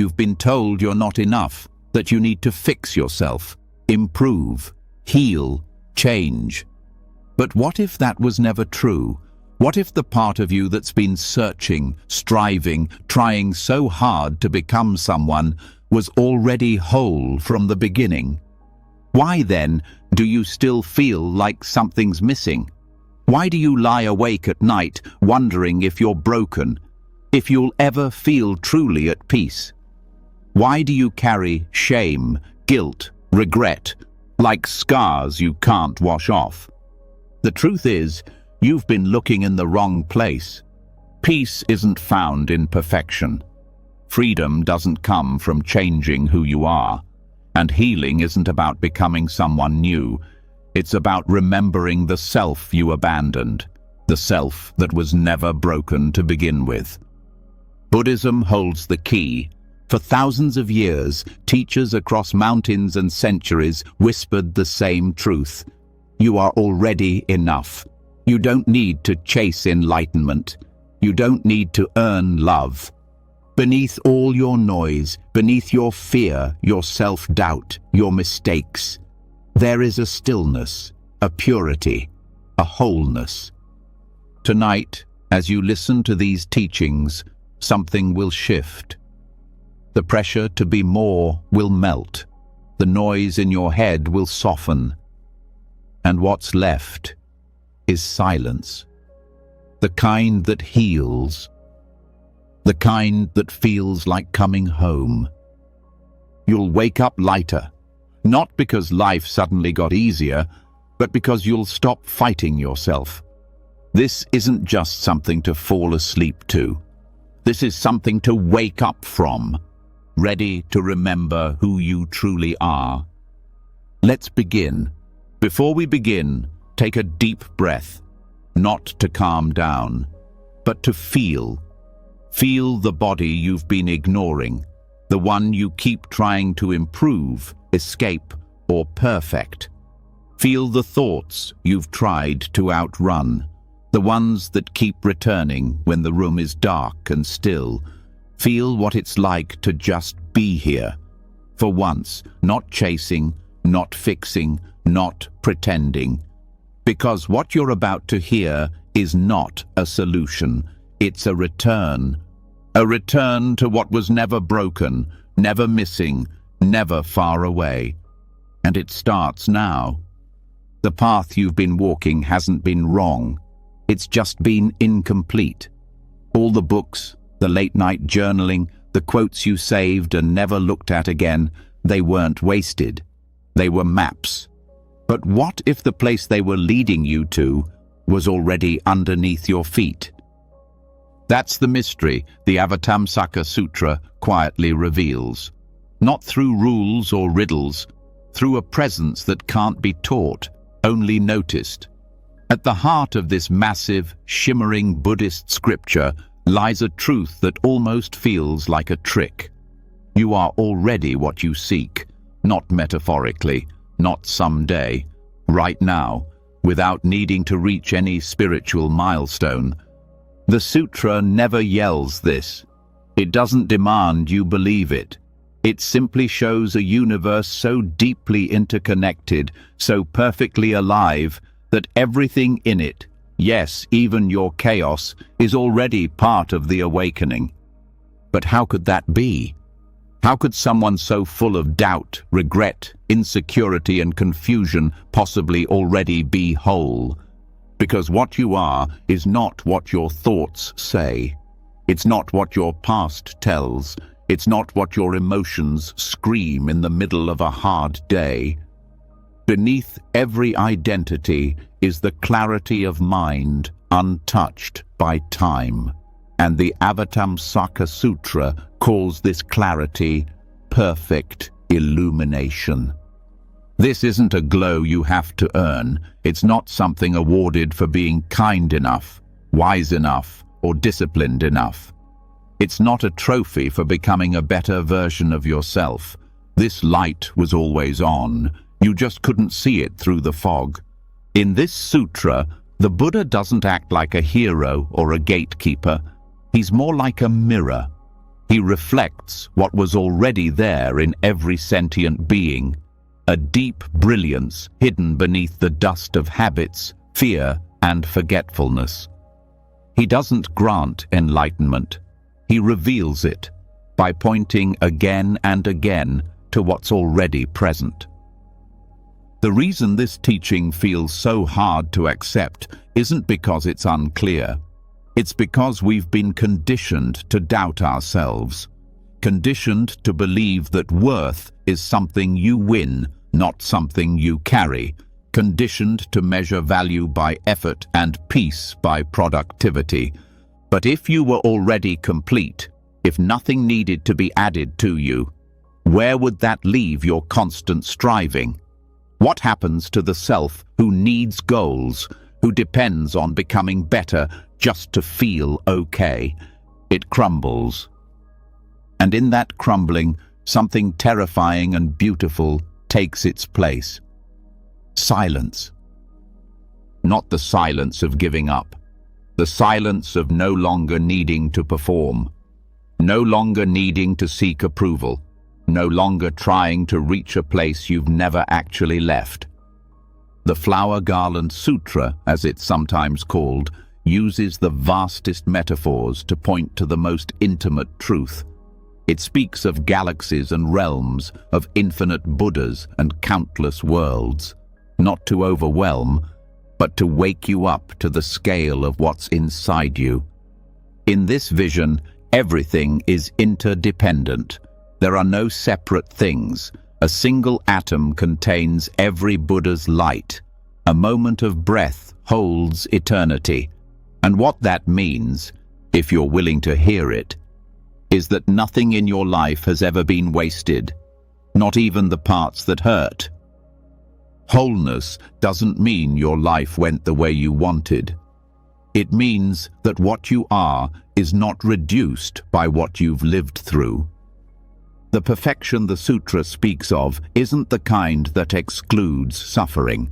You've been told you're not enough, that you need to fix yourself, improve, heal, change. But what if that was never true? What if the part of you that's been searching, striving, trying so hard to become someone was already whole from the beginning? Why then do you still feel like something's missing? Why do you lie awake at night wondering if you're broken, if you'll ever feel truly at peace? Why do you carry shame, guilt, regret, like scars you can't wash off? The truth is, you've been looking in the wrong place. Peace isn't found in perfection. Freedom doesn't come from changing who you are. And healing isn't about becoming someone new. It's about remembering the self you abandoned, the self that was never broken to begin with. Buddhism holds the key. For thousands of years, teachers across mountains and centuries whispered the same truth. You are already enough. You don't need to chase enlightenment. You don't need to earn love. Beneath all your noise, beneath your fear, your self-doubt, your mistakes, there is a stillness, a purity, a wholeness. Tonight, as you listen to these teachings, something will shift. The pressure to be more will melt. The noise in your head will soften. And what's left is silence. The kind that heals. The kind that feels like coming home. You'll wake up lighter, not because life suddenly got easier, but because you'll stop fighting yourself. This isn't just something to fall asleep to. This is something to wake up from, ready to remember who you truly are. Let's begin. Before we begin, take a deep breath, not to calm down, but to feel. Feel the body you've been ignoring, the one you keep trying to improve, escape, or perfect. Feel the thoughts you've tried to outrun, the ones that keep returning when the room is dark and still. Feel what it's like to just be here. For once, not chasing, not fixing, not pretending. Because what you're about to hear is not a solution. It's a return. A return to what was never broken, never missing, never far away. And it starts now. The path you've been walking hasn't been wrong. It's just been incomplete. All the books, the late-night journaling, the quotes you saved and never looked at again, they weren't wasted. They were maps. But what if the place they were leading you to was already underneath your feet? That's the mystery the Avatamsaka Sutra quietly reveals. Not through rules or riddles, through a presence that can't be taught, only noticed. At the heart of this massive, shimmering Buddhist scripture lies a truth that almost feels like a trick. You are already what you seek, not metaphorically, not someday, right now, without needing to reach any spiritual milestone. The sutra never yells this. It doesn't demand you believe it. It simply shows a universe so deeply interconnected, so perfectly alive, that everything in it, yes, even your chaos, is already part of the awakening. But how could that be? How could someone so full of doubt, regret, insecurity, and confusion possibly already be whole? Because what you are is not what your thoughts say. It's not what your past tells. It's not what your emotions scream in the middle of a hard day. Beneath every identity is the clarity of mind, untouched by time. And the Avatamsaka Sutra calls this clarity perfect illumination. This isn't a glow you have to earn. It's not something awarded for being kind enough, wise enough, or disciplined enough. It's not a trophy for becoming a better version of yourself. This light was always on. You just couldn't see it through the fog. In this sutra, the Buddha doesn't act like a hero or a gatekeeper. He's more like a mirror. He reflects what was already there in every sentient being, a deep brilliance hidden beneath the dust of habits, fear, and forgetfulness. He doesn't grant enlightenment. He reveals it by pointing again and again to what's already present. The reason this teaching feels so hard to accept isn't because it's unclear. It's because we've been conditioned to doubt ourselves, conditioned to believe that worth is something you win, not something you carry, conditioned to measure value by effort and peace by productivity. But if you were already complete, if nothing needed to be added to you, where would that leave your constant striving? What happens to the self who needs goals, who depends on becoming better just to feel okay? It crumbles. And in that crumbling, something terrifying and beautiful takes its place. Silence. Not the silence of giving up. The silence of no longer needing to perform. No longer needing to seek approval. No longer trying to reach a place you've never actually left. The Flower Garland Sutra, as it's sometimes called, uses the vastest metaphors to point to the most intimate truth. It speaks of galaxies and realms, of infinite Buddhas and countless worlds, not to overwhelm, but to wake you up to the scale of what's inside you. In this vision, everything is interdependent. There are no separate things. A single atom contains every Buddha's light. A moment of breath holds eternity. And what that means, if you're willing to hear it, is that nothing in your life has ever been wasted, not even the parts that hurt. Wholeness doesn't mean your life went the way you wanted. It means that what you are is not reduced by what you've lived through. The perfection the sutra speaks of isn't the kind that excludes suffering.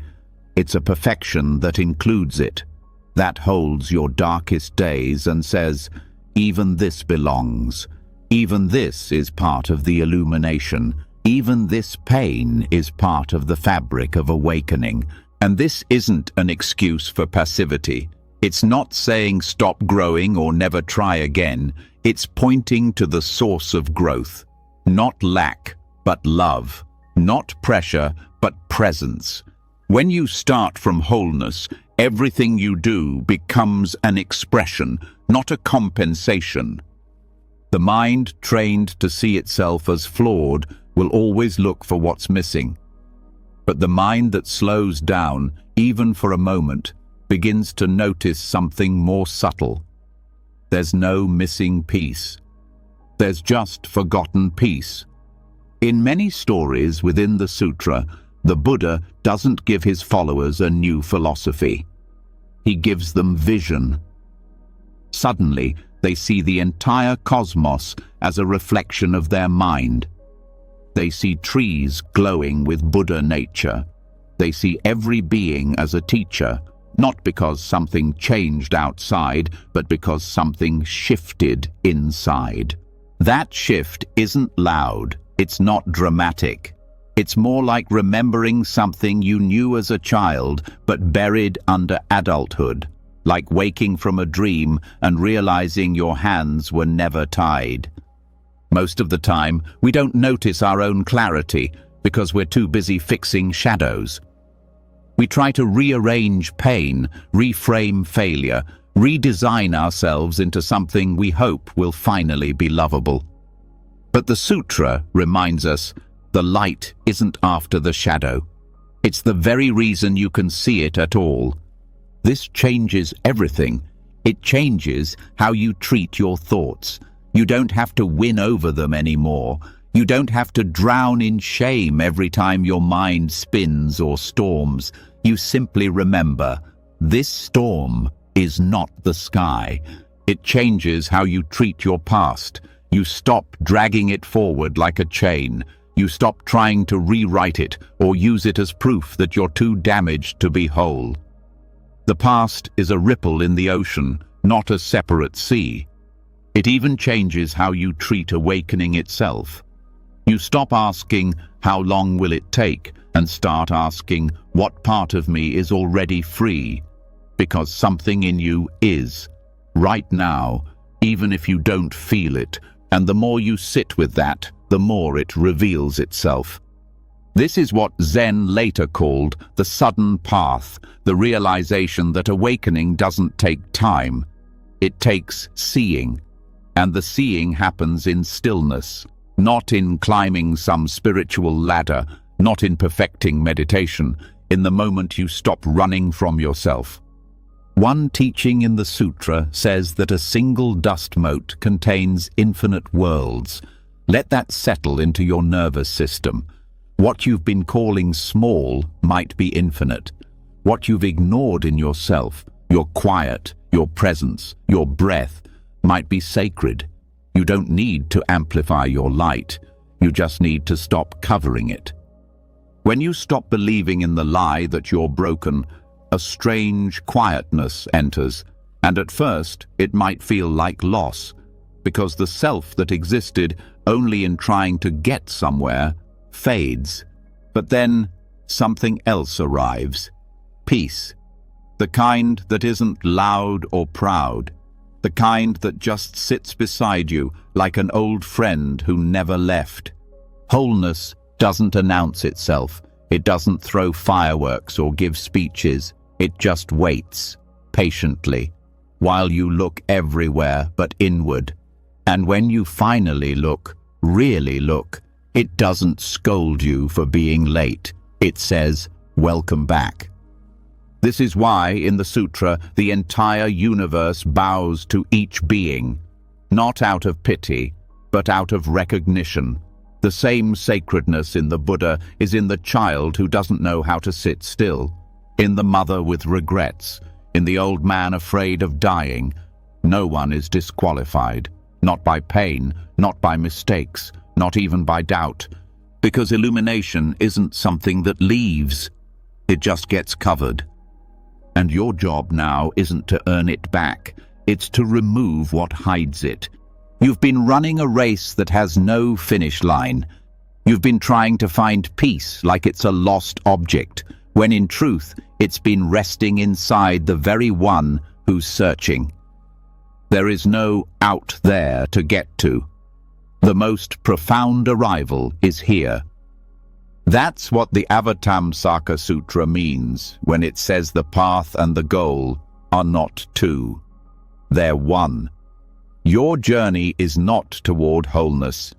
It's a perfection that includes it, that holds your darkest days and says, even this belongs. Even this is part of the illumination. Even this pain is part of the fabric of awakening. And this isn't an excuse for passivity. It's not saying stop growing or never try again. It's pointing to the source of growth. Not lack, but love. Not pressure, but presence. When you start from wholeness, everything you do becomes an expression, not a compensation. The mind trained to see itself as flawed will always look for what's missing. But the mind that slows down, even for a moment, begins to notice something more subtle. There's no missing piece. There's just forgotten peace. In many stories within the sutra, the Buddha doesn't give his followers a new philosophy. He gives them vision. Suddenly, they see the entire cosmos as a reflection of their mind. They see trees glowing with Buddha nature. They see every being as a teacher, not because something changed outside, but because something shifted inside. That shift isn't loud, it's not dramatic. It's more like remembering something you knew as a child, but buried under adulthood, like waking from a dream and realizing your hands were never tied. Most of the time, we don't notice our own clarity because we're too busy fixing shadows. We try to rearrange pain, reframe failure, redesign ourselves into something we hope will finally be lovable. But the sutra reminds us the light isn't after the shadow. It's the very reason you can see it at all. This changes everything. It changes how you treat your thoughts. You don't have to win over them anymore. You don't have to drown in shame every time your mind spins or storms. You simply remember, this storm is not the sky. It changes how you treat your past. You stop dragging it forward like a chain. You stop trying to rewrite it or use it as proof that you're too damaged to be whole. The past is a ripple in the ocean, not a separate sea. It even changes how you treat awakening itself. You stop asking, how long will it take, and start asking, what part of me is already free? Because something in you is, right now, even if you don't feel it, and the more you sit with that, the more it reveals itself. This is what Zen later called the sudden path, the realization that awakening doesn't take time. It takes seeing, and the seeing happens in stillness, not in climbing some spiritual ladder, not in perfecting meditation, in the moment you stop running from yourself. One teaching in the sutra says that a single dust mote contains infinite worlds. Let that settle into your nervous system. What you've been calling small might be infinite. What you've ignored in yourself, your quiet, your presence, your breath, might be sacred. You don't need to amplify your light. You just need to stop covering it. When you stop believing in the lie that you're broken, a strange quietness enters, and at first it might feel like loss, because the self that existed only in trying to get somewhere fades. But then something else arrives. Peace. The kind that isn't loud or proud. The kind that just sits beside you like an old friend who never left. Wholeness doesn't announce itself. It doesn't throw fireworks or give speeches. It just waits, patiently, while you look everywhere but inward. And when you finally look, really look, it doesn't scold you for being late. It says, welcome back. This is why, in the sutra, the entire universe bows to each being, not out of pity, but out of recognition. The same sacredness in the Buddha is in the child who doesn't know how to sit still, in the mother with regrets, in the old man afraid of dying. No one is disqualified, not by pain, not by mistakes, not even by doubt, because illumination isn't something that leaves. It just gets covered. And your job now isn't to earn it back, it's to remove what hides it. You've been running a race that has no finish line. You've been trying to find peace like it's a lost object, when in truth it's been resting inside the very one who's searching. There is no out there to get to. The most profound arrival is here. That's what the Avatamsaka Sutra means when it says the path and the goal are not two. They're one. Your journey is not toward wholeness.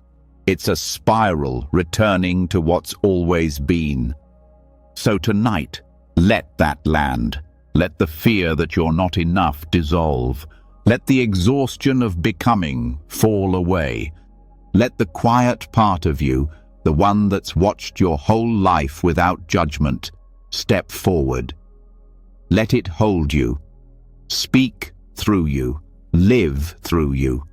It's a spiral returning to what's always been. So tonight, let that land. Let the fear that you're not enough dissolve. Let the exhaustion of becoming fall away. Let the quiet part of you, the one that's watched your whole life without judgment, step forward. Let it hold you, speak through you, live through you.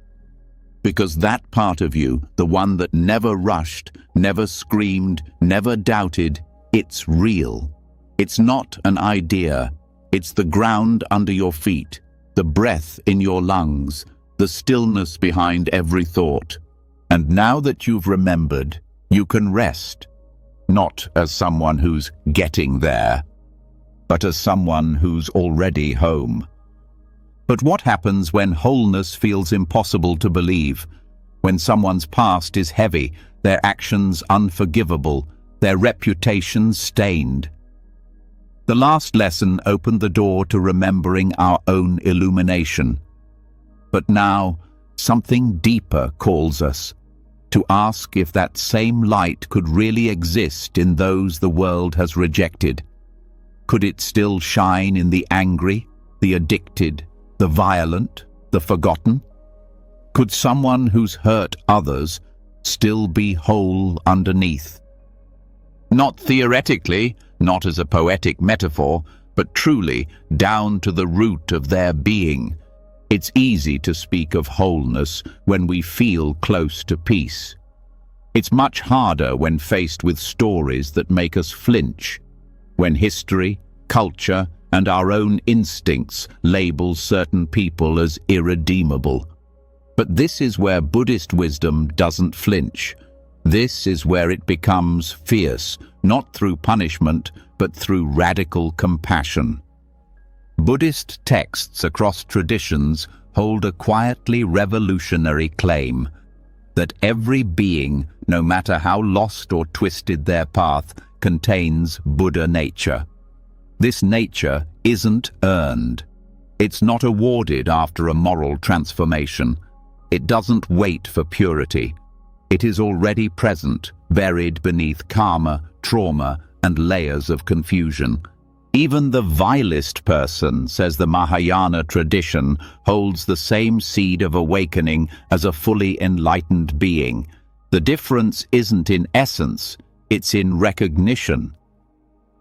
Because that part of you, the one that never rushed, never screamed, never doubted, it's real. It's not an idea. It's the ground under your feet, the breath in your lungs, the stillness behind every thought. And now that you've remembered, you can rest, not as someone who's getting there, but as someone who's already home. But what happens when wholeness feels impossible to believe? When someone's past is heavy, their actions unforgivable, their reputation stained? The last lesson opened the door to remembering our own illumination. But now, something deeper calls us, to ask if that same light could really exist in those the world has rejected. Could it still shine in the angry, the addicted, the violent, the forgotten? Could someone who's hurt others still be whole underneath? Not theoretically, not as a poetic metaphor, but truly down to the root of their being. It's easy to speak of wholeness when we feel close to peace. It's much harder when faced with stories that make us flinch, when history, culture, and our own instincts label certain people as irredeemable. But this is where Buddhist wisdom doesn't flinch. This is where it becomes fierce, not through punishment, but through radical compassion. Buddhist texts across traditions hold a quietly revolutionary claim that every being, no matter how lost or twisted their path, contains Buddha nature. This nature isn't earned. It's not awarded after a moral transformation. It doesn't wait for purity. It is already present, buried beneath karma, trauma, and layers of confusion. Even the vilest person, says the Mahayana tradition, holds the same seed of awakening as a fully enlightened being. The difference isn't in essence, it's in recognition.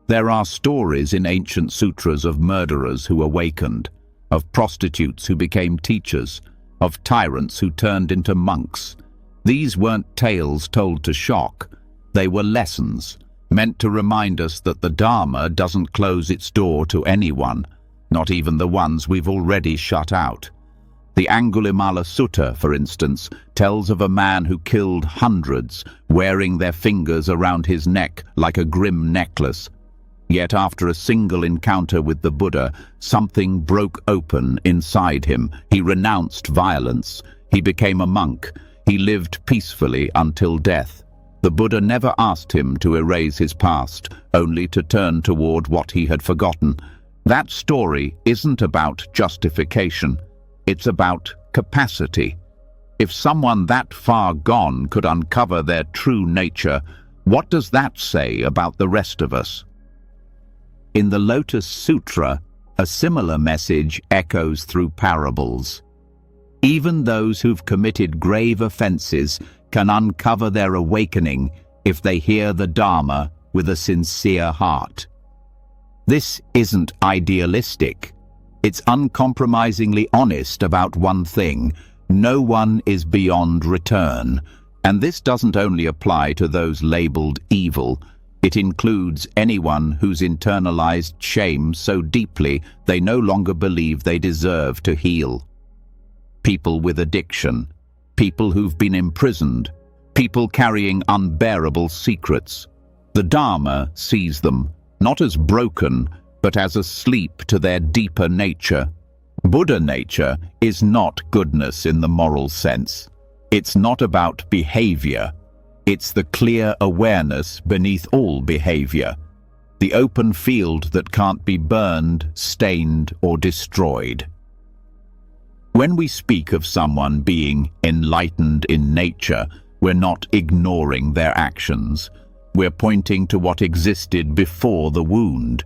There are stories in ancient sutras of murderers who awakened, of prostitutes who became teachers, of tyrants who turned into monks. These weren't tales told to shock. They were lessons, meant to remind us that the Dharma doesn't close its door to anyone, not even the ones we've already shut out. The Angulimala Sutta, for instance, tells of a man who killed hundreds, wearing their fingers around his neck like a grim necklace. Yet after a single encounter with the Buddha, something broke open inside him. He renounced violence. He became a monk. He lived peacefully until death. The Buddha never asked him to erase his past, only to turn toward what he had forgotten. That story isn't about justification. It's about capacity. If someone that far gone could uncover their true nature, what does that say about the rest of us? In the Lotus Sutra, a similar message echoes through parables. Even those who've committed grave offenses can uncover their awakening if they hear the Dharma with a sincere heart. This isn't idealistic. It's uncompromisingly honest about one thing: no one is beyond return. And this doesn't only apply to those labeled evil. It includes anyone who's internalized shame so deeply they no longer believe they deserve to heal. People with addiction, people who've been imprisoned, people carrying unbearable secrets. The Dharma sees them, not as broken, but as asleep to their deeper nature. Buddha nature is not goodness in the moral sense. It's not about behavior. It's the clear awareness beneath all behavior, the open field that can't be burned, stained, or destroyed. When we speak of someone being enlightened in nature, we're not ignoring their actions. We're pointing to what existed before the wound.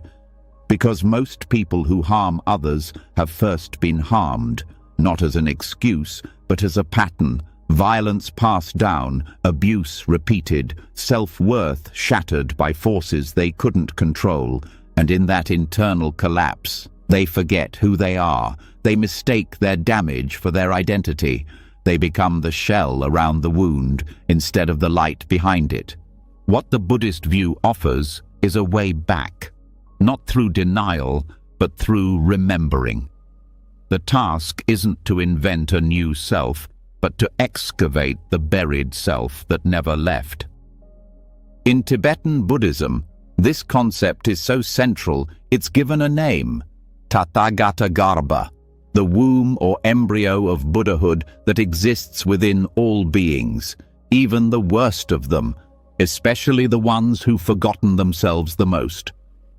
Because most people who harm others have first been harmed, not as an excuse, but as a pattern. Violence passed down, abuse repeated, self-worth shattered by forces they couldn't control, and in that internal collapse, they forget who they are. They mistake their damage for their identity. They become the shell around the wound instead of the light behind it. What the Buddhist view offers is a way back, not through denial, but through remembering. The task isn't to invent a new self, but to excavate the buried self that never left. In Tibetan Buddhism, this concept is so central it's given a name: Tathagata Garbha, the womb or embryo of Buddhahood that exists within all beings, even the worst of them, especially the ones who've forgotten themselves the most.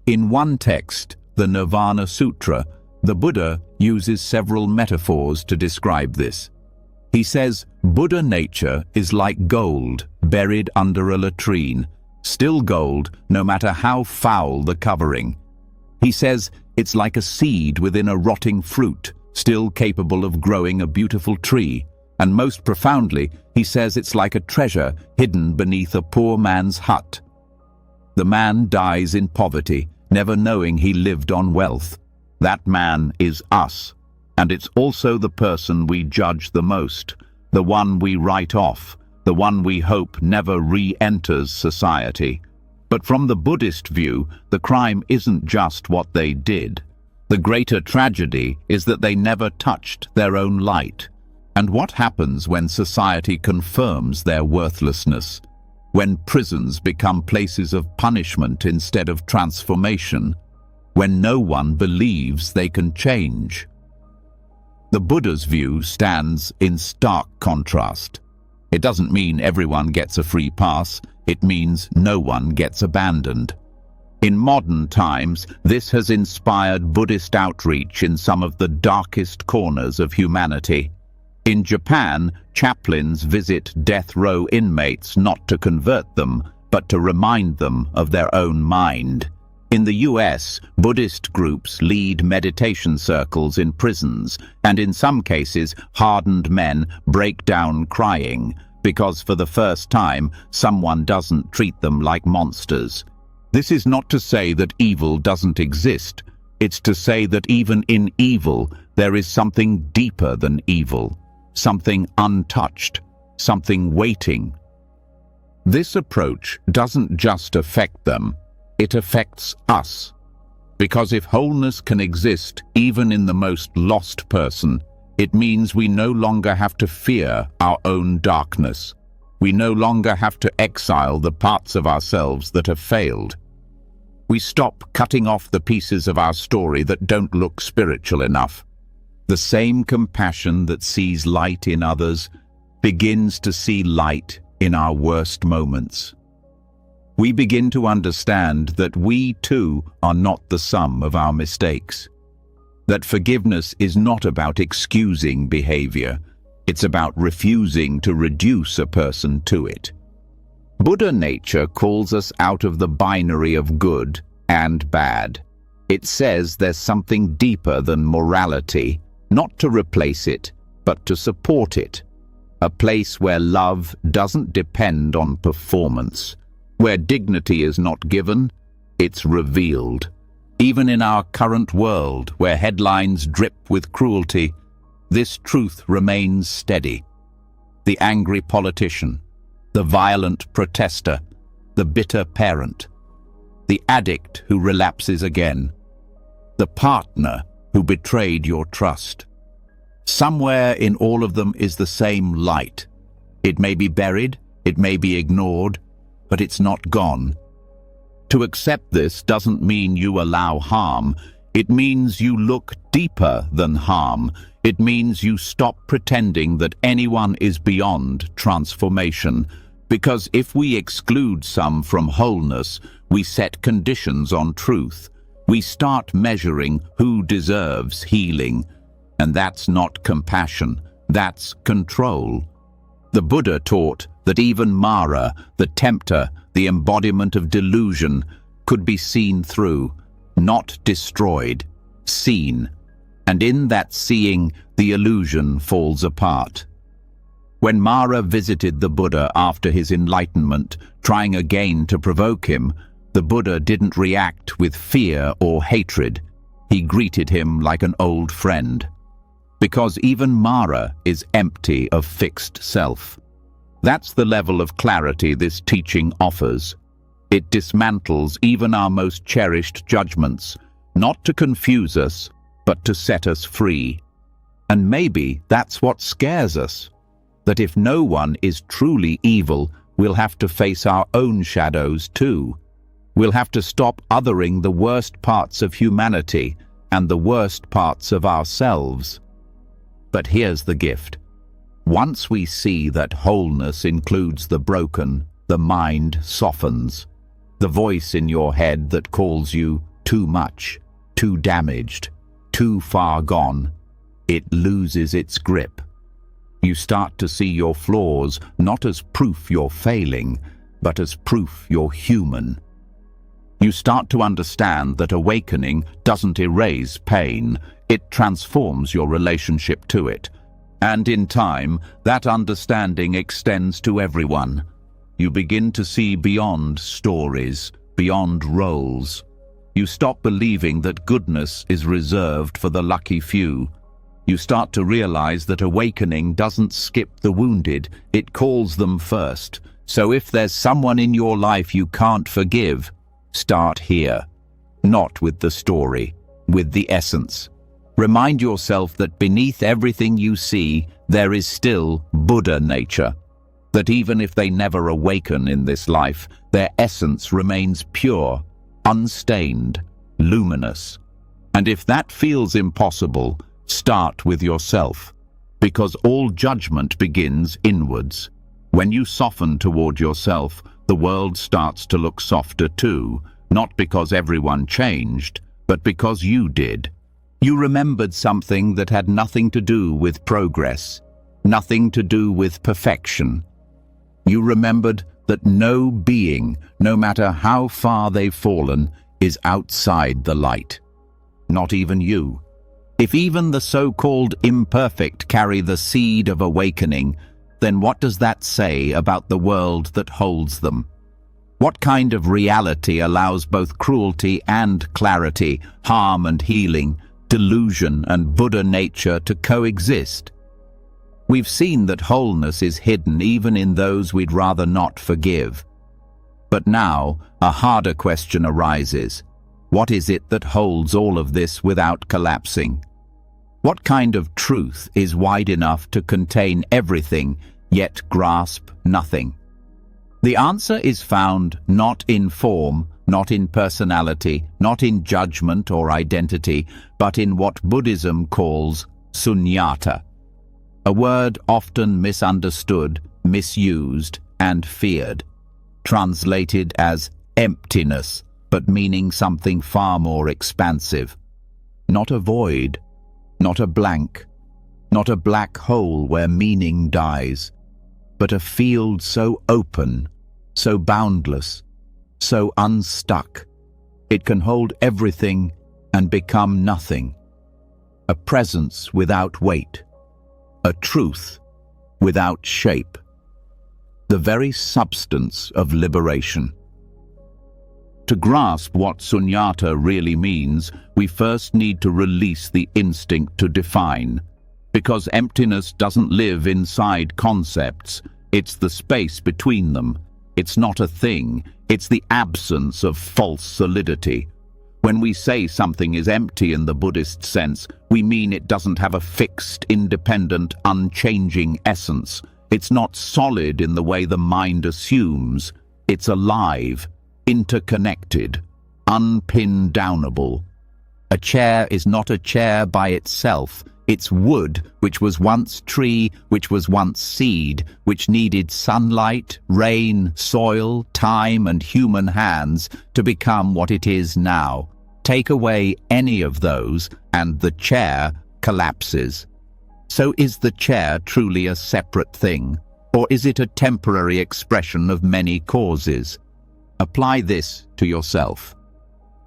In one text, the Nirvana Sutra, the Buddha uses several metaphors to describe this. He says, Buddha nature is like gold buried under a latrine, still gold no matter how foul the covering. He says it's like a seed within a rotting fruit, still capable of growing a beautiful tree. And most profoundly, he says it's like a treasure hidden beneath a poor man's hut. The man dies in poverty, never knowing he lived on wealth. That man is us. And it's also the person we judge the most, the one we write off, the one we hope never re-enters society. But from the Buddhist view, the crime isn't just what they did. The greater tragedy is that they never touched their own light. And what happens when society confirms their worthlessness? When prisons become places of punishment instead of transformation? When no one believes they can change? The Buddha's view stands in stark contrast. It doesn't mean everyone gets a free pass, it means no one gets abandoned. In modern times, this has inspired Buddhist outreach in some of the darkest corners of humanity. In Japan, chaplains visit death row inmates not to convert them, but to remind them of their own mind. In the US, Buddhist groups lead meditation circles in prisons, and in some cases, hardened men break down crying, because for the first time, someone doesn't treat them like monsters. This is not to say that evil doesn't exist. It's to say that even in evil, there is something deeper than evil, something untouched, something waiting. This approach doesn't just affect them, it affects us. Because if wholeness can exist even in the most lost person, it means we no longer have to fear our own darkness. We no longer have to exile the parts of ourselves that have failed. We stop cutting off the pieces of our story that don't look spiritual enough. The same compassion that sees light in others begins to see light in our worst moments. We begin to understand that we too are not the sum of our mistakes. That forgiveness is not about excusing behavior, it's about refusing to reduce a person to it. Buddha nature calls us out of the binary of good and bad. It says there's something deeper than morality, not to replace it, but to support it. A place where love doesn't depend on performance, where dignity is not given, it's revealed. Even in our current world, where headlines drip with cruelty, this truth remains steady. The angry politician, the violent protester, the bitter parent, the addict who relapses again, the partner who betrayed your trust. Somewhere in all of them is the same light. It may be buried, it may be ignored, but it's not gone. To accept this doesn't mean you allow harm. It means you look deeper than harm. It means you stop pretending that anyone is beyond transformation. Because if we exclude some from wholeness, we set conditions on truth. We start measuring who deserves healing. And that's not compassion, that's control. The Buddha taught that even Mara, the tempter, the embodiment of delusion, could be seen through, not destroyed, seen. And in that seeing, the illusion falls apart. When Mara visited the Buddha after his enlightenment, trying again to provoke him, the Buddha didn't react with fear or hatred. He greeted him like an old friend. Because even Mara is empty of fixed self. That's the level of clarity this teaching offers. It dismantles even our most cherished judgments, not to confuse us, but to set us free. And maybe that's what scares us, that if no one is truly evil, we'll have to face our own shadows too. We'll have to stop othering the worst parts of humanity and the worst parts of ourselves. But here's the gift. Once we see that wholeness includes the broken, the mind softens. The voice in your head that calls you too much, too damaged, too far gone, it loses its grip. You start to see your flaws not as proof you're failing, but as proof you're human. You start to understand that awakening doesn't erase pain, it transforms your relationship to it. And in time, that understanding extends to everyone. You begin to see beyond stories, beyond roles. You stop believing that goodness is reserved for the lucky few. You start to realize that awakening doesn't skip the wounded, it calls them first. So if there's someone in your life you can't forgive, start here. Not with the story, with the essence. Remind yourself that beneath everything you see, there is still Buddha nature, that even if they never awaken in this life, their essence remains pure, unstained, luminous. And if that feels impossible, start with yourself, because all judgment begins inwards. When you soften toward yourself, the world starts to look softer too, not because everyone changed, but because you did. You remembered something that had nothing to do with progress, nothing to do with perfection. You remembered that no being, no matter how far they've fallen, is outside the light. Not even you. If even the so-called imperfect carry the seed of awakening, then what does that say about the world that holds them? What kind of reality allows both cruelty and clarity, harm and healing, delusion and Buddha nature to coexist? We've seen that wholeness is hidden even in those we'd rather not forgive. But now, a harder question arises. What is it that holds all of this without collapsing? What kind of truth is wide enough to contain everything, yet grasp nothing? The answer is found not in form, not in personality, not in judgment or identity, but in what Buddhism calls sunyata, a word often misunderstood, misused, and feared, translated as emptiness, but meaning something far more expansive. Not a void, not a blank, not a black hole where meaning dies, but a field so open, so boundless, so unstuck, it can hold everything and become nothing. A presence without weight, a truth without shape, the very substance of liberation. To grasp what sunyata really means, we first need to release the instinct to define, because emptiness doesn't live inside concepts, it's the space between them. It's not a thing, it's the absence of false solidity. When we say something is empty in the Buddhist sense, we mean it doesn't have a fixed, independent, unchanging essence. It's not solid in the way the mind assumes. It's alive, interconnected, unpin-downable. A chair is not a chair by itself. It's wood, which was once tree, which was once seed, which needed sunlight, rain, soil, time, and human hands to become what it is now. Take away any of those, and the chair collapses. So is the chair truly a separate thing, or is it a temporary expression of many causes? Apply this to yourself.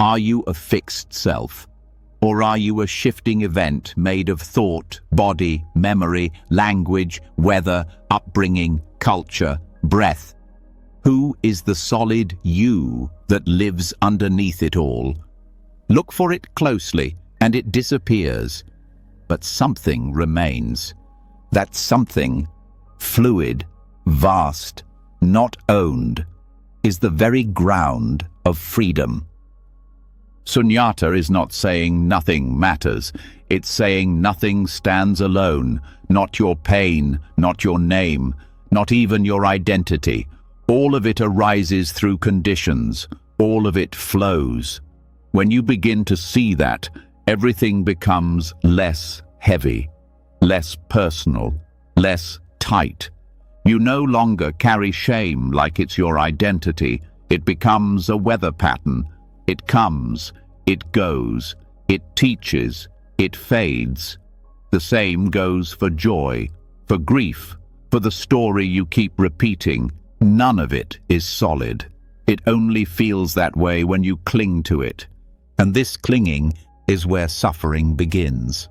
Are you a fixed self? Or are you a shifting event made of thought, body, memory, language, weather, upbringing, culture, breath? Who is the solid you that lives underneath it all? Look for it closely, and it disappears. But something remains. That something, fluid, vast, not owned, is the very ground of freedom. Sunyata is not saying nothing matters. It's saying nothing stands alone. Not your pain, not your name, not even your identity. All of it arises through conditions. All of it flows. When you begin to see that, everything becomes less heavy, less personal, less tight. You no longer carry shame like it's your identity. It becomes a weather pattern. It comes, it goes, it teaches, it fades. The same goes for joy, for grief, for the story you keep repeating. None of it is solid. It only feels that way when you cling to it. And this clinging is where suffering begins.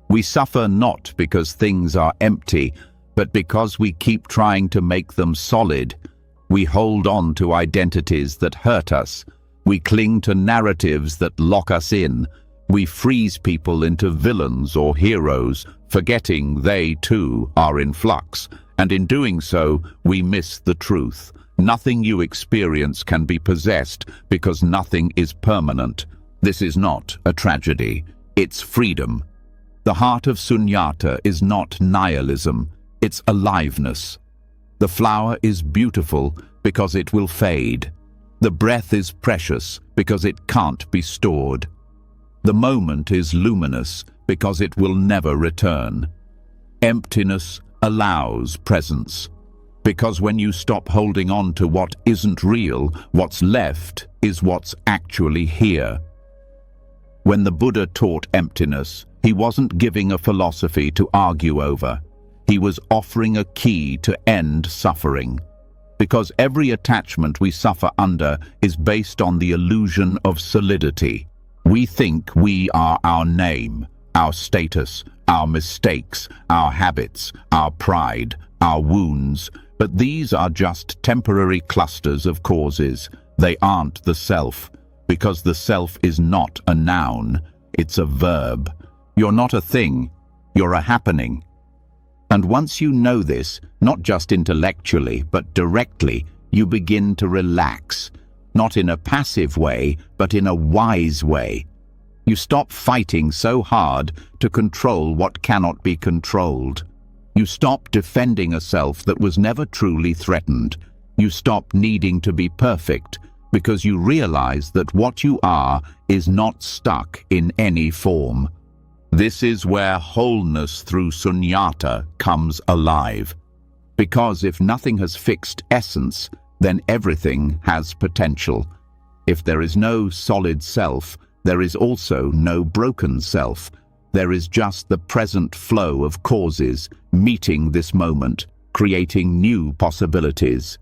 We suffer not because things are empty, but because we keep trying to make them solid. We hold on to identities that hurt us. We cling to narratives that lock us in. We freeze people into villains or heroes, forgetting they too are in flux. And in doing so, we miss the truth. Nothing you experience can be possessed because nothing is permanent. This is not a tragedy. It's freedom. The heart of sunyata is not nihilism, it's aliveness. The flower is beautiful because it will fade. The breath is precious because it can't be stored. The moment is luminous because it will never return. Emptiness allows presence, because when you stop holding on to what isn't real, what's left is what's actually here. When the Buddha taught emptiness, he wasn't giving a philosophy to argue over. He was offering a key to end suffering. Because every attachment we suffer under is based on the illusion of solidity. We think we are our name, our status, our mistakes, our habits, our pride, our wounds, but these are just temporary clusters of causes. They aren't the self, because the self is not a noun, it's a verb. You're not a thing, you're a happening. And once you know this, not just intellectually, but directly, you begin to relax, not in a passive way, but in a wise way. You stop fighting so hard to control what cannot be controlled. You stop defending a self that was never truly threatened. You stop needing to be perfect, because you realize that what you are is not stuck in any form. This is where wholeness through sunyata comes alive. Because if nothing has fixed essence, then everything has potential. If there is no solid self, there is also no broken self. There is just the present flow of causes meeting this moment, creating new possibilities.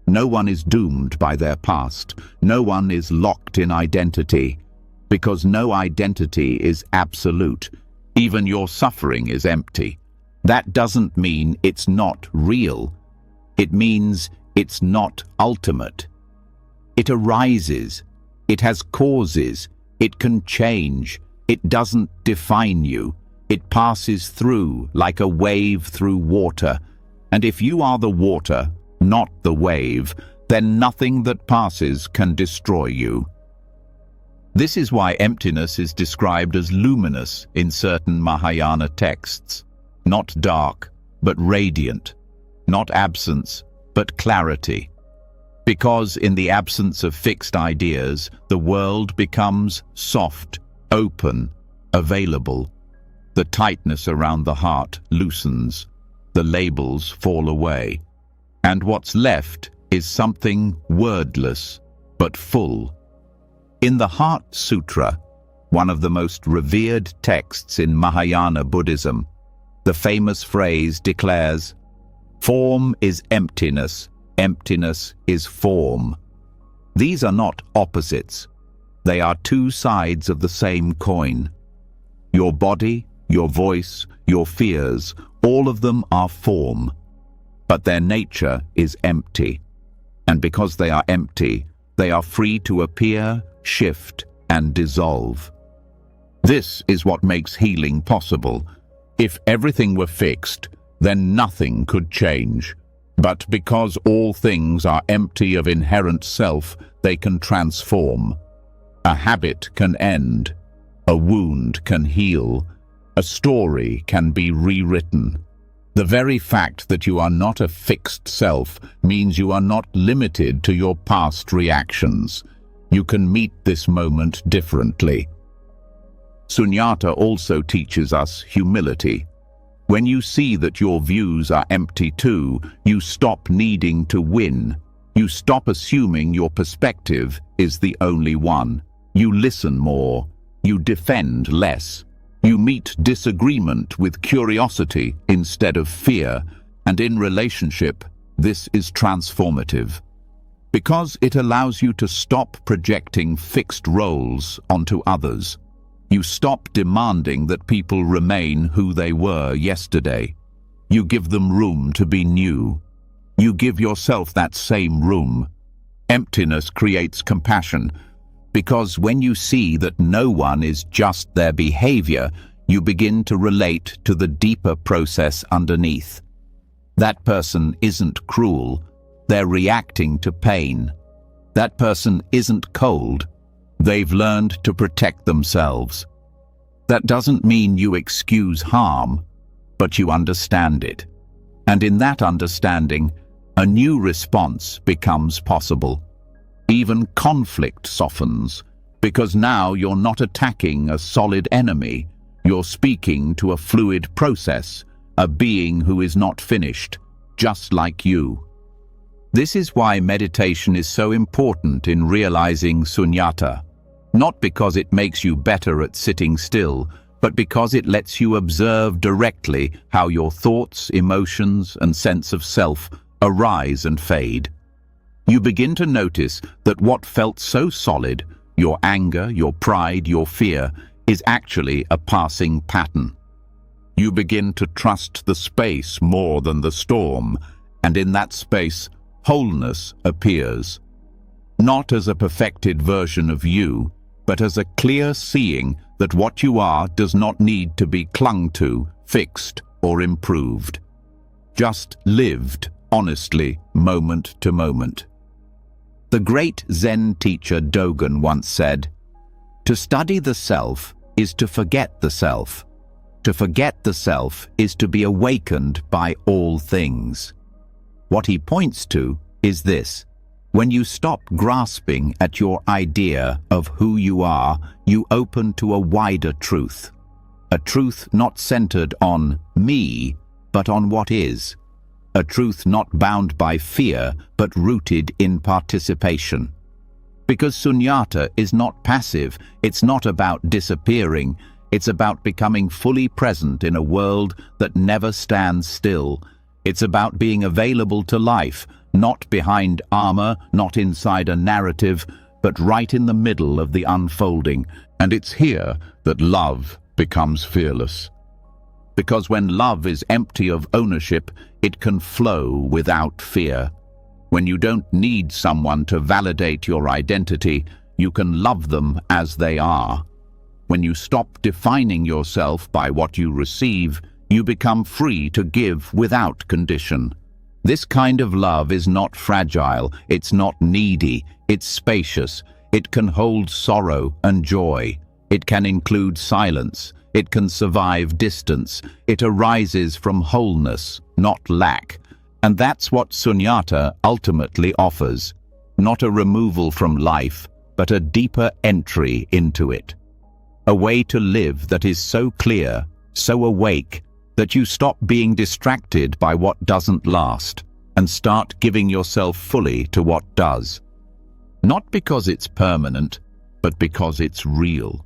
No one is doomed by their past. No one is locked in identity, because no identity is absolute. Even your suffering is empty. That doesn't mean it's not real. It means it's not ultimate. It arises. It has causes. It can change. It doesn't define you. It passes through like a wave through water. And if you are the water, not the wave, then nothing that passes can destroy you. This is why emptiness is described as luminous in certain Mahayana texts. Not dark, but radiant. Not absence, but clarity. Because in the absence of fixed ideas, the world becomes soft, open, available. The tightness around the heart loosens. The labels fall away. And what's left is something wordless, but full. In the Heart Sutra, one of the most revered texts in Mahayana Buddhism, the famous phrase declares, "Form is emptiness, emptiness is form." These are not opposites. They are two sides of the same coin. Your body, your voice, your fears, all of them are form. But their nature is empty. And because they are empty, they are free to appear, shift, and dissolve. This is what makes healing possible. If everything were fixed, then nothing could change. But because all things are empty of inherent self, they can transform. A habit can end. A wound can heal. A story can be rewritten. The very fact that you are not a fixed self means you are not limited to your past reactions. You can meet this moment differently. Sunyata also teaches us humility. When you see that your views are empty too, you stop needing to win. You stop assuming your perspective is the only one. You listen more. You defend less. You meet disagreement with curiosity instead of fear, and in relationship, this is transformative. Because it allows you to stop projecting fixed roles onto others. You stop demanding that people remain who they were yesterday. You give them room to be new. You give yourself that same room. Emptiness creates compassion, because when you see that no one is just their behavior, you begin to relate to the deeper process underneath. That person isn't cruel, they're reacting to pain. That person isn't cold, they've learned to protect themselves. That doesn't mean you excuse harm, but you understand it. And in that understanding, a new response becomes possible. Even conflict softens, because now you're not attacking a solid enemy. You're speaking to a fluid process, a being who is not finished, just like you. This is why meditation is so important in realizing sunyata. Not because it makes you better at sitting still, but because it lets you observe directly how your thoughts, emotions, and sense of self arise and fade. You begin to notice that what felt so solid, your anger, your pride, your fear, is actually a passing pattern. You begin to trust the space more than the storm, and in that space, wholeness appears. Not as a perfected version of you, but as a clear seeing that what you are does not need to be clung to, fixed, or improved. Just lived honestly, moment to moment. The great Zen teacher Dogen once said, "To study the self is to forget the self. To forget the self is to be awakened by all things." What he points to is this: when you stop grasping at your idea of who you are, you open to a wider truth. A truth not centered on me, but on what is. A truth not bound by fear, but rooted in participation. Because sunyata is not passive, it's not about disappearing, it's about becoming fully present in a world that never stands still. It's about being available to life, not behind armor, not inside a narrative, but right in the middle of the unfolding. And it's here that love becomes fearless. Because when love is empty of ownership, it can flow without fear. When you don't need someone to validate your identity, you can love them as they are. When you stop defining yourself by what you receive, you become free to give without condition. This kind of love is not fragile, it's not needy, it's spacious. It can hold sorrow and joy. It can include silence. It can survive distance. It arises from wholeness, not lack. And that's what sunyata ultimately offers. Not a removal from life, but a deeper entry into it. A way to live that is so clear, so awake, that you stop being distracted by what doesn't last and start giving yourself fully to what does. Not because it's permanent, but because it's real.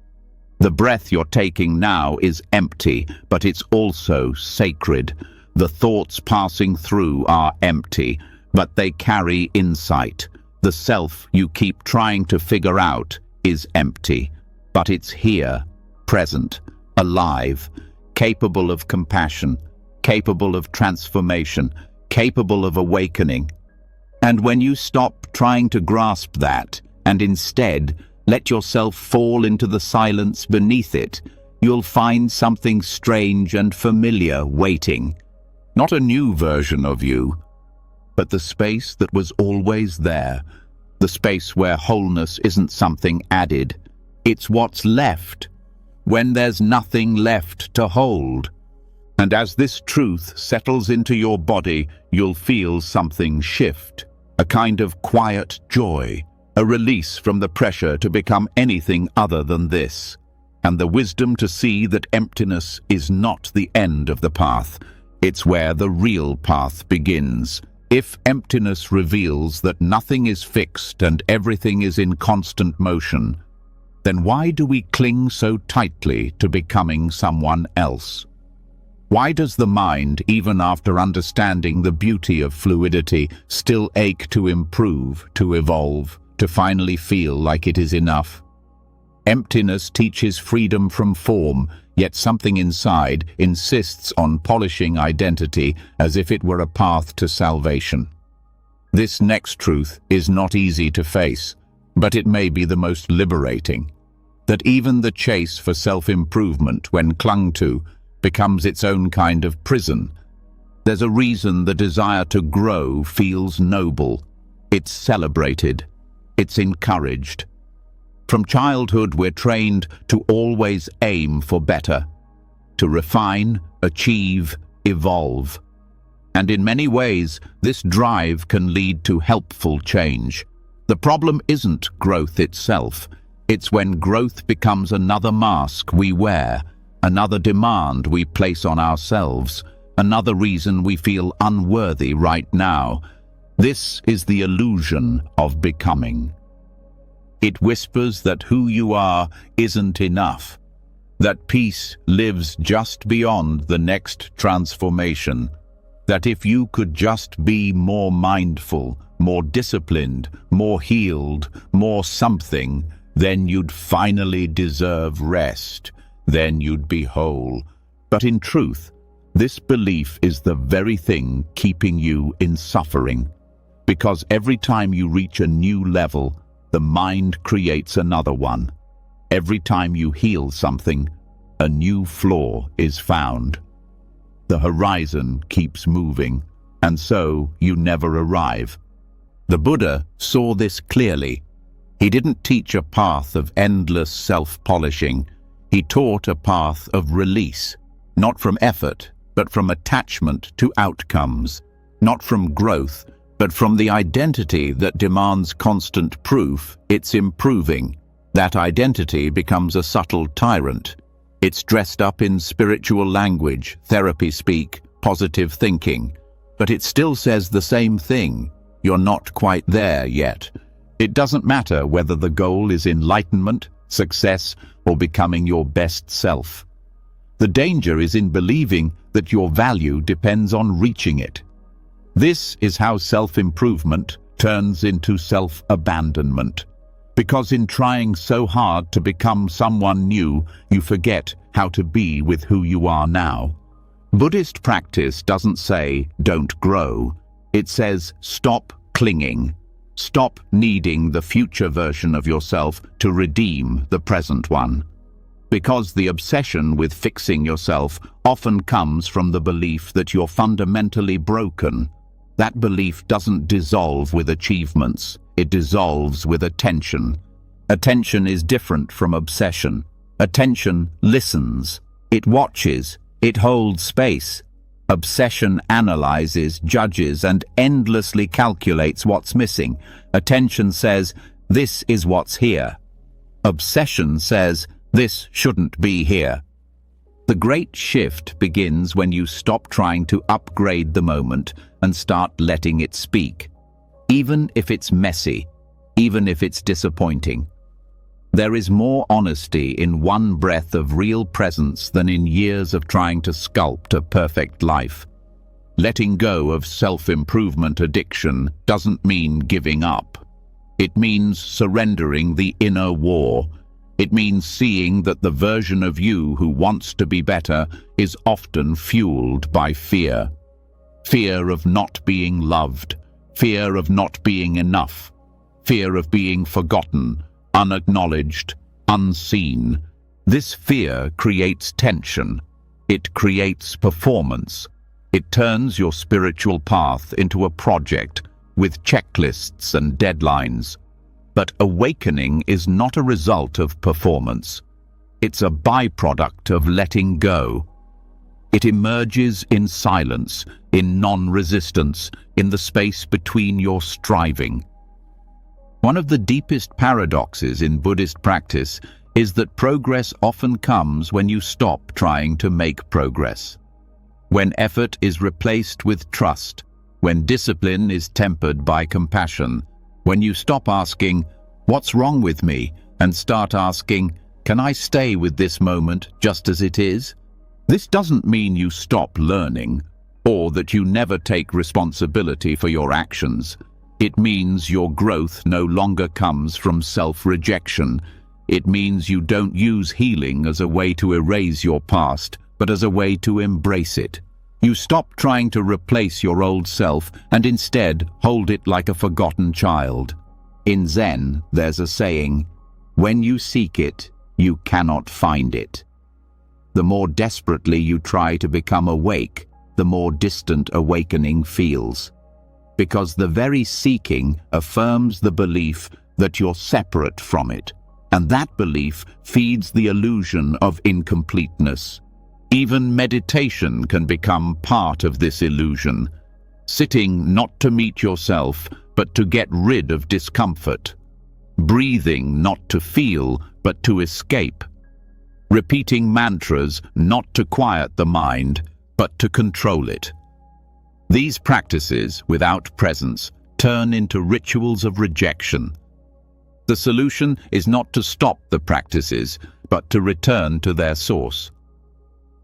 The breath you're taking now is empty, but it's also sacred. The thoughts passing through are empty, but they carry insight. The self you keep trying to figure out is empty, but it's here, present, alive, capable of compassion, capable of transformation, capable of awakening. And when you stop trying to grasp that, and instead let yourself fall into the silence beneath it, you'll find something strange and familiar waiting. Not a new version of you, but the space that was always there, the space where wholeness isn't something added. It's what's left, when there's nothing left to hold. And as this truth settles into your body, you'll feel something shift, a kind of quiet joy, a release from the pressure to become anything other than this, and the wisdom to see that emptiness is not the end of the path. It's where the real path begins. If emptiness reveals that nothing is fixed and everything is in constant motion, then why do we cling so tightly to becoming someone else? Why does the mind, even after understanding the beauty of fluidity, still ache to improve, to evolve, to finally feel like it is enough? Emptiness teaches freedom from form, yet something inside insists on polishing identity as if it were a path to salvation. This next truth is not easy to face, but it may be the most liberating. That even the chase for self-improvement, when clung to, becomes its own kind of prison. There's a reason the desire to grow feels noble. It's celebrated. It's encouraged. From childhood, we're trained to always aim for better, to refine, achieve, evolve. And in many ways, this drive can lead to helpful change. The problem isn't growth itself. It's when growth becomes another mask we wear, another demand we place on ourselves, another reason we feel unworthy right now. This is the illusion of becoming. It whispers that who you are isn't enough, that peace lives just beyond the next transformation, that if you could just be more mindful, more disciplined, more healed, more something, then you'd finally deserve rest, then you'd be whole. But in truth, this belief is the very thing keeping you in suffering, because every time you reach a new level, the mind creates another one. Every time you heal something, a new flaw is found. The horizon keeps moving, and so you never arrive. The Buddha saw this clearly. He didn't teach a path of endless self-polishing. He taught a path of release, not from effort, but from attachment to outcomes, not from growth, but from the identity that demands constant proof it's improving. That identity becomes a subtle tyrant. It's dressed up in spiritual language, therapy speak, positive thinking, but it still says the same thing. You're not quite there yet. It doesn't matter whether the goal is enlightenment, success, or becoming your best self. The danger is in believing that your value depends on reaching it. This is how self-improvement turns into self-abandonment. Because in trying so hard to become someone new, you forget how to be with who you are now. Buddhist practice doesn't say, don't grow. It says, stop clinging. Stop needing the future version of yourself to redeem the present one. Because the obsession with fixing yourself often comes from the belief that you're fundamentally broken. That belief doesn't dissolve with achievements. It dissolves with attention. Attention is different from obsession. Attention listens. It watches. It holds space. Obsession analyzes, judges, and endlessly calculates what's missing. Attention says, this is what's here. Obsession says, this shouldn't be here. The great shift begins when you stop trying to upgrade the moment and start letting it speak. Even if it's messy, even if it's disappointing. There is more honesty in one breath of real presence than in years of trying to sculpt a perfect life. Letting go of self-improvement addiction doesn't mean giving up. It means surrendering the inner war. It means seeing that the version of you who wants to be better is often fueled by fear. Fear of not being loved. Fear of not being enough. Fear of being forgotten, unacknowledged, unseen. This fear creates tension. It creates performance. It turns your spiritual path into a project with checklists and deadlines. But awakening is not a result of performance. It's a byproduct of letting go. It emerges in silence, in non-resistance, in the space between your striving. One of the deepest paradoxes in Buddhist practice is that progress often comes when you stop trying to make progress. When effort is replaced with trust, when discipline is tempered by compassion, when you stop asking, what's wrong with me, and start asking, can I stay with this moment just as it is? This doesn't mean you stop learning, or that you never take responsibility for your actions. It means your growth no longer comes from self-rejection. It means you don't use healing as a way to erase your past, but as a way to embrace it. You stop trying to replace your old self and instead hold it like a forgotten child. In Zen, there's a saying, when you seek it, you cannot find it. The more desperately you try to become awake, the more distant awakening feels. Because the very seeking affirms the belief that you're separate from it, and that belief feeds the illusion of incompleteness. Even meditation can become part of this illusion, sitting not to meet yourself, but to get rid of discomfort. Breathing not to feel, but to escape. Repeating mantras not to quiet the mind, but to control it. These practices, without presence, turn into rituals of rejection. The solution is not to stop the practices, but to return to their source.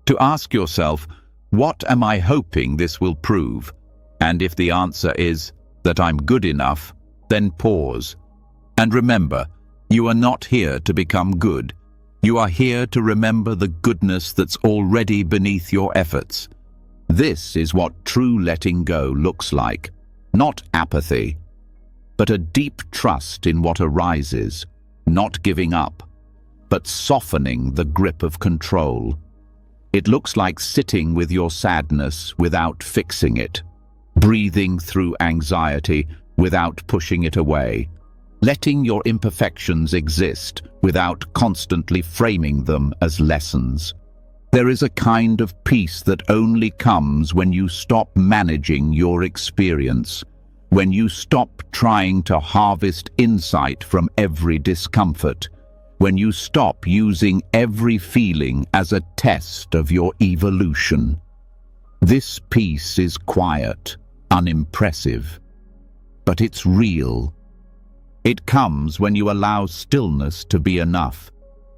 To ask yourself, what am I hoping this will prove? And if the answer is that I'm good enough, then pause. And remember, you are not here to become good. You are here to remember the goodness that's already beneath your efforts. This is what true letting go looks like. Not apathy, but a deep trust in what arises, not giving up, but softening the grip of control. It looks like sitting with your sadness without fixing it, breathing through anxiety without pushing it away, letting your imperfections exist without constantly framing them as lessons. There is a kind of peace that only comes when you stop managing your experience, when you stop trying to harvest insight from every discomfort, when you stop using every feeling as a test of your evolution. This peace is quiet, unimpressive, but it's real. It comes when you allow stillness to be enough,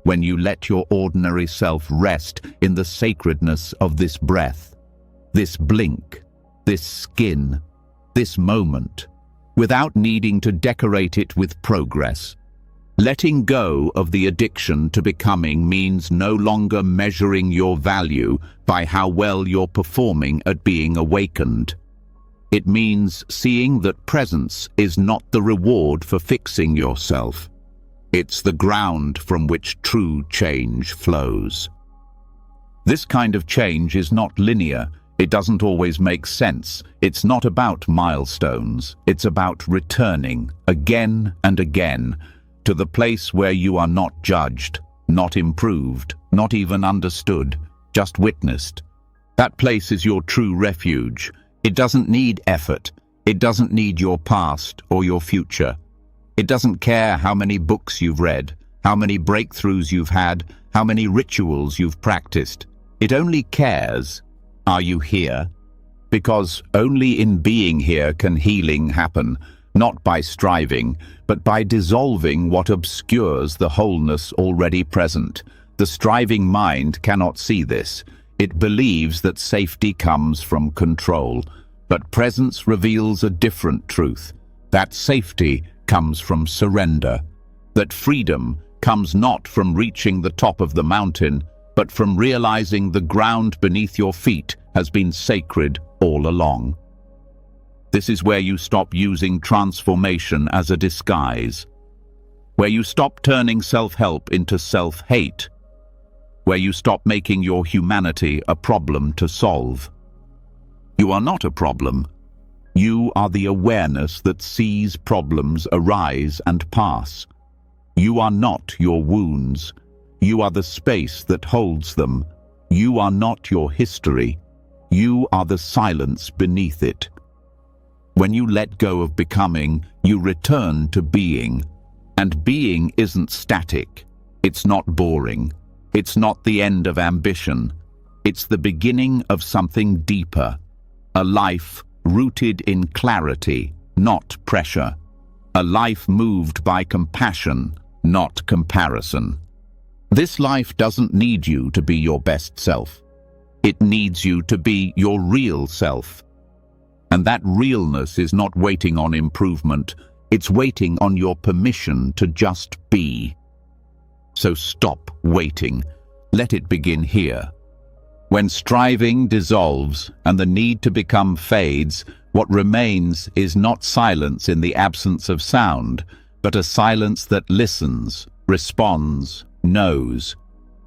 when you let your ordinary self rest in the sacredness of this breath, this blink, this skin, this moment, without needing to decorate it with progress. Letting go of the addiction to becoming means no longer measuring your value by how well you're performing at being awakened. It means seeing that presence is not the reward for fixing yourself. It's the ground from which true change flows. This kind of change is not linear. It doesn't always make sense. It's not about milestones. It's about returning again and again to the place where you are not judged, not improved, not even understood, just witnessed. That place is your true refuge. It doesn't need effort. It doesn't need your past or your future. It doesn't care how many books you've read, how many breakthroughs you've had, how many rituals you've practiced. It only cares, are you here? Because only in being here can healing happen, not by striving, but by dissolving what obscures the wholeness already present. The striving mind cannot see this. It believes that safety comes from control, but presence reveals a different truth. That safety comes from surrender, that freedom comes not from reaching the top of the mountain, but from realizing the ground beneath your feet has been sacred all along. This is where you stop using transformation as a disguise, where you stop turning self-help into self-hate, where you stop making your humanity a problem to solve. You are not a problem. You are the awareness that sees problems arise and pass. You are not your wounds. You are the space that holds them. You are not your history. You are the silence beneath it. When you let go of becoming, you return to being. And being isn't static. It's not boring. It's not the end of ambition. It's the beginning of something deeper. A life rooted in clarity, not pressure. A life moved by compassion, not comparison. This life doesn't need you to be your best self. It needs you to be your real self. And that realness is not waiting on improvement. It's waiting on your permission to just be. So stop waiting. Let it begin here. When striving dissolves and the need to become fades, what remains is not silence in the absence of sound, but a silence that listens, responds, knows.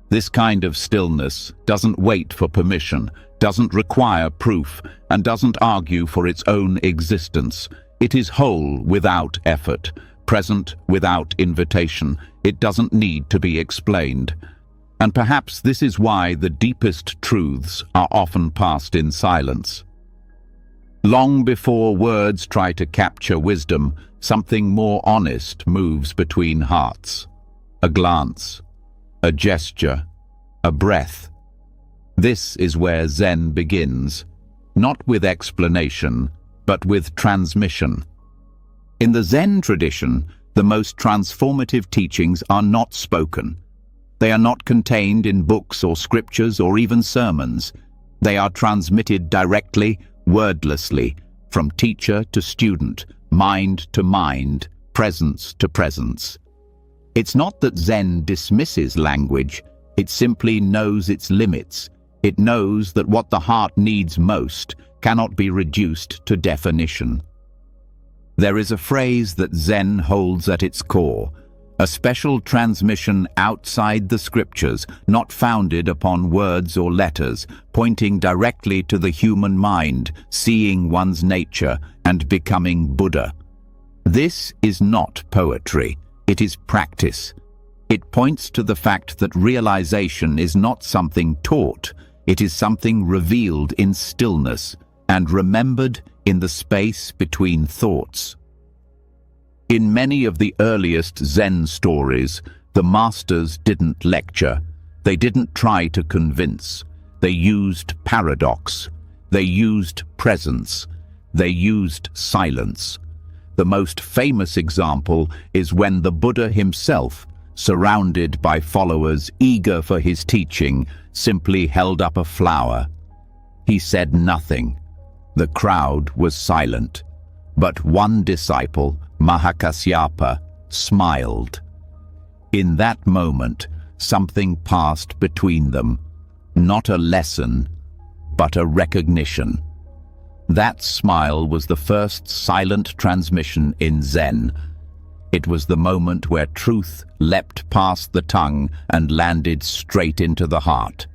This kind of stillness doesn't wait for permission, doesn't require proof, and doesn't argue for its own existence. It is whole without effort, present without invitation. It doesn't need to be explained. And perhaps this is why the deepest truths are often passed in silence. Long before words try to capture wisdom, something more honest moves between hearts. A glance, a gesture, a breath. This is where Zen begins, not with explanation, but with transmission. In the Zen tradition, the most transformative teachings are not spoken. They are not contained in books or scriptures or even sermons. They are transmitted directly, wordlessly, from teacher to student, mind to mind, presence to presence. It's not that Zen dismisses language, it simply knows its limits. It knows that what the heart needs most cannot be reduced to definition. There is a phrase that Zen holds at its core, a special transmission outside the scriptures, not founded upon words or letters, pointing directly to the human mind, seeing one's nature, and becoming Buddha. This is not poetry, it is practice. It points to the fact that realization is not something taught, it is something revealed in stillness and remembered in the space between thoughts. In many of the earliest Zen stories, the masters didn't lecture. They didn't try to convince. They used paradox. They used presence. They used silence. The most famous example is when the Buddha himself, surrounded by followers eager for his teaching, simply held up a flower. He said nothing. The crowd was silent. But one disciple, Mahakasyapa, smiled. In that moment, something passed between them. Not a lesson, but a recognition. That smile was the first silent transmission in Zen. It was the moment where truth leapt past the tongue and landed straight into the heart.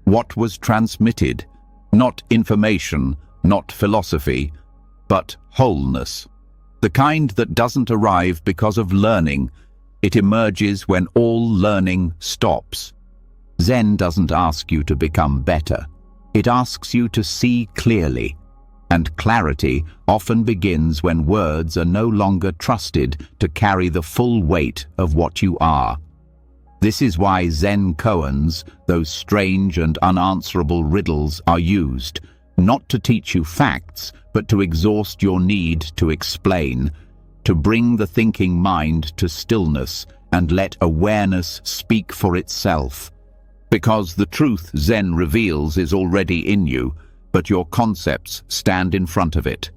What was transmitted? Not information, not philosophy, but wholeness. The kind that doesn't arrive because of learning. It emerges when all learning stops. Zen doesn't ask you to become better. It asks you to see clearly. And clarity often begins when words are no longer trusted to carry the full weight of what you are. This is why Zen koans, those strange and unanswerable riddles, are used, not to teach you facts, but to exhaust your need to explain, to bring the thinking mind to stillness and let awareness speak for itself. Because the truth Zen reveals is already in you, but your concepts stand in front of it.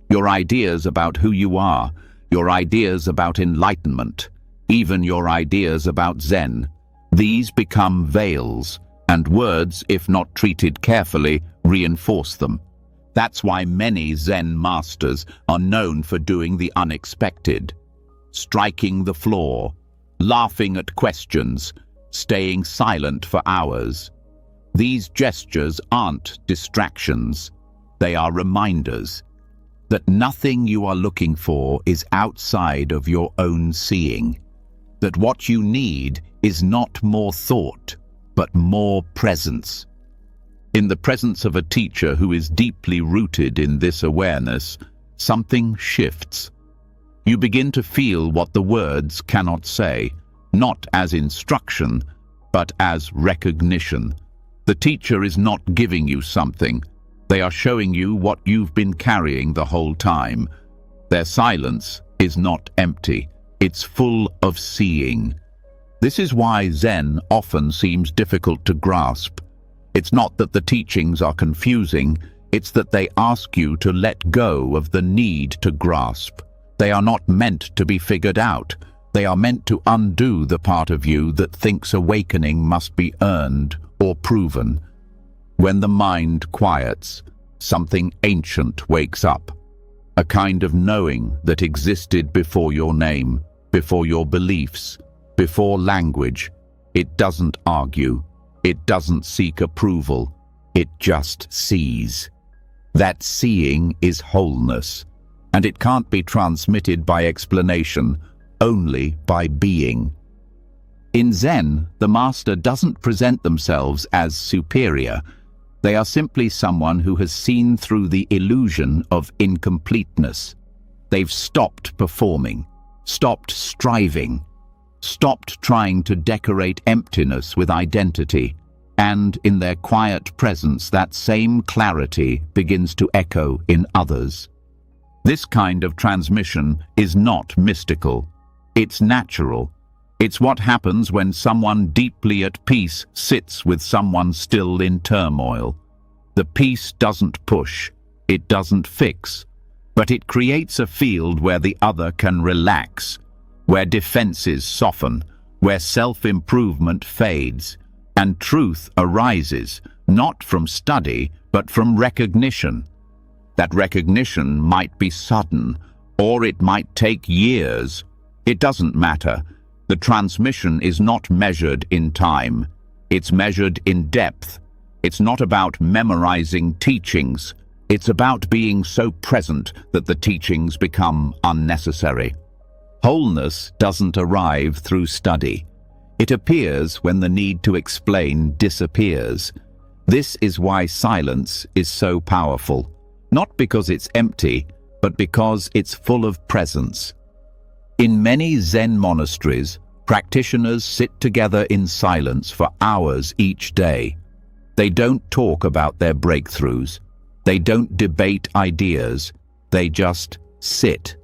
Your ideas about who you are, your ideas about enlightenment, even your ideas about Zen. These become veils, and words, if not treated carefully, reinforce them. That's why many Zen masters are known for doing the unexpected, striking the floor, laughing at questions, staying silent for hours. These gestures aren't distractions. They are reminders that nothing you are looking for is outside of your own seeing, that what you need is not more thought, but more presence. In the presence of a teacher who is deeply rooted in this awareness, something shifts. You begin to feel what the words cannot say, not as instruction, but as recognition. The teacher is not giving you something. They are showing you what you've been carrying the whole time. Their silence is not empty. It's full of seeing. This is why Zen often seems difficult to grasp. It's not that the teachings are confusing, it's that they ask you to let go of the need to grasp. They are not meant to be figured out. They are meant to undo the part of you that thinks awakening must be earned or proven. When the mind quiets, something ancient wakes up. A kind of knowing that existed before your name, before your beliefs, before language. It doesn't argue. It doesn't seek approval. It just sees. That seeing is wholeness. and it can't be transmitted by explanation, only by being. In Zen, the master doesn't present themselves as superior. They are simply someone who has seen through the illusion of incompleteness. They've stopped performing, stopped striving, stopped trying to decorate emptiness with identity, and in their quiet presence that same clarity begins to echo in others. This kind of transmission is not mystical. It's natural. It's what happens when someone deeply at peace sits with someone still in turmoil. The peace doesn't push, it doesn't fix, but it creates a field where the other can relax, where defenses soften, where self-improvement fades, and truth arises, not from study, but from recognition. That recognition might be sudden, or it might take years. It doesn't matter. The transmission is not measured in time. It's measured in depth. It's not about memorizing teachings. It's about being so present that the teachings become unnecessary. Wholeness doesn't arrive through study. It appears when the need to explain disappears. This is why silence is so powerful. Not because it's empty, but because it's full of presence. In many Zen monasteries, practitioners sit together in silence for hours each day. They don't talk about their breakthroughs. They don't debate ideas. They just sit.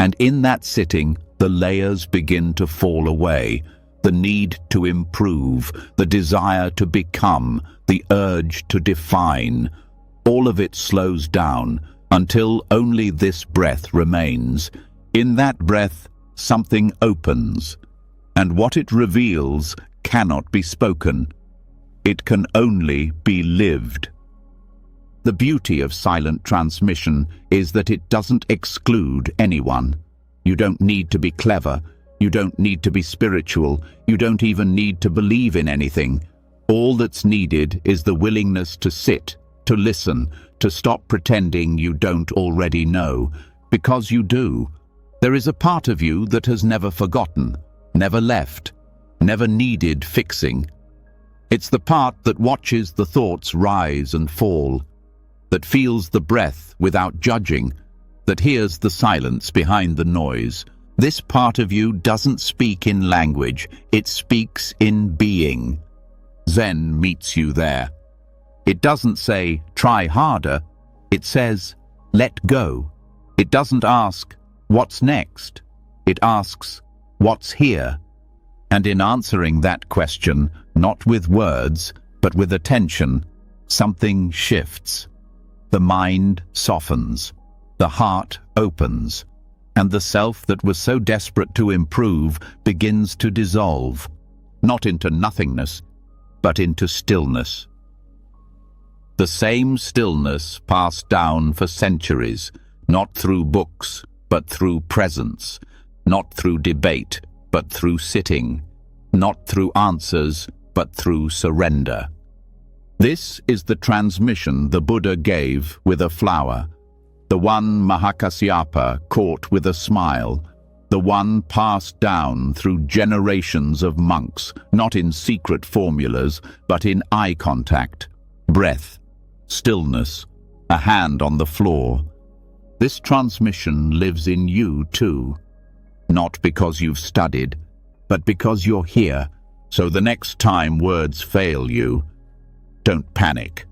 And in that sitting, the layers begin to fall away. The need to improve, the desire to become, the urge to define. All of it slows down until only this breath remains. In that breath, something opens, and what it reveals cannot be spoken. It can only be lived. The beauty of silent transmission is that it doesn't exclude anyone. You don't need to be clever. You don't need to be spiritual. You don't even need to believe in anything. All that's needed is the willingness to sit, to listen, to stop pretending you don't already know, because you do. There is a part of you that has never forgotten, never left, never needed fixing. It's the part that watches the thoughts rise and fall, that feels the breath without judging, that hears the silence behind the noise. This part of you doesn't speak in language, it speaks in being. Zen meets you there. It doesn't say, try harder. It says, let go. It doesn't ask, what's next? It asks, what's here? And in answering that question, not with words, but with attention, something shifts. The mind softens, the heart opens, and the self that was so desperate to improve begins to dissolve, not into nothingness, but into stillness. The same stillness passed down for centuries, not through books, but through presence, not through debate, but through sitting, not through answers, but through surrender. This is the transmission the Buddha gave with a flower, the one Mahakasyapa caught with a smile, the one passed down through generations of monks, not in secret formulas, but in eye contact, breath, stillness, a hand on the floor. This transmission lives in you too, not because you've studied, but because you're here, so the next time words fail you, don't panic.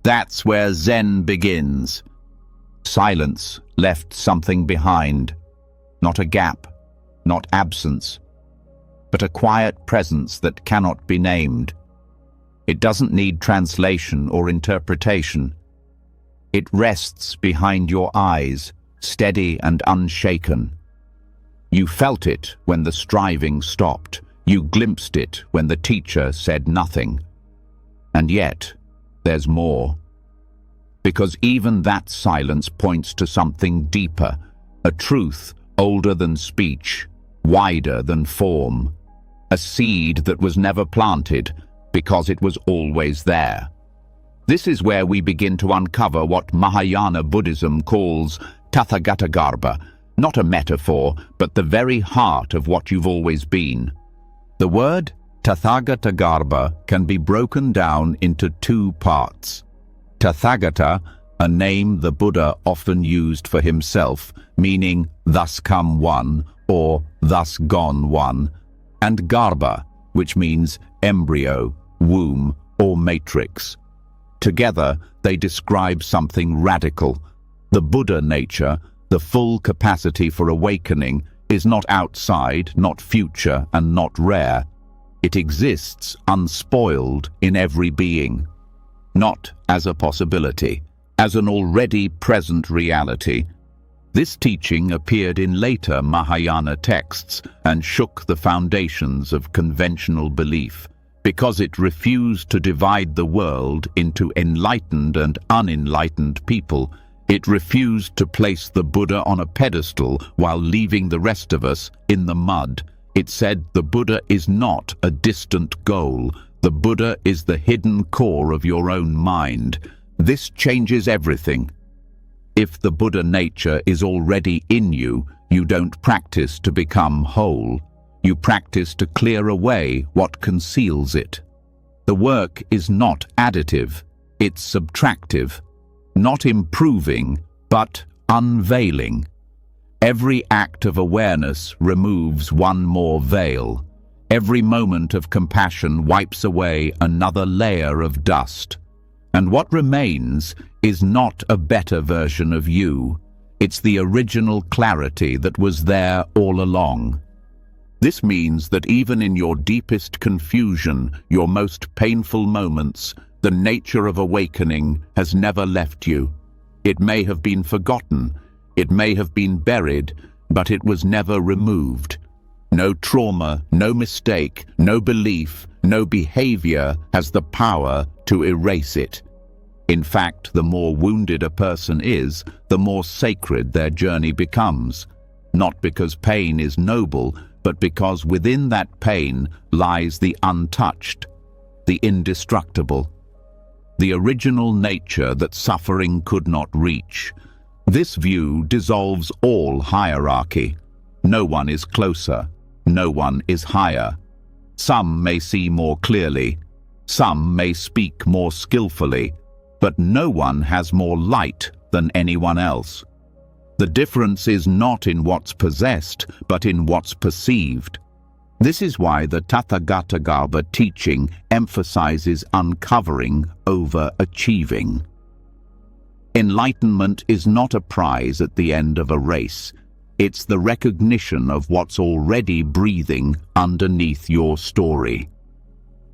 That's where Zen begins. Silence left something behind, not a gap, not absence, but a quiet presence that cannot be named. It doesn't need translation or interpretation. It rests behind your eyes, steady and unshaken. You felt it when the striving stopped. You glimpsed it when the teacher said nothing. And yet, there's more. Because even that silence points to something deeper, a truth older than speech, wider than form, a seed that was never planted because it was always there. This is where we begin to uncover what Mahayana Buddhism calls Tathagatagarbha, not a metaphor, but the very heart of what you've always been. The word Tathagatagarbha can be broken down into two parts. Tathagata, a name the Buddha often used for himself, meaning thus come one or thus gone one, and Garbha, which means embryo, womb, or matrix. Together, they describe something radical. The Buddha nature, the full capacity for awakening, is not outside, not future, and not rare. It exists unspoiled in every being, not as a possibility, as an already present reality. This teaching appeared in later Mahayana texts and shook the foundations of conventional belief, because it refused to divide the world into enlightened and unenlightened people. It refused to place the Buddha on a pedestal while leaving the rest of us in the mud. It said the Buddha is not a distant goal. The Buddha is the hidden core of your own mind. This changes everything. If the Buddha nature is already in you, you don't practice to become whole. You practice to clear away what conceals it. The work is not additive, it's subtractive. Not improving, but unveiling. Every act of awareness removes one more veil. Every moment of compassion wipes away another layer of dust. And what remains is not a better version of you. It's the original clarity that was there all along. This means that even in your deepest confusion, your most painful moments, the nature of awakening has never left you. It may have been forgotten, it may have been buried, but it was never removed. No trauma, no mistake, no belief, no behavior has the power to erase it. In fact, the more wounded a person is, the more sacred their journey becomes. Not because pain is noble, but because within that pain lies the untouched, the indestructible, the original nature that suffering could not reach. This view dissolves all hierarchy. No one is closer, no one is higher. Some may see more clearly, some may speak more skillfully, but no one has more light than anyone else. The difference is not in what's possessed, but in what's perceived. This is why the Tathagatagarbha teaching emphasizes uncovering over achieving. Enlightenment is not a prize at the end of a race. It's the recognition of what's already breathing underneath your story.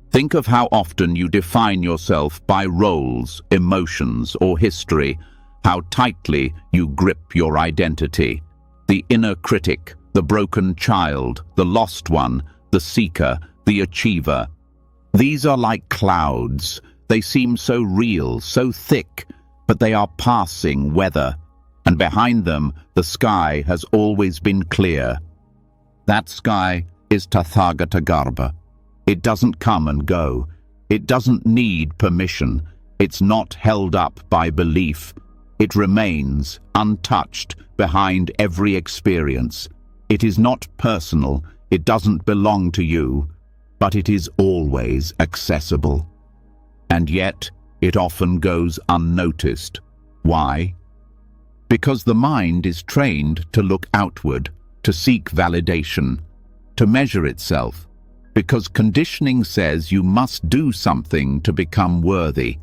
Think of how often you define yourself by roles, emotions, or history, how tightly you grip your identity. The inner critic, the broken child, the lost one, the seeker, the achiever. These are like clouds. They seem so real, so thick, but they are passing weather, and behind them the sky has always been clear. That sky is Tathagatagarbha. It doesn't come and go. It doesn't need permission. It's not held up by belief. It remains untouched behind every experience. It is not personal. It doesn't belong to you, but it is always accessible. And yet, it often goes unnoticed. Why? Because the mind is trained to look outward, to seek validation, to measure itself. Because conditioning says you must do something to become worthy.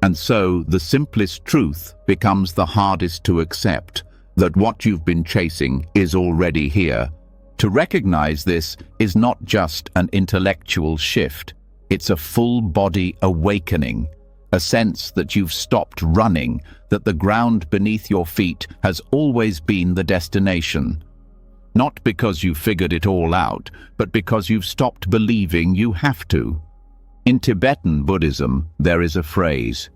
And so the simplest truth becomes the hardest to accept, that what you've been chasing is already here. To recognize this is not just an intellectual shift. It's a full-body awakening, a sense that you've stopped running, that the ground beneath your feet has always been the destination. Not because you figured it all out, but because you've stopped believing you have to. In Tibetan Buddhism, there is a phrase,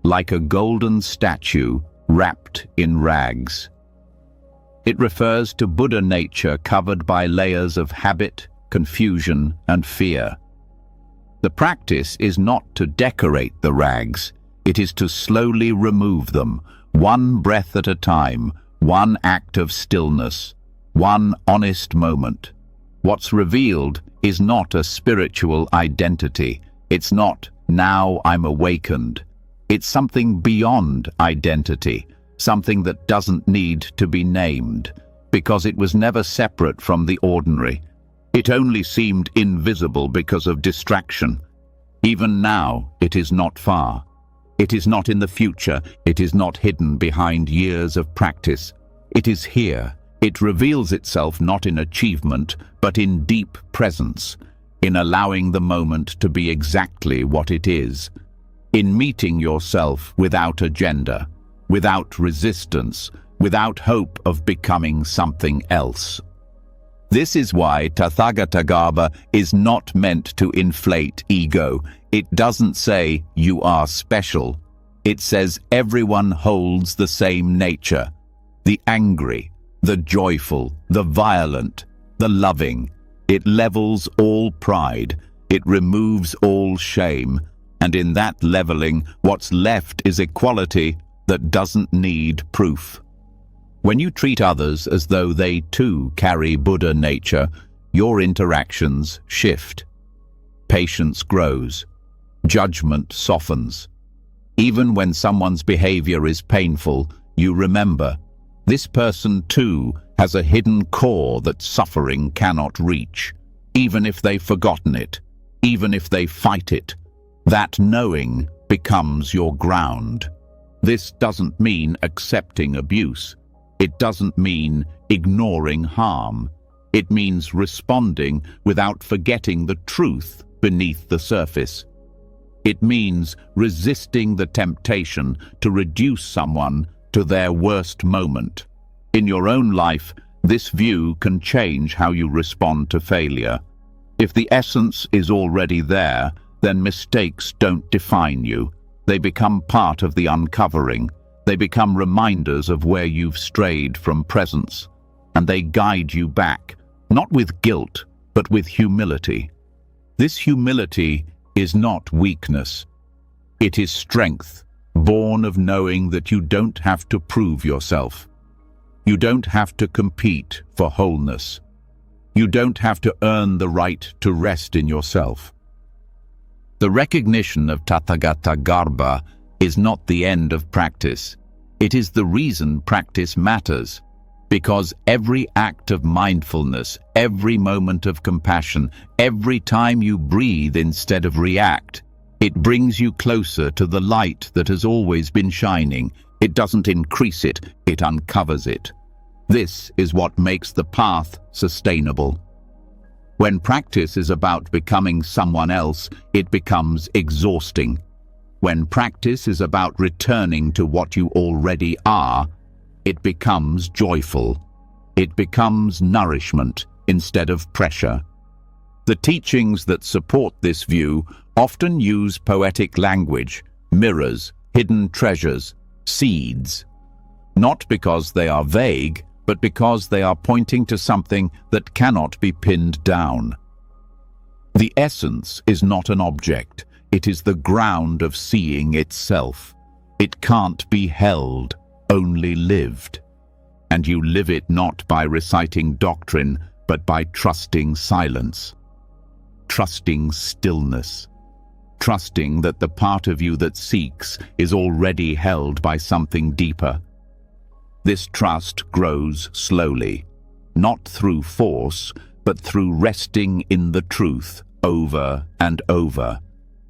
like a golden statue wrapped in rags. It refers to Buddha nature covered by layers of habit, confusion, and fear. The practice is not to decorate the rags, it is to slowly remove them, one breath at a time, One act of stillness, one honest moment. What's revealed is not a spiritual identity. It's not, now I'm awakened. It's something beyond identity, something that doesn't need to be named, because it was never separate from the ordinary. It only seemed invisible because of distraction. Even now, it is not far. It is not in the future. It is not hidden behind years of practice. It is here. It reveals itself not in achievement, but in deep presence, in allowing the moment to be exactly what it is, in meeting yourself without agenda, without resistance, without hope of becoming something else. This is why Tathagatagarbha is not meant to inflate ego. It doesn't say you are special. It says everyone holds the same nature. The angry, the joyful, the violent, the loving. It levels all pride. It removes all shame. And in that leveling, what's left is equality that doesn't need proof. When you treat others as though they too carry Buddha nature, your interactions shift. Patience grows. Judgment softens. Even when someone's behavior is painful, you remember, this person too has a hidden core that suffering cannot reach. Even if they've forgotten it, even if they fight it, that knowing becomes your ground. This doesn't mean accepting abuse. It doesn't mean ignoring harm. It means responding without forgetting the truth beneath the surface. It means resisting the temptation to reduce someone to their worst moment. In your own life, this view can change how you respond to failure. If the essence is already there, then mistakes don't define you. They become part of the uncovering. They become reminders of where you've strayed from presence, and they guide you back, not with guilt, but with humility. This humility is not weakness. It is strength, born of knowing that you don't have to prove yourself. You don't have to compete for wholeness. You don't have to earn the right to rest in yourself. The recognition of Tathagatagarbha is not the end of practice. It is the reason practice matters, because every act of mindfulness, every moment of compassion, every time you breathe instead of react, it brings you closer to the light that has always been shining. It doesn't increase it, it uncovers it. This is what makes the path sustainable. When practice is about becoming someone else, it becomes exhausting. When practice is about returning to what you already are, it becomes joyful. It becomes nourishment instead of pressure. The teachings that support this view often use poetic language, mirrors, hidden treasures, seeds. Not because they are vague, but because they are pointing to something that cannot be pinned down. The essence is not an object. It is the ground of seeing itself. It can't be held, only lived. And you live it not by reciting doctrine, but by trusting silence, trusting stillness, trusting that the part of you that seeks is already held by something deeper. This trust grows slowly, not through force, but through resting in the truth over and over.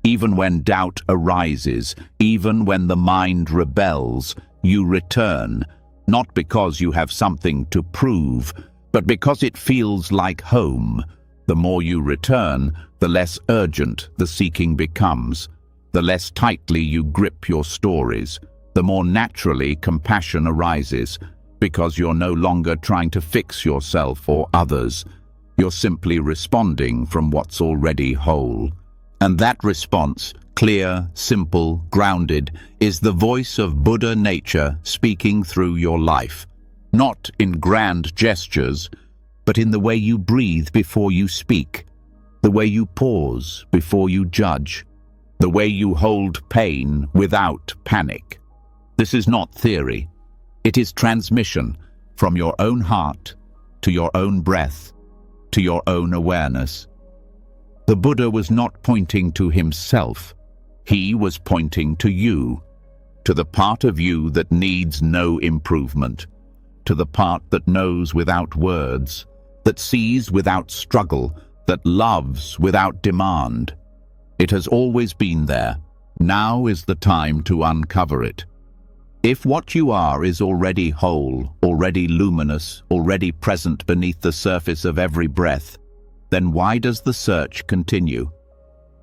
Even when doubt arises, even when the mind rebels, you return, not because you have something to prove, but because it feels like home. The more you return, the less urgent the seeking becomes, the less tightly you grip your stories, the more naturally compassion arises, because you're no longer trying to fix yourself or others. You're simply responding from what's already whole. And that response, clear, simple, grounded, is the voice of Buddha nature speaking through your life. Not in grand gestures, but in the way you breathe before you speak, the way you pause before you judge, the way you hold pain without panic. This is not theory. It is transmission from your own heart to your own breath, to your own awareness. The Buddha was not pointing to himself. He was pointing to you, to the part of you that needs no improvement, to the part that knows without words, that sees without struggle, that loves without demand. It has always been there. Now is the time to uncover it. If what you are is already whole, already luminous, already present beneath the surface of every breath, then why does the search continue?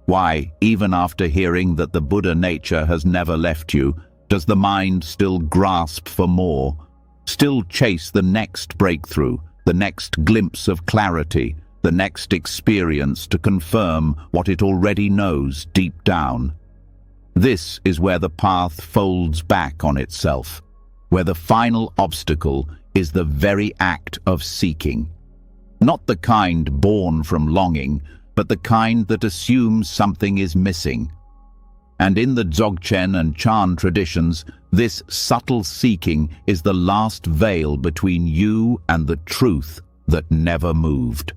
Why, even after hearing that the Buddha nature has never left you, does the mind still grasp for more, still chase the next breakthrough, the next glimpse of clarity, the next experience to confirm what it already knows deep down? This is where the path folds back on itself, where the final obstacle is the very act of seeking. Not the kind born from longing, but the kind that assumes something is missing. And in the Dzogchen and Chan traditions, this subtle seeking is the last veil between you and the truth that never moved.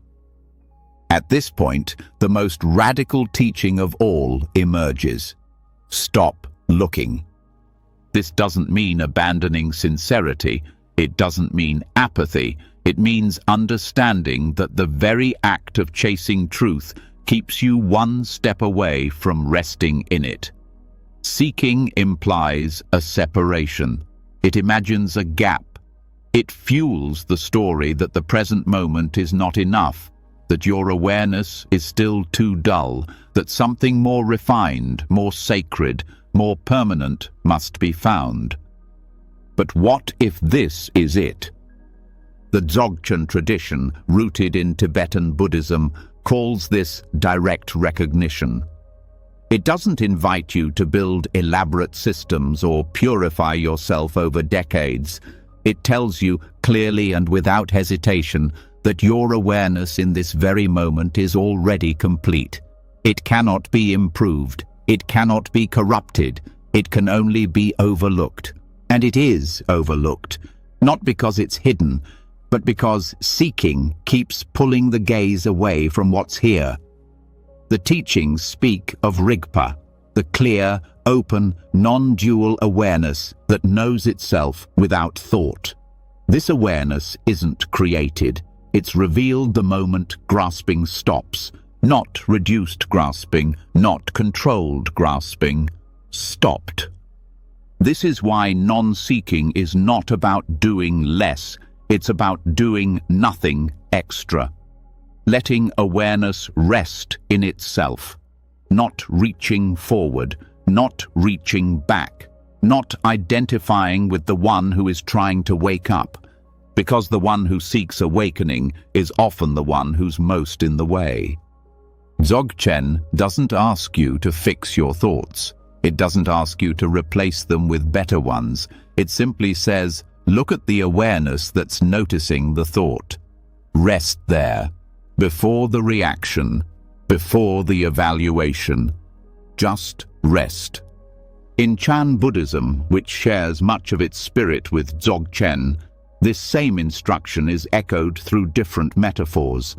At this point, the most radical teaching of all emerges. Stop looking. This doesn't mean abandoning sincerity. It doesn't mean apathy. It means understanding that the very act of chasing truth keeps you one step away from resting in it. Seeking implies a separation. It imagines a gap. It fuels the story that the present moment is not enough, that your awareness is still too dull, that something more refined, more sacred, more permanent must be found. But what if this is it? The Dzogchen tradition, rooted in Tibetan Buddhism, calls this direct recognition. It doesn't invite you to build elaborate systems or purify yourself over decades. It tells you clearly and without hesitation that your awareness in this very moment is already complete. It cannot be improved. It cannot be corrupted. It can only be overlooked. And it is overlooked, not because it's hidden, but because seeking keeps pulling the gaze away from what's here. The teachings speak of Rigpa, the clear, open, non-dual awareness that knows itself without thought. This awareness isn't created. It's revealed the moment grasping stops. Not reduced grasping, not controlled grasping. Stopped. This is why non-seeking is not about doing less. It's about doing nothing extra. Letting awareness rest in itself. Not reaching forward, not reaching back, not identifying with the one who is trying to wake up, because the one who seeks awakening is often the one who's most in the way. Dzogchen doesn't ask you to fix your thoughts. It doesn't ask you to replace them with better ones. It simply says, look at the awareness that's noticing the thought. Rest there, before the reaction, before the evaluation. Just rest. In Chan Buddhism, which shares much of its spirit with Dzogchen, this same instruction is echoed through different metaphors.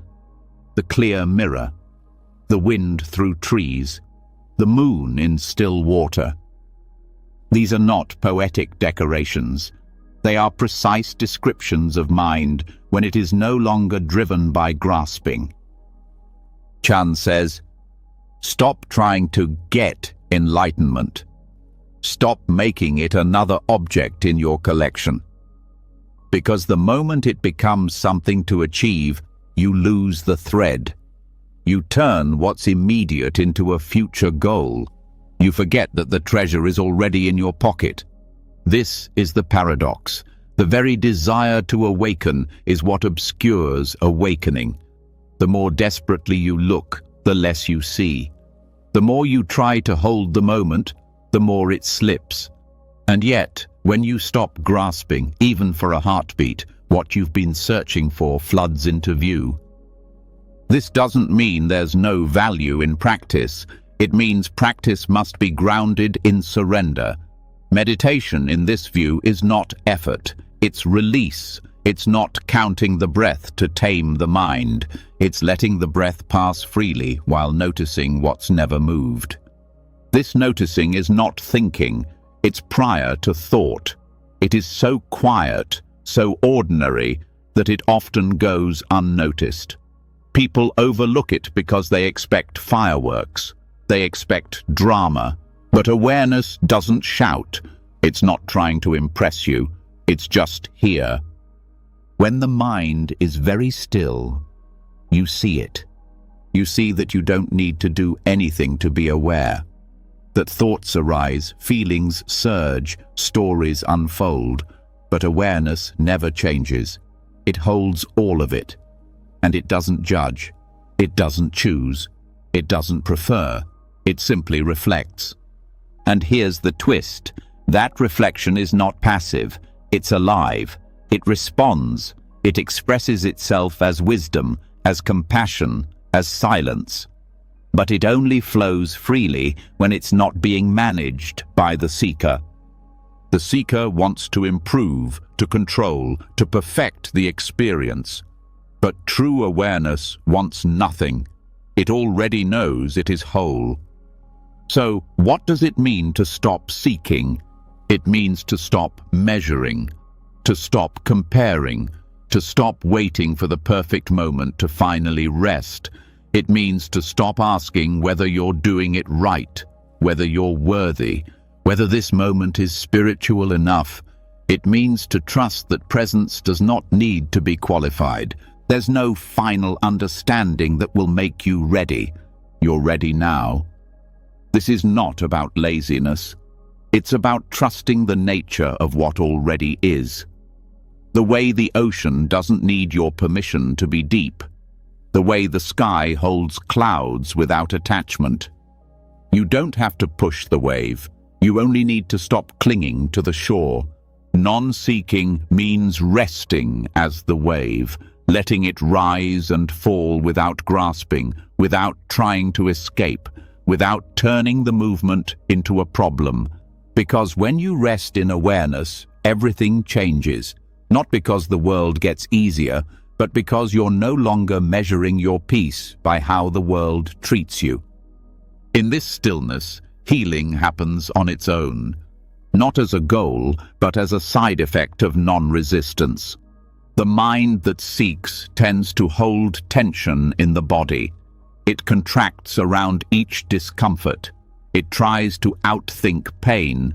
The clear mirror, the wind through trees, the moon in still water. These are not poetic decorations. They are precise descriptions of mind when it is no longer driven by grasping. Chan says, stop trying to get enlightenment. Stop making it another object in your collection. Because the moment it becomes something to achieve, you lose the thread. You turn what's immediate into a future goal. You forget that the treasure is already in your pocket. This is the paradox. The very desire to awaken is what obscures awakening. The more desperately you look, the less you see. The more you try to hold the moment, the more it slips. And yet, when you stop grasping, even for a heartbeat, what you've been searching for floods into view. This doesn't mean there's no value in practice. It means practice must be grounded in surrender. Meditation in this view is not effort, it's release. It's not counting the breath to tame the mind. It's letting the breath pass freely while noticing what's never moved. This noticing is not thinking, it's prior to thought. It is so quiet, so ordinary, that it often goes unnoticed. People overlook it because they expect fireworks. They expect drama. But awareness doesn't shout. It's not trying to impress you. It's just here. When the mind is very still, you see it. You see that you don't need to do anything to be aware. That thoughts arise, feelings surge, stories unfold, but awareness never changes. It holds all of it. And it doesn't judge. It doesn't choose. It doesn't prefer. It simply reflects. And here's the twist. That reflection is not passive. It's alive. It responds. It expresses itself as wisdom, as compassion, as silence. But it only flows freely when it's not being managed by the seeker. The seeker wants to improve, to control, to perfect the experience. But true awareness wants nothing. It already knows it is whole. So, what does it mean to stop seeking? It means to stop measuring, to stop comparing, to stop waiting for the perfect moment to finally rest. It means to stop asking whether you're doing it right, whether you're worthy, whether this moment is spiritual enough. It means to trust that presence does not need to be qualified. There's no final understanding that will make you ready. You're ready now. This is not about laziness. It's about trusting the nature of what already is. The way the ocean doesn't need your permission to be deep. The way the sky holds clouds without attachment. You don't have to push the wave. You only need to stop clinging to the shore. Non-seeking means resting as the wave, letting it rise and fall without grasping, without trying to escape, without turning the movement into a problem. Because when you rest in awareness, everything changes. Not because the world gets easier, but because you're no longer measuring your peace by how the world treats you. In this stillness, healing happens on its own, not as a goal, but as a side effect of non-resistance. The mind that seeks tends to hold tension in the body. It contracts around each discomfort. It tries to outthink pain.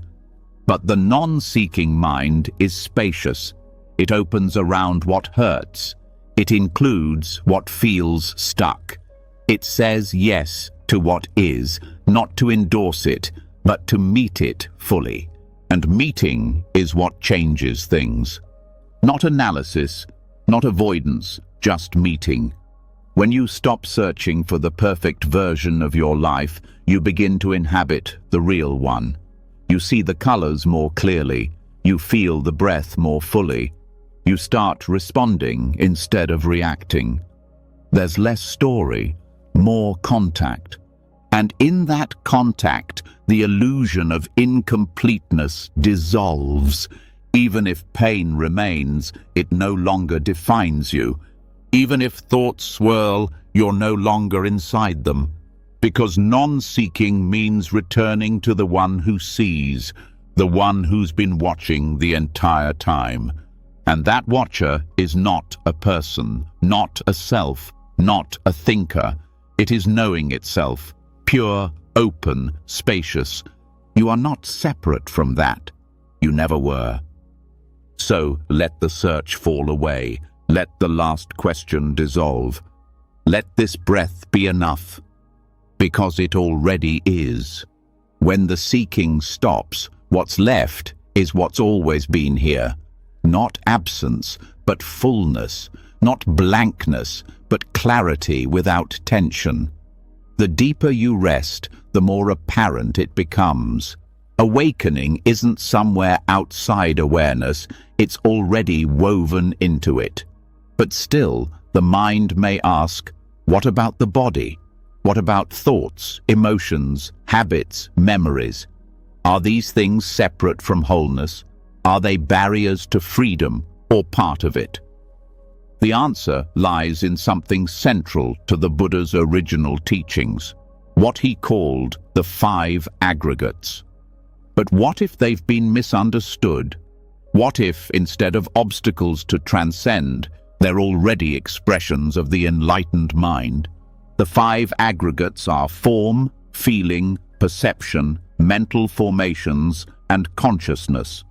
But the non-seeking mind is spacious. It opens around what hurts. It includes what feels stuck. It says yes to what is, not to endorse it, but to meet it fully. And meeting is what changes things. Not analysis, not avoidance, just meeting. When you stop searching for the perfect version of your life, you begin to inhabit the real one. You see the colors more clearly. You feel the breath more fully. You start responding instead of reacting. There's less story, more contact. And in that contact, the illusion of incompleteness dissolves. Even if pain remains, it no longer defines you. Even if thoughts swirl, you're no longer inside them. Because non-seeking means returning to the one who sees, the one who's been watching the entire time. And that watcher is not a person, not a self, not a thinker. It is knowing itself, pure, open, spacious. You are not separate from that. You never were. So let the search fall away. Let the last question dissolve. Let this breath be enough, because it already is. When the seeking stops, what's left is what's always been here. Not absence, but fullness. Not blankness, but clarity without tension. The deeper you rest, the more apparent it becomes. Awakening isn't somewhere outside awareness, it's already woven into it. But still, the mind may ask, what about the body? What about thoughts, emotions, habits, memories? Are these things separate from wholeness? Are they barriers to freedom or part of it? The answer lies in something central to the Buddha's original teachings, what he called the 5 aggregates. But what if they've been misunderstood? What if, instead of obstacles to transcend, they're already expressions of the enlightened mind? The 5 aggregates are form, feeling, perception, mental formations, and consciousness.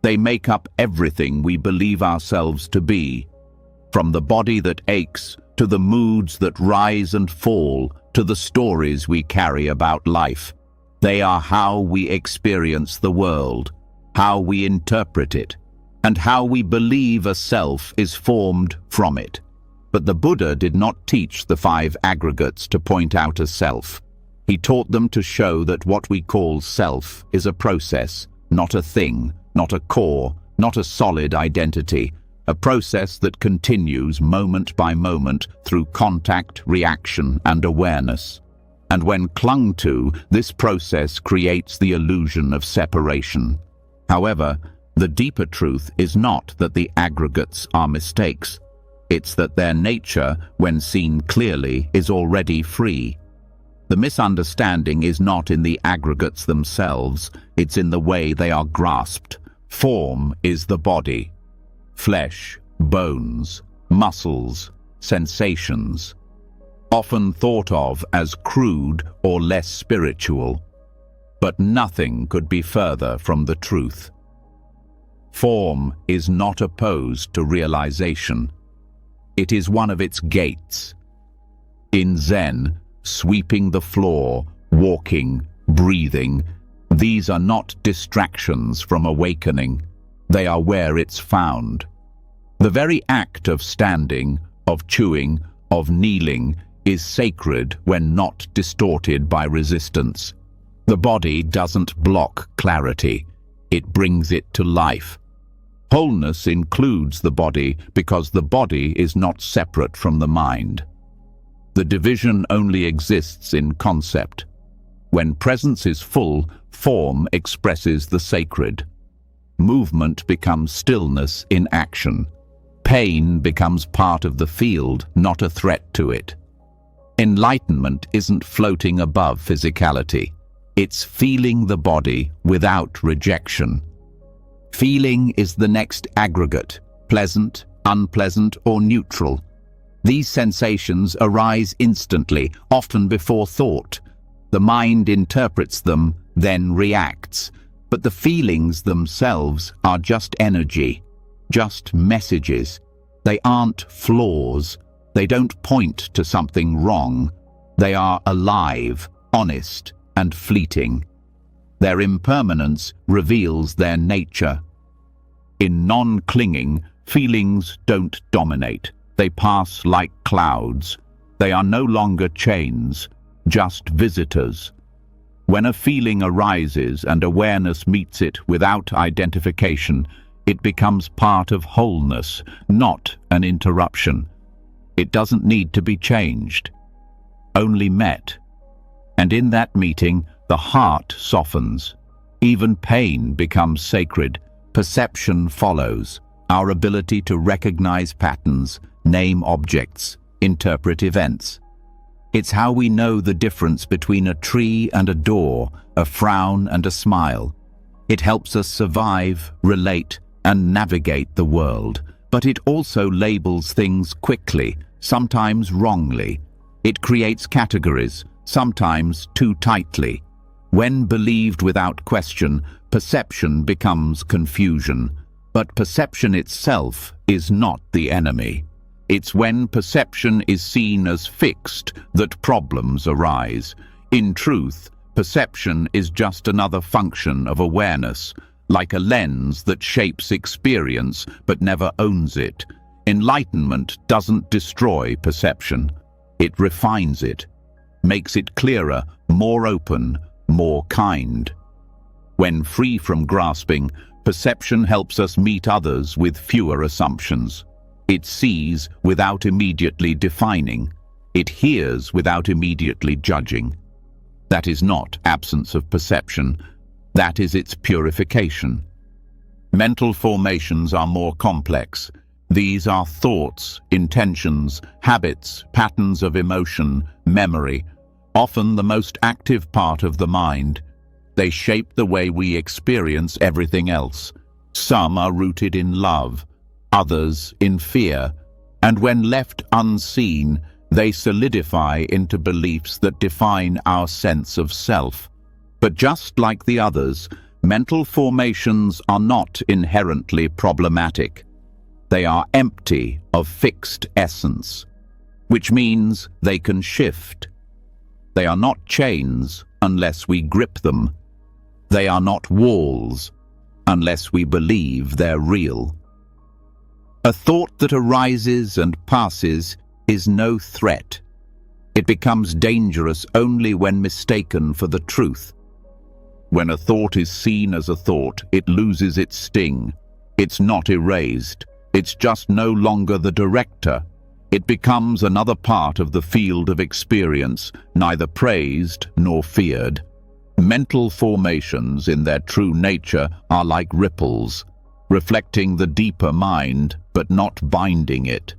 They make up everything we believe ourselves to be, from the body that aches, to the moods that rise and fall, to the stories we carry about life. They are how we experience the world, how we interpret it, and how we believe a self is formed from it. But the Buddha did not teach the 5 aggregates to point out a self. He taught them to show that what we call self is a process, not a thing, not a core, not a solid identity, a process that continues moment by moment through contact, reaction, and awareness. And when clung to, this process creates the illusion of separation. However, the deeper truth is not that the aggregates are mistakes. It's that their nature, when seen clearly, is already free. The misunderstanding is not in the aggregates themselves, it's in the way they are grasped. Form is the body. Flesh, bones, muscles, sensations, often thought of as crude or less spiritual. But nothing could be further from the truth. Form is not opposed to realization. It is one of its gates. In Zen, sweeping the floor, walking, breathing, these are not distractions from awakening. They are where it's found. The very act of standing, of chewing, of kneeling is sacred when not distorted by resistance. The body doesn't block clarity, it brings it to life. Wholeness includes the body because the body is not separate from the mind. The division only exists in concept. When presence is full, form expresses the sacred. Movement becomes stillness in action. Pain becomes part of the field, not a threat to it. Enlightenment isn't floating above physicality. It's feeling the body without rejection. Feeling is the next aggregate, pleasant, unpleasant, or neutral. These sensations arise instantly, often before thought. The mind interprets them, then reacts. But the feelings themselves are just energy, just messages. They aren't flaws. They don't point to something wrong. They are alive, honest, and fleeting. Their impermanence reveals their nature. In non-clinging, feelings don't dominate. They pass like clouds. They are no longer chains, just visitors. When a feeling arises and awareness meets it without identification, it becomes part of wholeness, not an interruption. It doesn't need to be changed, only met. And in that meeting, the heart softens. Even pain becomes sacred. Perception follows. Our ability to recognize patterns, name objects, interpret events. It's how we know the difference between a tree and a door, a frown and a smile. It helps us survive, relate, and navigate the world. But it also labels things quickly, sometimes wrongly. It creates categories, sometimes too tightly. When believed without question, perception becomes confusion. But perception itself is not the enemy. It's when perception is seen as fixed that problems arise. In truth, perception is just another function of awareness, like a lens that shapes experience but never owns it. Enlightenment doesn't destroy perception. It refines it, makes it clearer, more open, more kind. When free from grasping, perception helps us meet others with fewer assumptions. It sees without immediately defining. It hears without immediately judging. That is not absence of perception. That is its purification. Mental formations are more complex. These are thoughts, intentions, habits, patterns of emotion, memory, often the most active part of the mind. They shape the way we experience everything else. Some are rooted in love, others in fear, and when left unseen, they solidify into beliefs that define our sense of self. But just like the others, mental formations are not inherently problematic. They are empty of fixed essence, which means they can shift. They are not chains unless we grip them. They are not walls unless we believe they're real. A thought that arises and passes is no threat. It becomes dangerous only when mistaken for the truth. When a thought is seen as a thought, it loses its sting. It's not erased. It's just no longer the director. It becomes another part of the field of experience, neither praised nor feared. Mental formations in their true nature are like ripples, reflecting the deeper mind, but not binding it.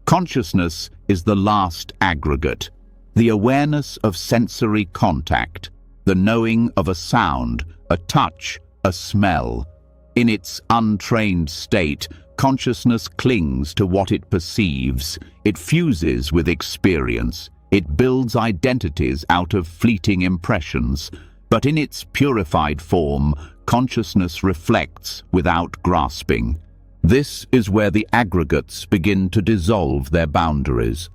Consciousness is the last aggregate, the awareness of sensory contact, the knowing of a sound, a touch, a smell. In its untrained state, consciousness clings to what it perceives. It fuses with experience. It builds identities out of fleeting impressions. But in its purified form, consciousness reflects without grasping. This is where the aggregates begin to dissolve their boundaries.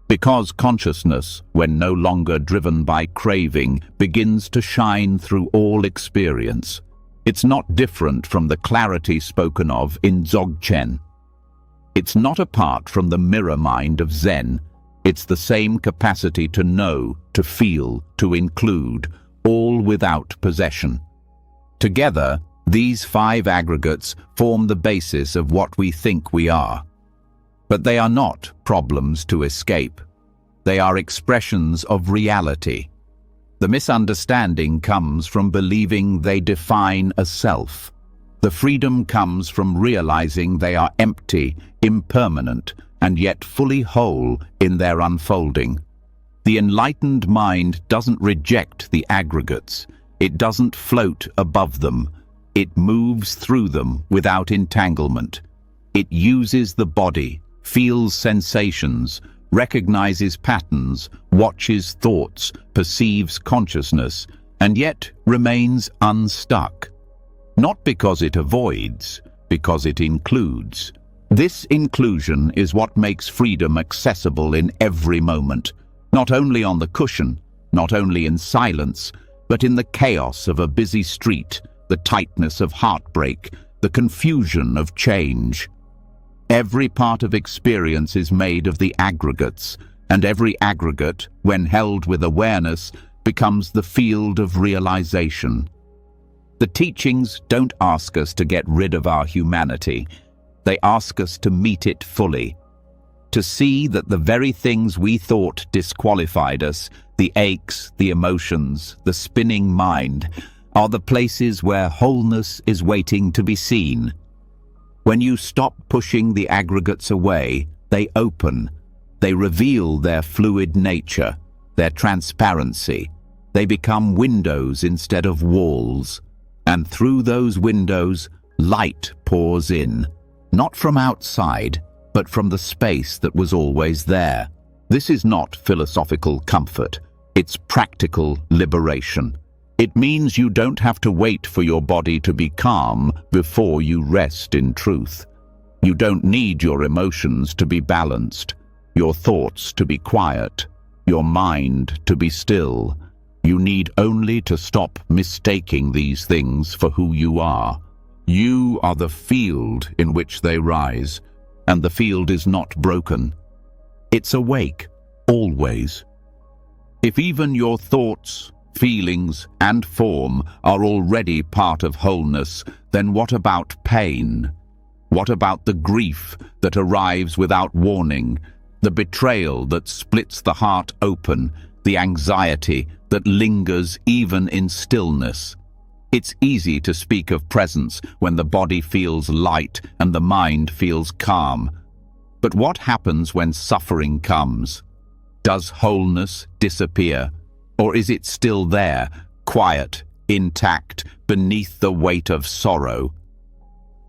Because consciousness, when no longer driven by craving, begins to shine through all experience. It's not different from the clarity spoken of in Dzogchen. It's not apart from the mirror mind of Zen. It's the same capacity to know, to feel, to include, all without possession. Together, these 5 aggregates form the basis of what we think we are. But they are not problems to escape. They are expressions of reality. The misunderstanding comes from believing they define a self. The freedom comes from realizing they are empty, impermanent, and yet fully whole in their unfolding. The enlightened mind doesn't reject the aggregates. It doesn't float above them. It moves through them without entanglement. It uses the body, feels sensations, recognizes patterns, watches thoughts, perceives consciousness, and yet remains unstuck. Not because it avoids, because it includes. This inclusion is what makes freedom accessible in every moment, not only on the cushion, not only in silence, but in the chaos of a busy street, the tightness of heartbreak, the confusion of change. Every part of experience is made of the aggregates, and every aggregate, when held with awareness, becomes the field of realization. The teachings don't ask us to get rid of our humanity. They ask us to meet it fully, to see that the very things we thought disqualified us, the aches, the emotions, the spinning mind, are the places where wholeness is waiting to be seen. When you stop pushing the aggregates away, they open. They reveal their fluid nature, their transparency. They become windows instead of walls. And through those windows, light pours in, not from outside, but from the space that was always there. This is not philosophical comfort. It's practical liberation. It means you don't have to wait for your body to be calm before you rest in truth. You don't need your emotions to be balanced, your thoughts to be quiet, your mind to be still. You need only to stop mistaking these things for who you are. You are the field in which they rise, and the field is not broken. It's awake, always. If even your thoughts, feelings, and form are already part of wholeness, then what about pain? What about the grief that arrives without warning, the betrayal that splits the heart open, the anxiety that lingers even in stillness? It's easy to speak of presence when the body feels light and the mind feels calm. But what happens when suffering comes? Does wholeness disappear? Or is it still there, quiet, intact, beneath the weight of sorrow?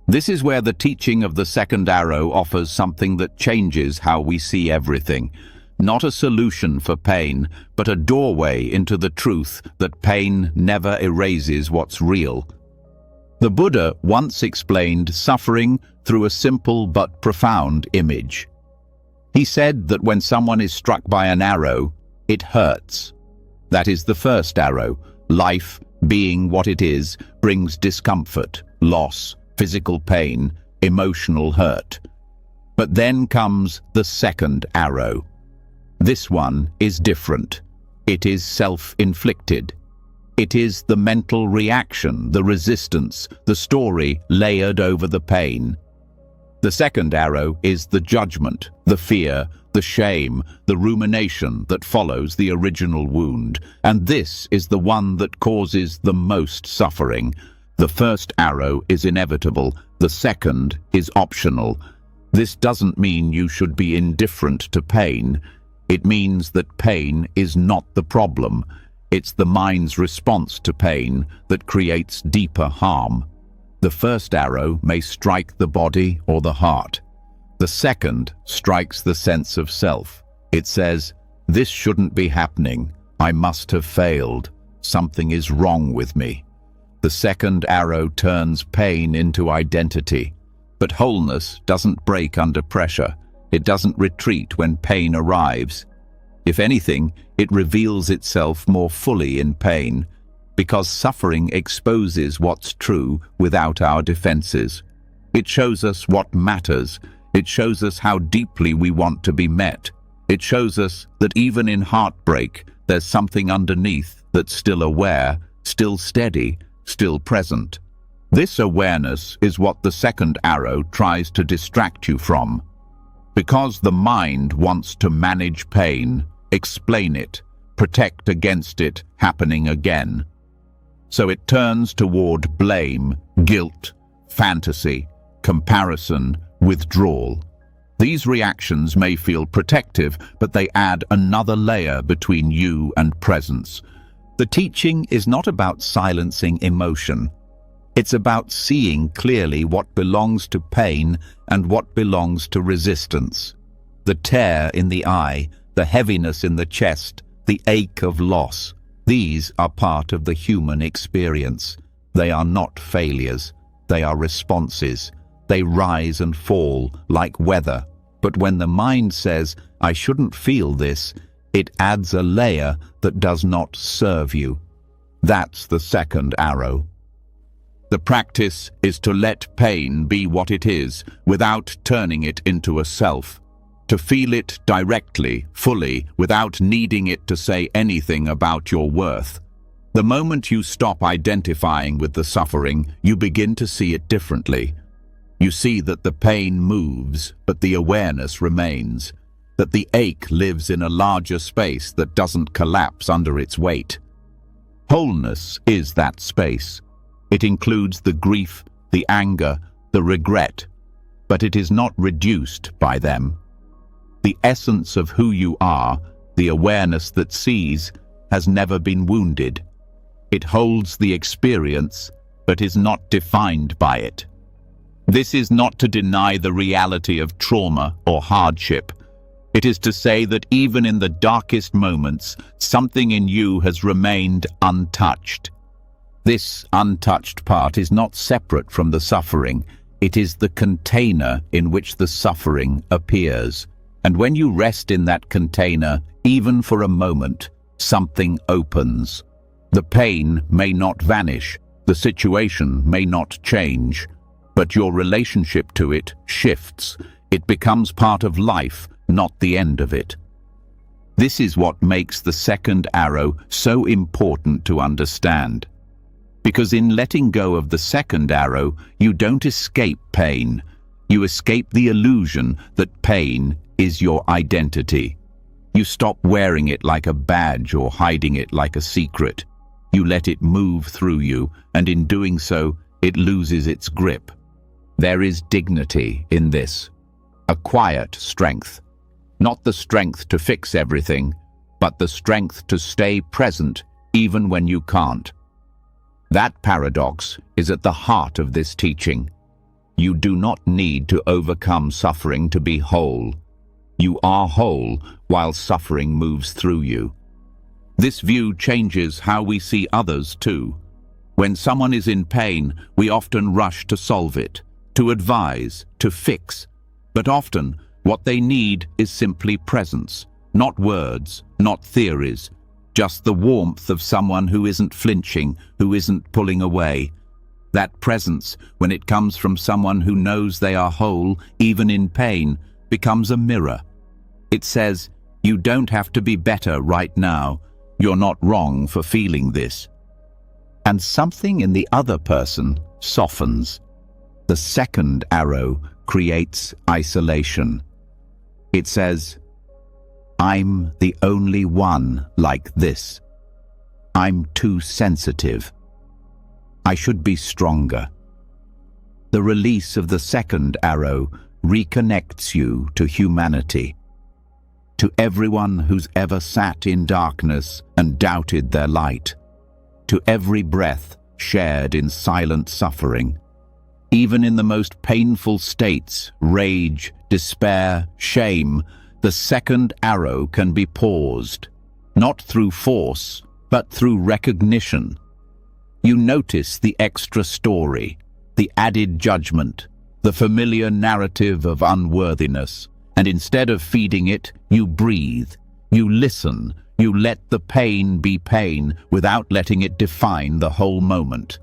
This is where the teaching of the second arrow offers something that changes how we see everything. Not a solution for pain, but a doorway into the truth that pain never erases what's real. The Buddha once explained suffering through a simple but profound image. He said that when someone is struck by an arrow, it hurts. That is the first arrow. Life, being what it is, brings discomfort, loss, physical pain, emotional hurt. But then comes the second arrow. This one is different. It is self-inflicted. It is the mental reaction, the resistance, the story layered over the pain. The second arrow is the judgment, the fear, the shame, the rumination that follows the original wound. And this is the one that causes the most suffering. The first arrow is inevitable. The second is optional. This doesn't mean you should be indifferent to pain. It means that pain is not the problem. It's the mind's response to pain that creates deeper harm. The first arrow may strike the body or the heart. The second strikes the sense of self. It says, "This shouldn't be happening. I must have failed. Something is wrong with me." The second arrow turns pain into identity. But wholeness doesn't break under pressure. It doesn't retreat when pain arrives. If anything, it reveals itself more fully in pain, because suffering exposes what's true without our defenses. It shows us what matters. It shows us how deeply we want to be met. It shows us that even in heartbreak, there's something underneath that's still aware, still steady, still present. This awareness is what the second arrow tries to distract you from. Because the mind wants to manage pain, explain it, protect against it happening again. So it turns toward blame, guilt, fantasy, comparison, withdrawal. These reactions may feel protective, but they add another layer between you and presence. The teaching is not about silencing emotion. It's about seeing clearly what belongs to pain and what belongs to resistance. The tear in the eye, the heaviness in the chest, the ache of loss. These are part of the human experience. They are not failures. They are responses. They rise and fall like weather. But when the mind says, "I shouldn't feel this," it adds a layer that does not serve you. That's the second arrow. The practice is to let pain be what it is, without turning it into a self. To feel it directly, fully, without needing it to say anything about your worth. The moment you stop identifying with the suffering, you begin to see it differently. You see that the pain moves, but the awareness remains. That the ache lives in a larger space that doesn't collapse under its weight. Wholeness is that space. It includes the grief, the anger, the regret, but it is not reduced by them. The essence of who you are, the awareness that sees, has never been wounded. It holds the experience, but is not defined by it. This is not to deny the reality of trauma or hardship. It is to say that even in the darkest moments, something in you has remained untouched. This untouched part is not separate from the suffering. It is the container in which the suffering appears. And when you rest in that container, even for a moment, something opens. The pain may not vanish, the situation may not change, but your relationship to it shifts. It becomes part of life, not the end of it. This is what makes the second arrow so important to understand. Because in letting go of the second arrow, you don't escape pain. You escape the illusion that pain is your identity. You stop wearing it like a badge or hiding it like a secret. You let it move through you, and in doing so, it loses its grip. There is dignity in this, a quiet strength. Not the strength to fix everything, but the strength to stay present even when you can't. That paradox is at the heart of this teaching. You do not need to overcome suffering to be whole. You are whole while suffering moves through you. This view changes how we see others too. When someone is in pain, we often rush to solve it, to advise, to fix. But often, what they need is simply presence, not words, not theories, just the warmth of someone who isn't flinching, who isn't pulling away. That presence, when it comes from someone who knows they are whole, even in pain, becomes a mirror. It says, you don't have to be better right now. You're not wrong for feeling this. And something in the other person softens. The second arrow creates isolation. It says, I'm the only one like this. I'm too sensitive. I should be stronger. The release of the second arrow reconnects you to humanity, to everyone who's ever sat in darkness and doubted their light, to every breath shared in silent suffering. Even in the most painful states, rage, despair, shame, the second arrow can be paused, not through force, but through recognition. You notice the extra story, the added judgment, the familiar narrative of unworthiness, and instead of feeding it, you breathe, you listen, you let the pain be pain without letting it define the whole moment.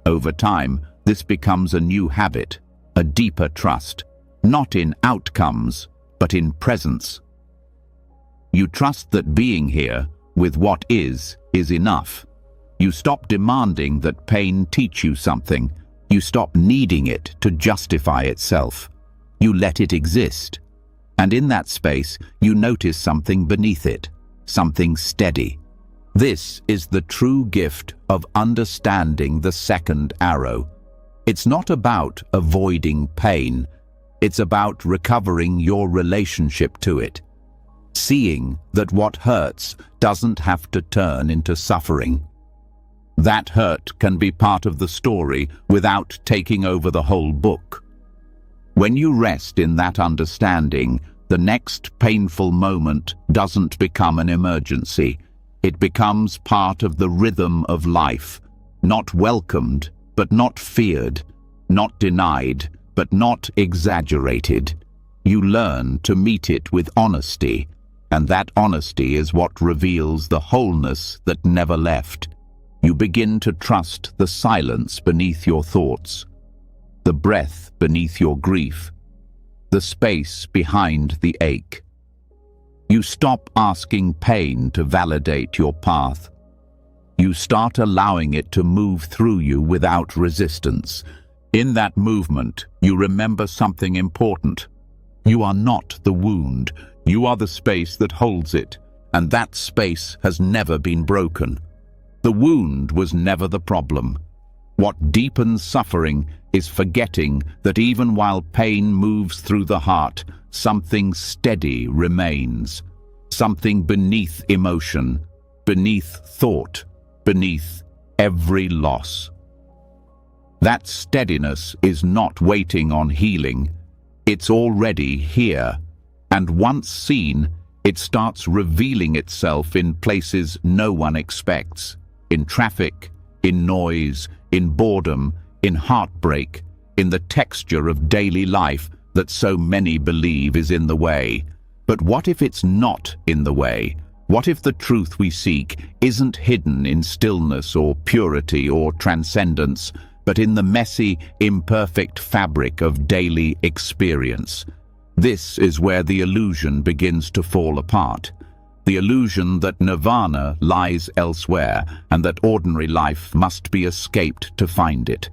Over time, this becomes a new habit, a deeper trust, not in outcomes, but in presence. You trust that being here, with what is enough. You stop demanding that pain teach you something. You stop needing it to justify itself. You let it exist. And in that space, you notice something beneath it, something steady. This is the true gift of understanding the second arrow. It's not about avoiding pain. It's about recovering your relationship to it. Seeing that what hurts doesn't have to turn into suffering. That hurt can be part of the story without taking over the whole book. When you rest in that understanding, the next painful moment doesn't become an emergency. It becomes part of the rhythm of life, not welcomed, but not feared, not denied, but not exaggerated. You learn to meet it with honesty, and that honesty is what reveals the wholeness that never left. You begin to trust the silence beneath your thoughts, the breath beneath your grief, the space behind the ache. You stop asking pain to validate your path. You start allowing it to move through you without resistance. In that movement, you remember something important. You are not the wound. You are the space that holds it, and that space has never been broken. The wound was never the problem. What deepens suffering is forgetting that even while pain moves through the heart, something steady remains. Something beneath emotion, beneath thought, beneath every loss. That steadiness is not waiting on healing. It's already here. And once seen, it starts revealing itself in places no one expects. In traffic, in noise, in boredom, in heartbreak, in the texture of daily life that so many believe is in the way. But what if it's not in the way? What if the truth we seek isn't hidden in stillness or purity or transcendence, but in the messy, imperfect fabric of daily experience? This is where the illusion begins to fall apart. The illusion that nirvana lies elsewhere and that ordinary life must be escaped to find it.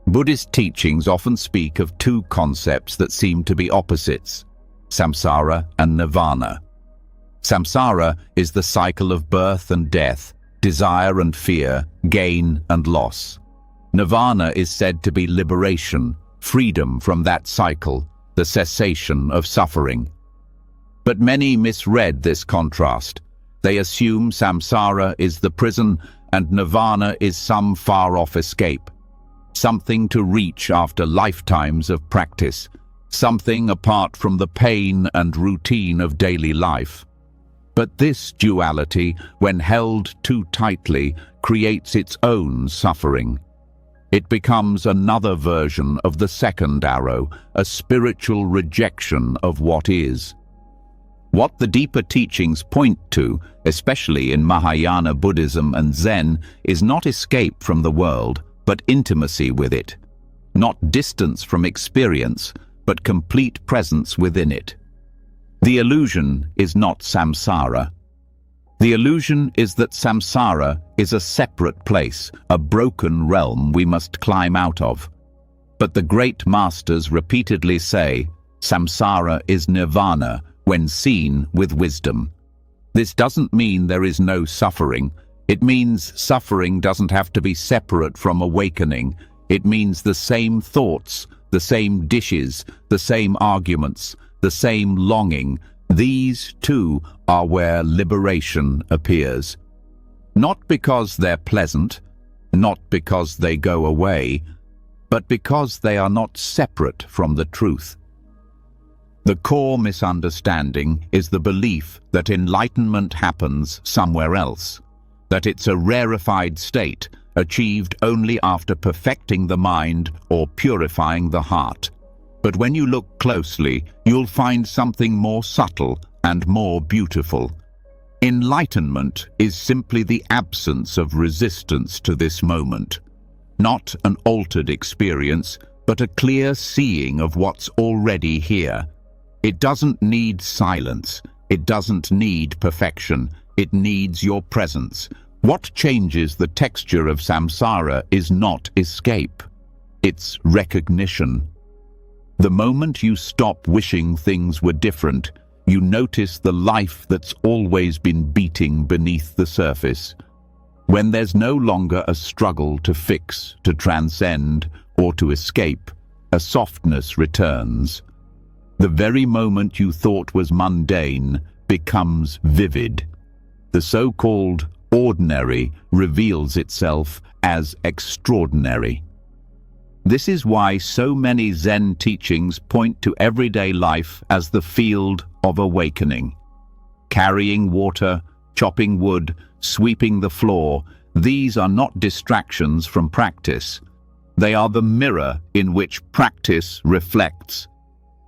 Buddhist teachings often speak of two concepts that seem to be opposites: samsara and nirvana. Samsara is the cycle of birth and death, desire and fear, gain and loss. Nirvana is said to be liberation, freedom from that cycle, the cessation of suffering. But many misread this contrast. They assume samsara is the prison and nirvana is some far-off escape, something to reach after lifetimes of practice, something apart from the pain and routine of daily life. But this duality, when held too tightly, creates its own suffering. It becomes another version of the second arrow, a spiritual rejection of what is. What the deeper teachings point to, especially in Mahayana Buddhism and Zen, is not escape from the world, but intimacy with it. Not distance from experience, but complete presence within it. The illusion is not samsara. The illusion is that samsara is a separate place, a broken realm we must climb out of. But the great masters repeatedly say, samsara is nirvana when seen with wisdom. This doesn't mean there is no suffering. It means suffering doesn't have to be separate from awakening. It means the same thoughts, the same dishes, the same arguments, the same longing. These, too, are where liberation appears. Not because they're pleasant, not because they go away, but because they are not separate from the truth. The core misunderstanding is the belief that enlightenment happens somewhere else, that it's a rarefied state, achieved only after perfecting the mind or purifying the heart. But when you look closely, you'll find something more subtle and more beautiful. Enlightenment is simply the absence of resistance to this moment. Not an altered experience, but a clear seeing of what's already here. It doesn't need silence. It doesn't need perfection. It needs your presence. What changes the texture of samsara is not escape. It's recognition. The moment you stop wishing things were different, you notice the life that's always been beating beneath the surface. When there's no longer a struggle to fix, to transcend, or to escape, a softness returns. The very moment you thought was mundane becomes vivid. The so-called ordinary reveals itself as extraordinary. This is why so many Zen teachings point to everyday life as the field of awakening. Carrying water, chopping wood, sweeping the floor, these are not distractions from practice. They are the mirror in which practice reflects.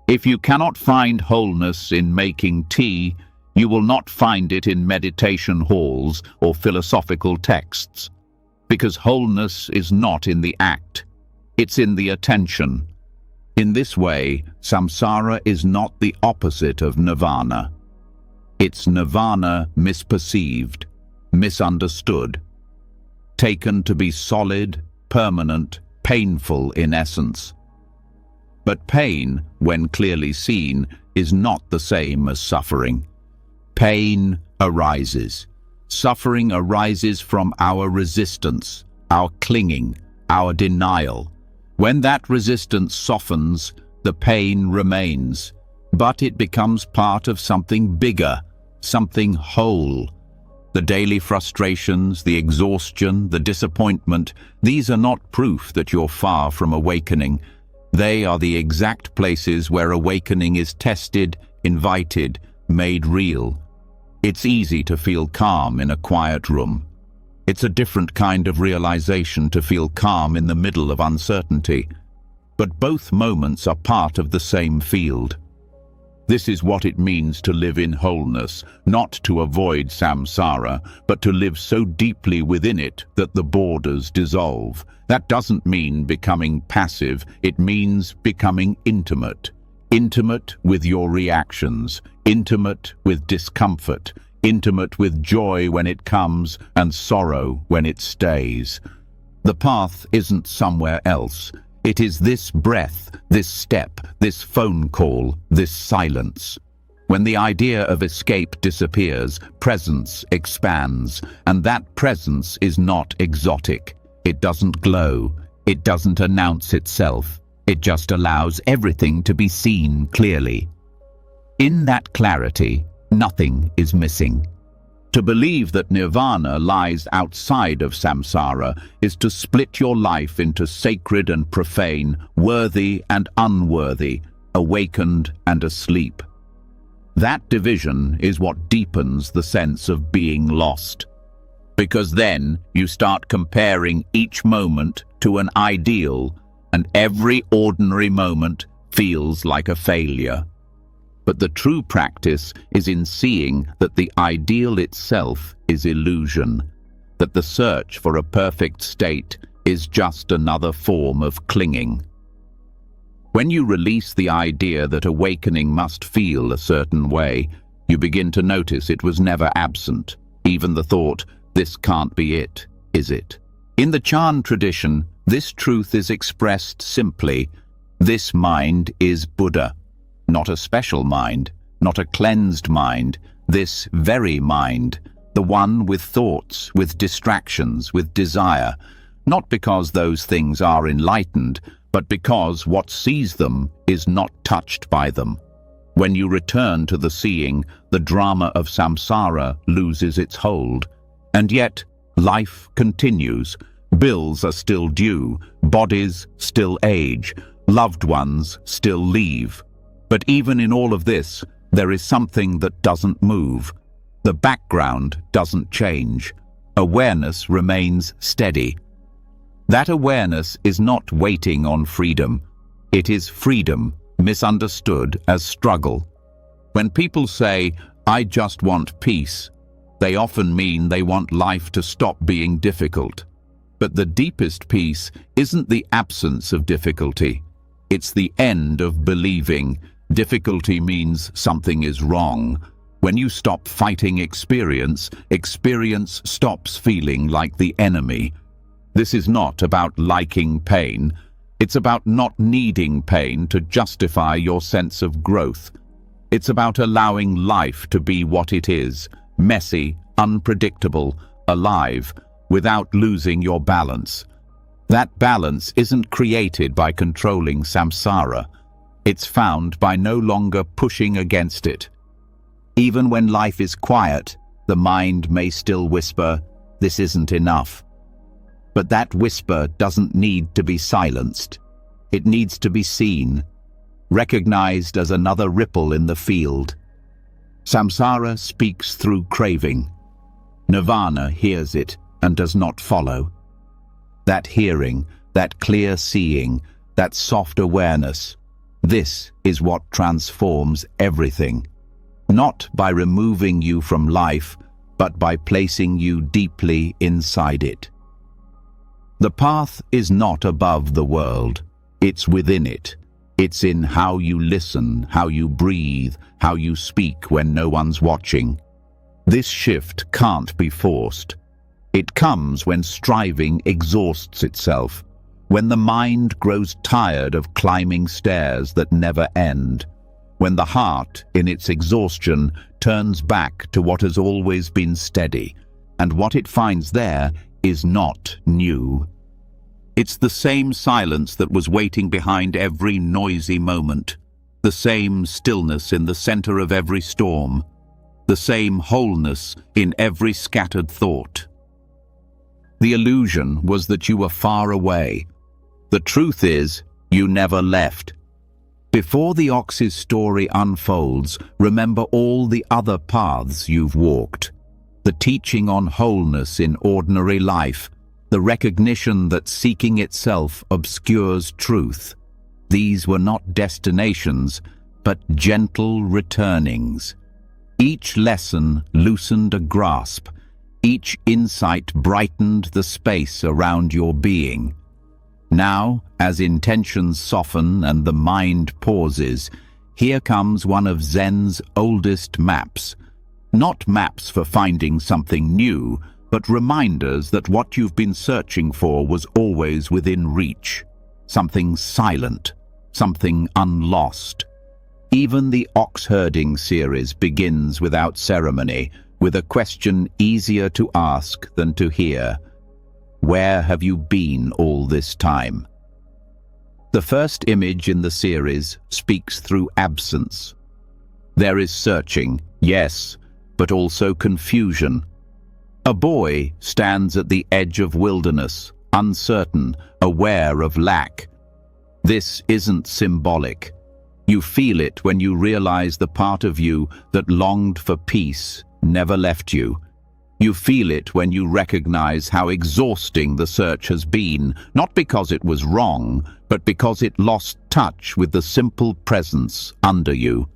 If you cannot find wholeness in making tea, you will not find it in meditation halls or philosophical texts, because wholeness is not in the act. It's in the attention. In this way, samsara is not the opposite of nirvana. It's nirvana misperceived, misunderstood, taken to be solid, permanent, painful in essence. But pain, when clearly seen, is not the same as suffering. Pain arises. Suffering arises from our resistance, our clinging, our denial. When that resistance softens, the pain remains, but it becomes part of something bigger, something whole. The daily frustrations, the exhaustion, the disappointment, these are not proof that you're far from awakening. They are the exact places where awakening is tested, invited, made real. It's easy to feel calm in a quiet room. It's a different kind of realization to feel calm in the middle of uncertainty. But both moments are part of the same field. This is what it means to live in wholeness, not to avoid samsara, but to live so deeply within it that the borders dissolve. That doesn't mean becoming passive, it means becoming intimate. Intimate with your reactions, intimate with discomfort, intimate with joy when it comes and sorrow when it stays. The path isn't somewhere else. It is this breath, this step, this phone call, this silence. When the idea of escape disappears, presence expands, and that presence is not exotic. It doesn't glow. It doesn't announce itself. It just allows everything to be seen clearly. In that clarity, nothing is missing. To believe that nirvana lies outside of samsara is to split your life into sacred and profane, worthy and unworthy, awakened and asleep. That division is what deepens the sense of being lost. Because then you start comparing each moment to an ideal, and every ordinary moment feels like a failure. But the true practice is in seeing that the ideal itself is illusion, that the search for a perfect state is just another form of clinging. When you release the idea that awakening must feel a certain way, you begin to notice it was never absent, even the thought, "This can't be it, is it?" In the Chan tradition, this truth is expressed simply: this mind is Buddha. Not a special mind, not a cleansed mind, this very mind, the one with thoughts, with distractions, with desire, not because those things are enlightened, but because what sees them is not touched by them. When you return to the seeing, the drama of samsara loses its hold. And yet, life continues. Bills are still due, bodies still age, loved ones still leave. But even in all of this, there is something that doesn't move. The background doesn't change. Awareness remains steady. That awareness is not waiting on freedom. It is freedom, misunderstood as struggle. When people say, "I just want peace," they often mean they want life to stop being difficult. But the deepest peace isn't the absence of difficulty. It's the end of believing difficulty means something is wrong. When you stop fighting experience, experience stops feeling like the enemy. This is not about liking pain. It's about not needing pain to justify your sense of growth. It's about allowing life to be what it is, messy, unpredictable, alive, without losing your balance. That balance isn't created by controlling samsara. It's found by no longer pushing against it. Even when life is quiet, the mind may still whisper, "This isn't enough." But that whisper doesn't need to be silenced. It needs to be seen, recognized as another ripple in the field. Samsara speaks through craving. Nirvana hears it and does not follow. That hearing, that clear seeing, that soft awareness, this is what transforms everything. Not by removing you from life, but by placing you deeply inside it. The path is not above the world. It's within it. It's in how you listen, how you breathe, how you speak when no one's watching. This shift can't be forced. It comes when striving exhausts itself, when the mind grows tired of climbing stairs that never end, when the heart, in its exhaustion, turns back to what has always been steady, and what it finds there is not new. It's the same silence that was waiting behind every noisy moment, the same stillness in the center of every storm, the same wholeness in every scattered thought. The illusion was that you were far away. The truth is, you never left. Before the ox's story unfolds, remember all the other paths you've walked. The teaching on wholeness in ordinary life, the recognition that seeking itself obscures truth. These were not destinations, but gentle returnings. Each lesson loosened a grasp. Each insight brightened the space around your being. Now, as intentions soften and the mind pauses, here comes one of Zen's oldest maps. Not maps for finding something new, but reminders that what you've been searching for was always within reach. Something silent, something unlost. Even the ox herding series begins without ceremony, with a question easier to ask than to hear. Where have you been all this time? The first image in the series speaks through absence. There is searching, yes, but also confusion. A boy stands at the edge of wilderness, uncertain, aware of lack. This isn't symbolic. You feel it when you realize the part of you that longed for peace never left you. You feel it when you recognize how exhausting the search has been, not because it was wrong, but because it lost touch with the simple presence under you.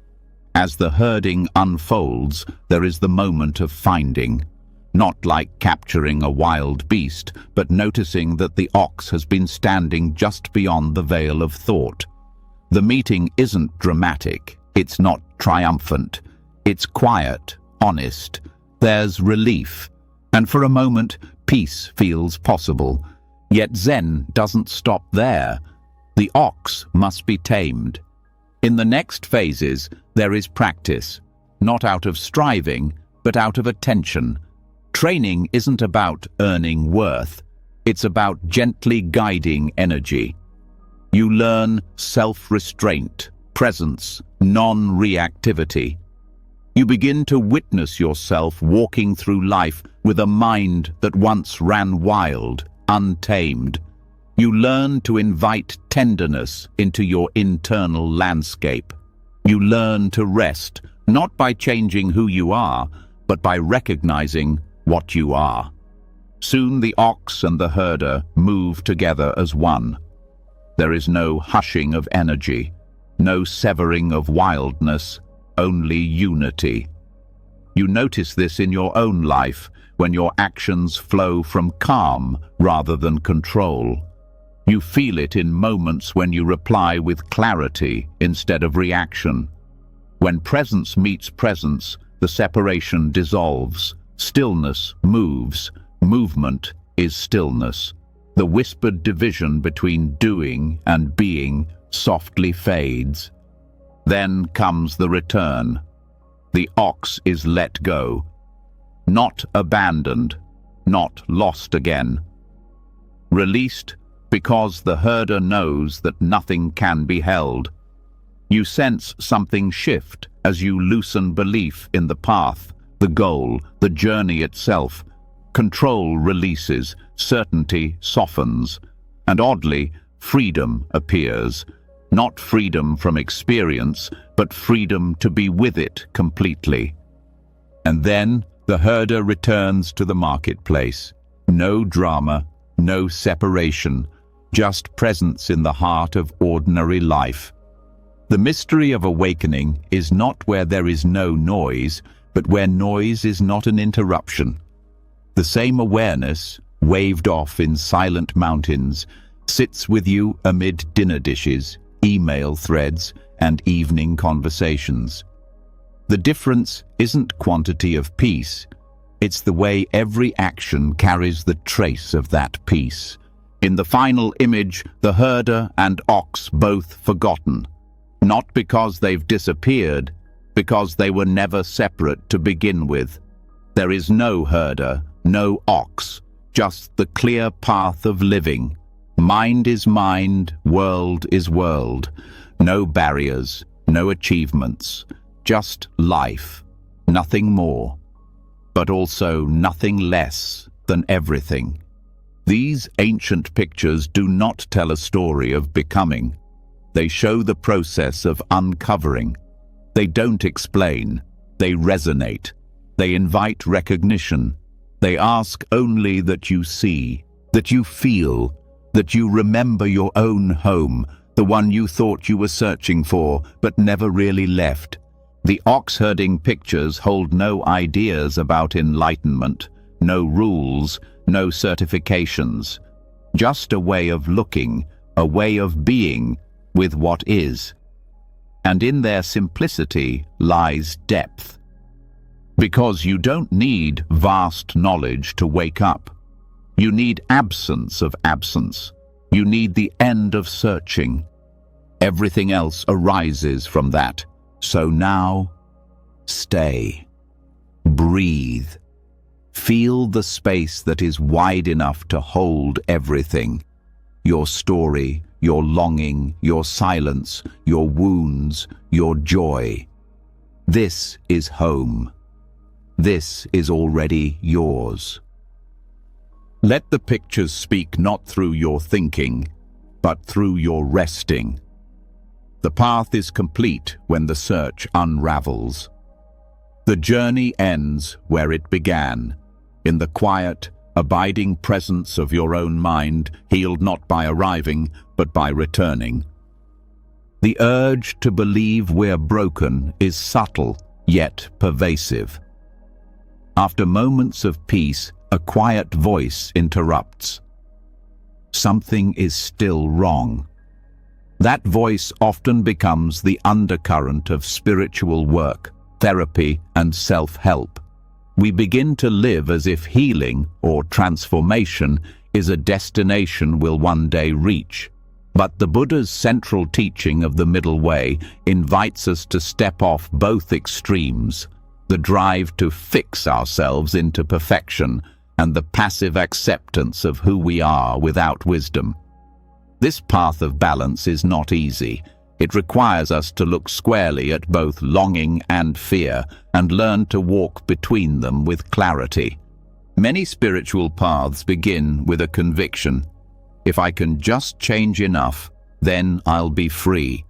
As the herding unfolds, there is the moment of finding. Not like capturing a wild beast, but noticing that the ox has been standing just beyond the veil of thought. The meeting isn't dramatic, it's not triumphant. It's quiet, honest. There's relief, and for a moment, peace feels possible. Yet Zen doesn't stop there. The ox must be tamed. In the next phases, there is practice, not out of striving, but out of attention. Training isn't about earning worth. It's about gently guiding energy. You learn self-restraint, presence, non-reactivity. You begin to witness yourself walking through life with a mind that once ran wild, untamed. You learn to invite tenderness into your internal landscape. You learn to rest, not by changing who you are, but by recognizing what you are. Soon the ox and the herder move together as one. There is no hushing of energy, no severing of wildness, only unity. You notice this in your own life when your actions flow from calm rather than control. You feel it in moments when you reply with clarity instead of reaction. When presence meets presence, the separation dissolves. Stillness moves. Movement is stillness. The whispered division between doing and being softly fades. Then comes the return. The ox is let go. Not abandoned, not lost again. Released because the herder knows that nothing can be held. You sense something shift as you loosen belief in the path, the goal, the journey itself. Control releases, certainty softens, and oddly, freedom appears. Not freedom from experience, but freedom to be with it completely. And then the herder returns to the marketplace. No drama, no separation, just presence in the heart of ordinary life. The mystery of awakening is not where there is no noise, but where noise is not an interruption. The same awareness, waved off in silent mountains, sits with you amid dinner dishes, email threads, and evening conversations. The difference isn't quantity of peace, it's the way every action carries the trace of that peace. In the final image, the herder and ox both forgotten, not because they've disappeared, because they were never separate to begin with. There is no herder, no ox, just the clear path of living. Mind is mind, world is world. No barriers, no achievements, just life, nothing more, but also nothing less than everything. These ancient pictures do not tell a story of becoming. They show the process of uncovering. They don't explain, they resonate. They invite recognition. They ask only that you see, that you feel, that you remember your own home, the one you thought you were searching for, but never really left. The ox-herding pictures hold no ideas about enlightenment, no rules, no certifications. Just a way of looking, a way of being with what is. And in their simplicity lies depth. Because you don't need vast knowledge to wake up. You need absence of absence. You need the end of searching. Everything else arises from that. So now, stay. Breathe. Feel the space that is wide enough to hold everything. Your story, your longing, your silence, your wounds, your joy. This is home. This is already yours. Let the pictures speak not through your thinking, but through your resting. The path is complete when the search unravels. The journey ends where it began, in the quiet, abiding presence of your own mind, healed not by arriving, but by returning. The urge to believe we're broken is subtle, yet pervasive. After moments of peace, a quiet voice interrupts. Something is still wrong. That voice often becomes the undercurrent of spiritual work, therapy, and self-help. We begin to live as if healing or transformation is a destination we'll one day reach. But the Buddha's central teaching of the middle way invites us to step off both extremes, the drive to fix ourselves into perfection and the passive acceptance of who we are without wisdom. This path of balance is not easy. It requires us to look squarely at both longing and fear and learn to walk between them with clarity. Many spiritual paths begin with a conviction. If I can just change enough, then I'll be free.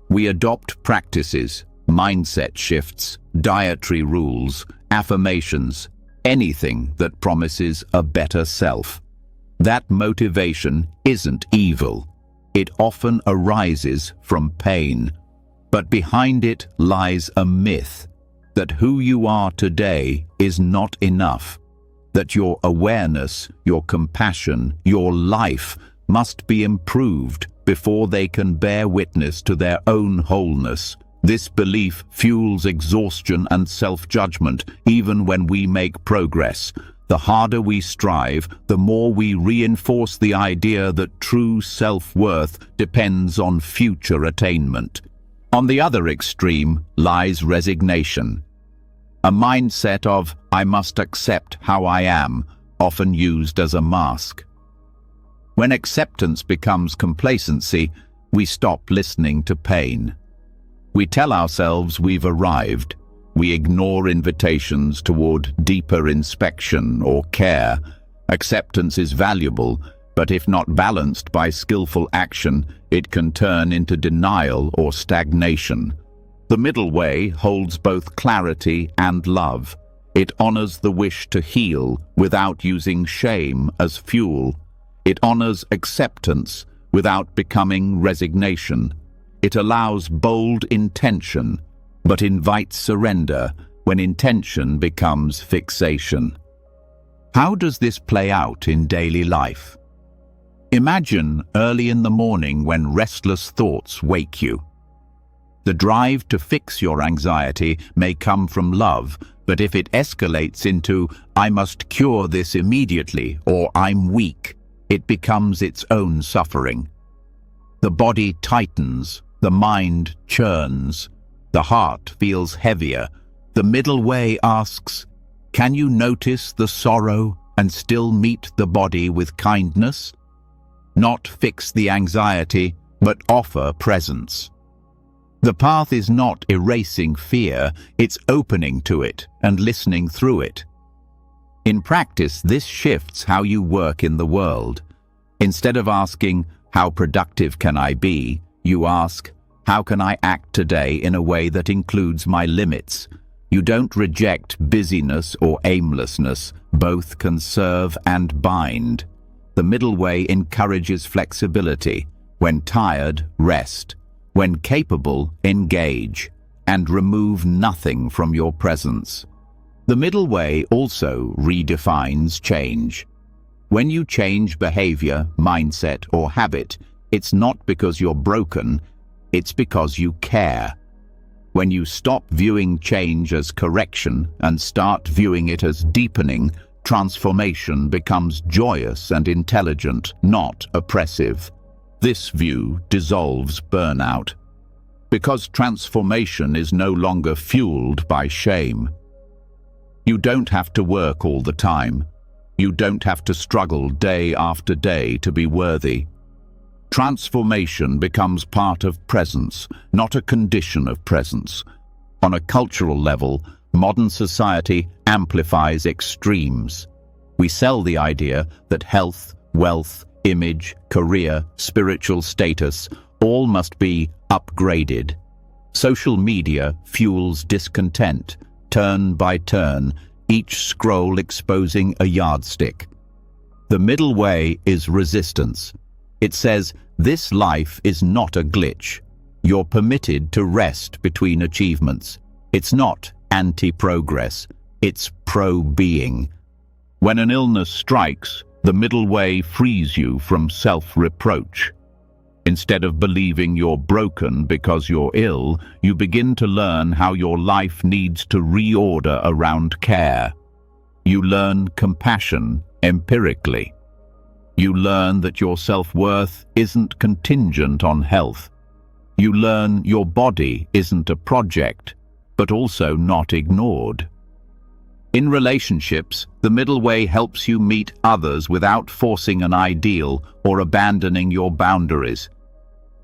We adopt practices, mindset shifts, dietary rules, affirmations, anything that promises a better self. That motivation isn't evil. It often arises from pain. But behind it lies a myth that who you are today is not enough, that your awareness, your compassion, your life must be improved before they can bear witness to their own wholeness. This belief fuels exhaustion and self-judgment even when we make progress. The harder we strive, the more we reinforce the idea that true self-worth depends on future attainment. On the other extreme lies resignation, a mindset of "I must accept how I am," often used as a mask. When acceptance becomes complacency, we stop listening to pain. We tell ourselves we've arrived. We ignore invitations toward deeper inspection or care. Acceptance is valuable, but if not balanced by skillful action, it can turn into denial or stagnation. The middle way holds both clarity and love. It honors the wish to heal without using shame as fuel. It honors acceptance without becoming resignation. It allows bold intention, but invites surrender when intention becomes fixation. How does this play out in daily life? Imagine early in the morning when restless thoughts wake you. The drive to fix your anxiety may come from love, but if it escalates into "I must cure this immediately" or "I'm weak," it becomes its own suffering. The body tightens, the mind churns, the heart feels heavier. The middle way asks, can you notice the sorrow and still meet the body with kindness? Not fix the anxiety, but offer presence. The path is not erasing fear, it's opening to it and listening through it. In practice, this shifts how you work in the world. Instead of asking, "How productive can I be?" you ask, "How can I act today in a way that includes my limits?" You don't reject busyness or aimlessness. Both can serve and bind. The middle way encourages flexibility. When tired, rest. When capable, engage. And remove nothing from your presence. The middle way also redefines change. When you change behavior, mindset, or habit, it's not because you're broken, it's because you care. When you stop viewing change as correction and start viewing it as deepening, transformation becomes joyous and intelligent, not oppressive. This view dissolves burnout. Because transformation is no longer fueled by shame. You don't have to work all the time. You don't have to struggle day after day to be worthy. Transformation becomes part of presence, not a condition of presence. On a cultural level, modern society amplifies extremes. We sell the idea that health, wealth, image, career, spiritual status, all must be upgraded. Social media fuels discontent, turn by turn, each scroll exposing a yardstick. The middle way is resistance. It says, this life is not a glitch. You're permitted to rest between achievements. It's not anti-progress, it's pro-being. When an illness strikes, the middle way frees you from self-reproach. Instead of believing you're broken because you're ill, you begin to learn how your life needs to reorder around care. You learn compassion empirically. You learn that your self-worth isn't contingent on health. You learn your body isn't a project, but also not ignored. In relationships, the middle way helps you meet others without forcing an ideal or abandoning your boundaries.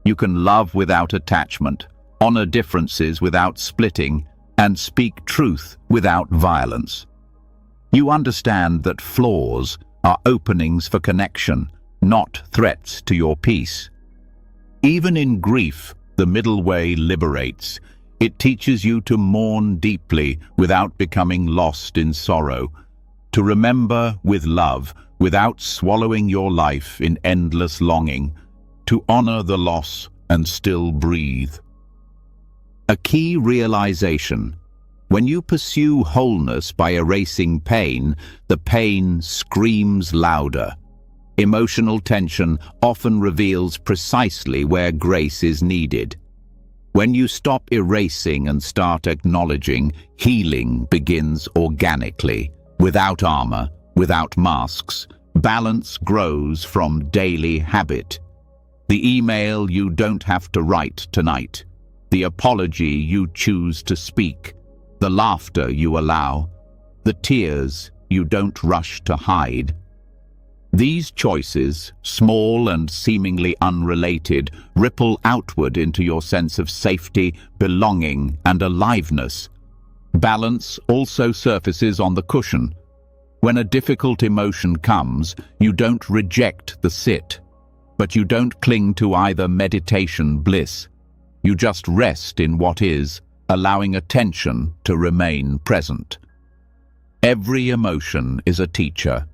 You can love without attachment, honor differences without splitting, and speak truth without violence. You understand that flaws are openings for connection, not threats to your peace. Even in grief, the middle way liberates. It teaches you to mourn deeply without becoming lost in sorrow, to remember with love without swallowing your life in endless longing, to honor the loss and still breathe. A key realization: when you pursue wholeness by erasing pain, the pain screams louder. Emotional tension often reveals precisely where grace is needed. When you stop erasing and start acknowledging, healing begins organically, without armor, without masks. Balance grows from daily habit. The email you don't have to write tonight, the apology you choose to speak, the laughter you allow, the tears you don't rush to hide. These choices, small and seemingly unrelated, ripple outward into your sense of safety, belonging, and aliveness. Balance also surfaces on the cushion. When a difficult emotion comes, you don't reject the sit, but you don't cling to either meditation bliss. You just rest in what is, allowing attention to remain present. Every emotion is a teacher,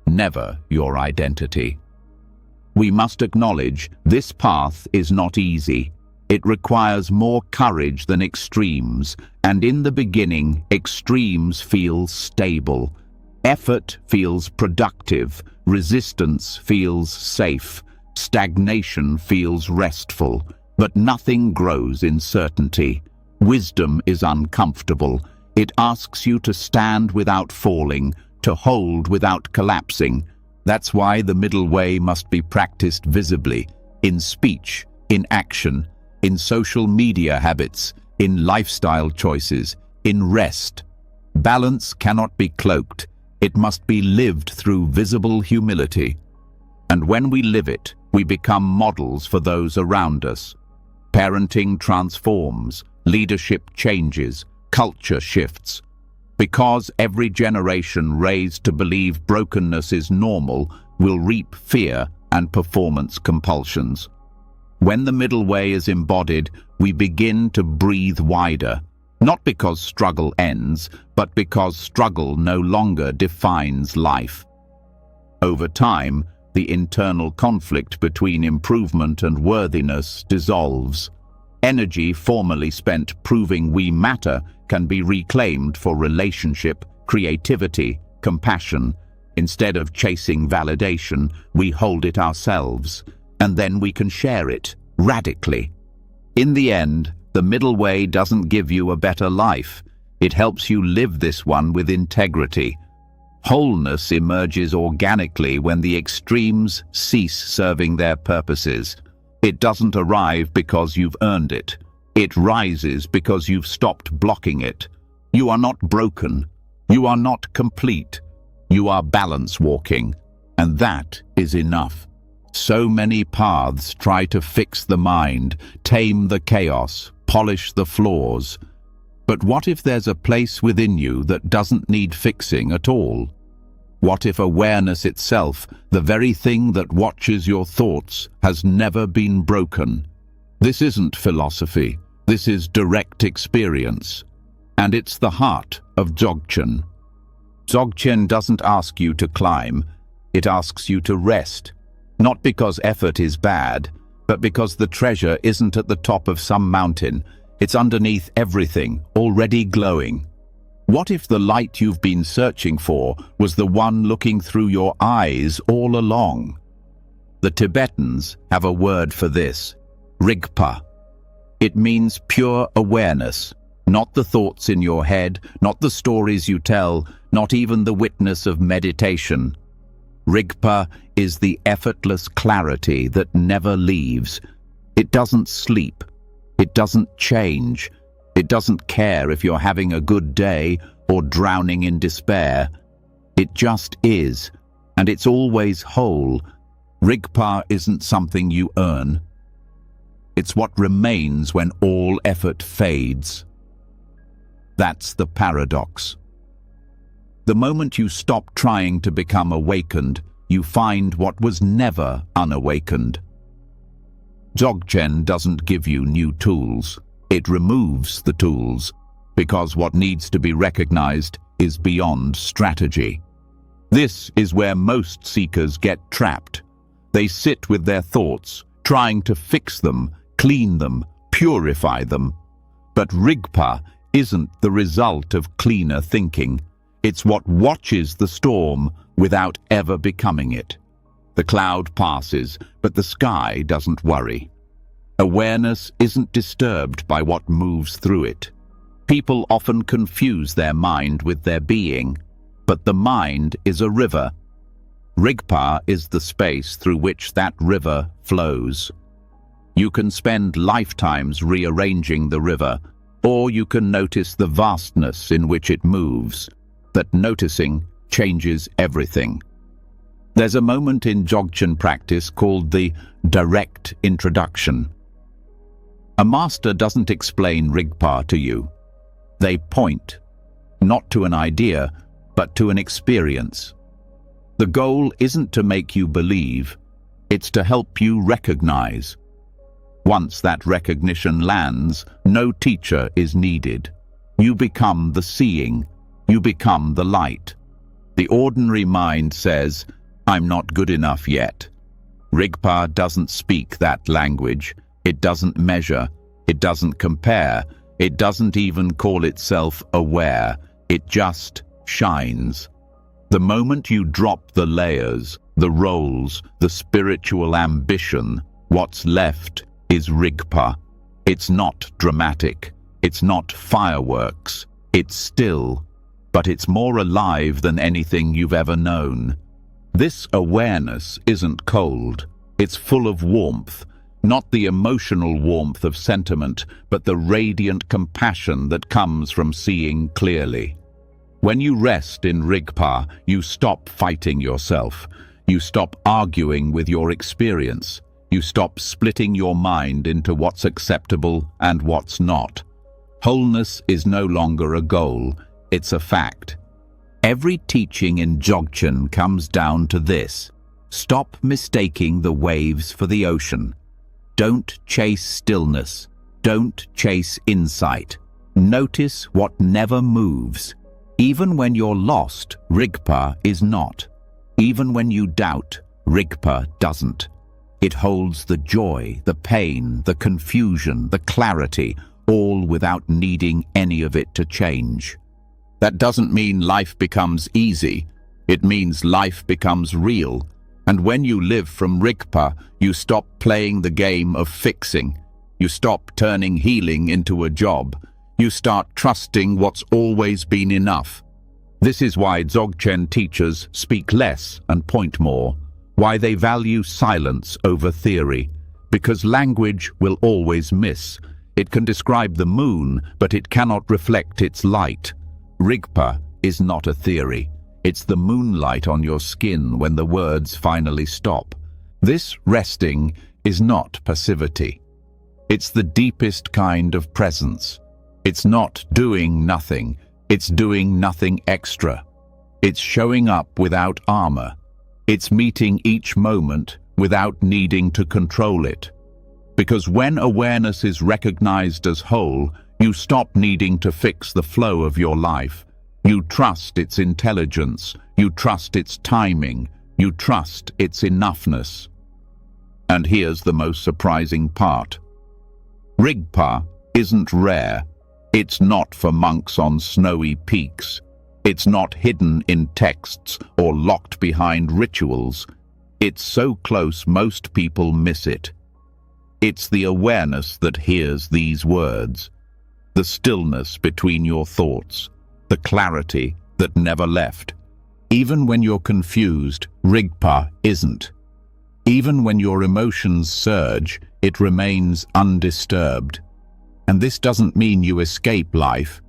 never your identity. We must acknowledge this path is not easy. It requires more courage than extremes, and in the beginning, extremes feel stable. Effort feels productive, resistance feels safe, stagnation feels restful, but nothing grows in certainty. Wisdom is uncomfortable. It asks you to stand without falling, to hold without collapsing. That's why the middle way must be practiced visibly, in speech, in action, in social media habits, in lifestyle choices, in rest. Balance cannot be cloaked. It must be lived through visible humility. And when we live it, we become models for those around us. Parenting transforms, leadership changes, culture shifts. Because every generation raised to believe brokenness is normal will reap fear and performance compulsions. When the middle way is embodied, we begin to breathe wider, not because struggle ends, but because struggle no longer defines life. Over time, the internal conflict between improvement and worthiness dissolves. Energy formerly spent proving we matter can be reclaimed for relationship, creativity, compassion. Instead of chasing validation, we hold it ourselves, and then we can share it radically. In the end, the middle way doesn't give you a better life. It helps you live this one with integrity. Wholeness emerges organically when the extremes cease serving their purposes. It doesn't arrive because you've earned it. It rises because you've stopped blocking it. You are not broken. You are not complete. You are balance walking, and that is enough. So many paths try to fix the mind, tame the chaos, polish the flaws. But what if there's a place within you that doesn't need fixing at all? What if awareness itself, the very thing that watches your thoughts, has never been broken? This isn't philosophy. This is direct experience. And it's the heart of Dzogchen. Dzogchen doesn't ask you to climb. It asks you to rest. Not because effort is bad, but because the treasure isn't at the top of some mountain. It's underneath everything, already glowing. What if the light you've been searching for was the one looking through your eyes all along? The Tibetans have a word for this, Rigpa. It means pure awareness, not the thoughts in your head, not the stories you tell, not even the witness of meditation. Rigpa is the effortless clarity that never leaves. It doesn't sleep. It doesn't change. It doesn't care if you're having a good day or drowning in despair. It just is, and it's always whole. Rigpa isn't something you earn. It's what remains when all effort fades. That's the paradox. The moment you stop trying to become awakened, you find what was never unawakened. Dzogchen doesn't give you new tools. It removes the tools, because what needs to be recognized is beyond strategy. This is where most seekers get trapped. They sit with their thoughts, trying to fix them, clean them, purify them. But Rigpa isn't the result of cleaner thinking. It's what watches the storm without ever becoming it. The cloud passes, but the sky doesn't worry. Awareness isn't disturbed by what moves through it. People often confuse their mind with their being, but the mind is a river. Rigpa is the space through which that river flows. You can spend lifetimes rearranging the river, or you can notice the vastness in which it moves. That noticing changes everything. There's a moment in Dzogchen practice called the direct introduction. A master doesn't explain Rigpa to you. They point, not to an idea, but to an experience. The goal isn't to make you believe, it's to help you recognize. Once that recognition lands, no teacher is needed. You become the seeing, you become the light. The ordinary mind says, "I'm not good enough yet." Rigpa doesn't speak that language. It doesn't measure. It doesn't compare. It doesn't even call itself aware. It just shines. The moment you drop the layers, the roles, the spiritual ambition, what's left is Rigpa. It's not dramatic. It's not fireworks. It's still, but it's more alive than anything you've ever known. This awareness isn't cold. It's full of warmth. Not the emotional warmth of sentiment, but the radiant compassion that comes from seeing clearly. When you rest in Rigpa, you stop fighting yourself. You stop arguing with your experience. You stop splitting your mind into what's acceptable and what's not. Wholeness is no longer a goal, it's a fact. Every teaching in Dzogchen comes down to this. Stop mistaking the waves for the ocean. Don't chase stillness. Don't chase insight. Notice what never moves. Even when you're lost, Rigpa is not. Even when you doubt, Rigpa doesn't. It holds the joy, the pain, the confusion, the clarity, all without needing any of it to change. That doesn't mean life becomes easy. It means life becomes real. And when you live from Rigpa, you stop playing the game of fixing. You stop turning healing into a job. You start trusting what's always been enough. This is why Dzogchen teachers speak less and point more. Why they value silence over theory. Because language will always miss. It can describe the moon, but it cannot reflect its light. Rigpa is not a theory. It's the moonlight on your skin when the words finally stop. This resting is not passivity. It's the deepest kind of presence. It's not doing nothing. It's doing nothing extra. It's showing up without armor. It's meeting each moment without needing to control it. Because when awareness is recognized as whole, you stop needing to fix the flow of your life. You trust its intelligence. You trust its timing. You trust its enoughness. And here's the most surprising part. Rigpa isn't rare. It's not for monks on snowy peaks. It's not hidden in texts or locked behind rituals. It's so close most people miss it. It's the awareness that hears these words, the stillness between your thoughts, the clarity that never left. Even when you're confused, Rigpa isn't. Even when your emotions surge, it remains undisturbed. And this doesn't mean you escape life.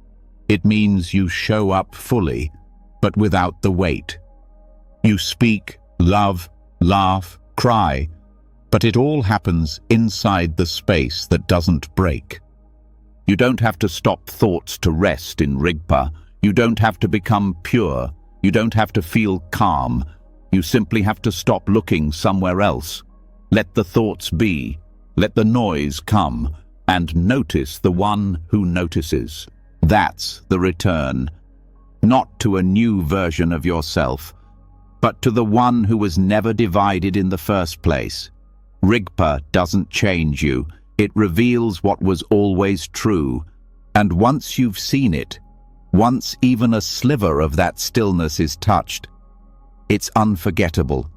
It means you show up fully, but without the weight. You speak, love, laugh, cry, but it all happens inside the space that doesn't break. You don't have to stop thoughts to rest in Rigpa. You don't have to become pure. You don't have to feel calm. You simply have to stop looking somewhere else. Let the thoughts be. Let the noise come. And notice the one who notices. That's the return. Not to a new version of yourself, but to the one who was never divided in the first place. Rigpa doesn't change you. It reveals what was always true. And once you've seen it, once even a sliver of that stillness is touched, it's unforgettable.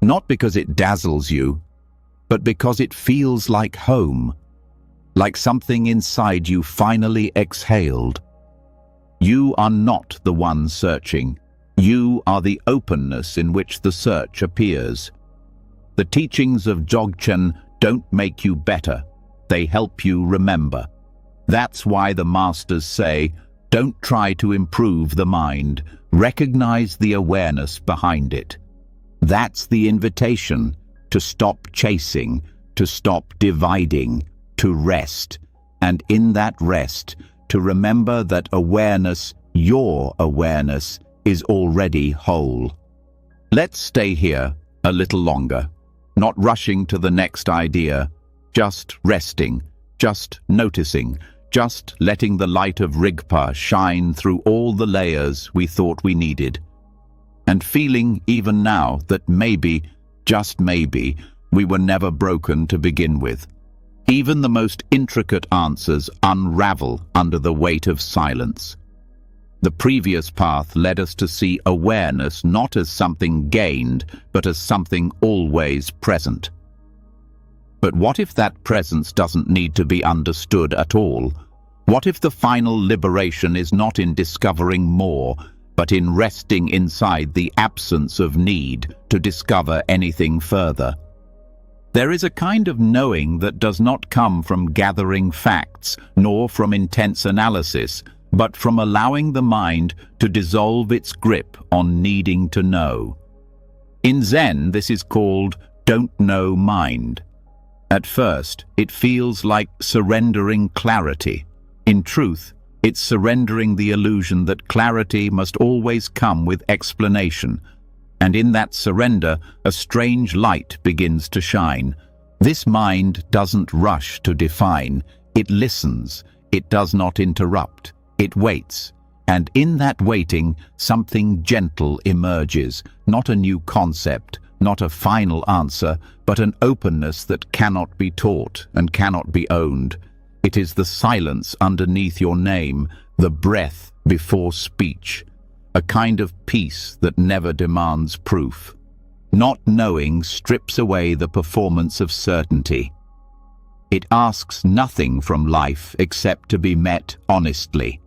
Not because it dazzles you, but because it feels like home. Like something inside you finally exhaled. You are not the one searching. You are the openness in which the search appears. The teachings of Dzogchen don't make you better. They help you remember. That's why the masters say, don't try to improve the mind. Recognize the awareness behind it. That's the invitation to stop chasing, to stop dividing, to rest, and in that rest, to remember that awareness, your awareness, is already whole. Let's stay here a little longer, not rushing to the next idea, just resting, just noticing, just letting the light of Rigpa shine through all the layers we thought we needed, and feeling even now that maybe, just maybe, we were never broken to begin with. Even the most intricate answers unravel under the weight of silence. The previous path led us to see awareness not as something gained, but as something always present. But what if that presence doesn't need to be understood at all? What if the final liberation is not in discovering more, but in resting inside the absence of need to discover anything further? There is a kind of knowing that does not come from gathering facts, nor from intense analysis, but from allowing the mind to dissolve its grip on needing to know. In Zen, this is called don't know mind. At first, it feels like surrendering clarity. In truth, it's surrendering the illusion that clarity must always come with explanation. And in that surrender, a strange light begins to shine. This mind doesn't rush to define. It listens. It does not interrupt. It waits. And in that waiting, something gentle emerges. Not a new concept, not a final answer, but an openness that cannot be taught and cannot be owned. It is the silence underneath your name, the breath before speech. A kind of peace that never demands proof. Not knowing strips away the performance of certainty. It asks nothing from life except to be met honestly.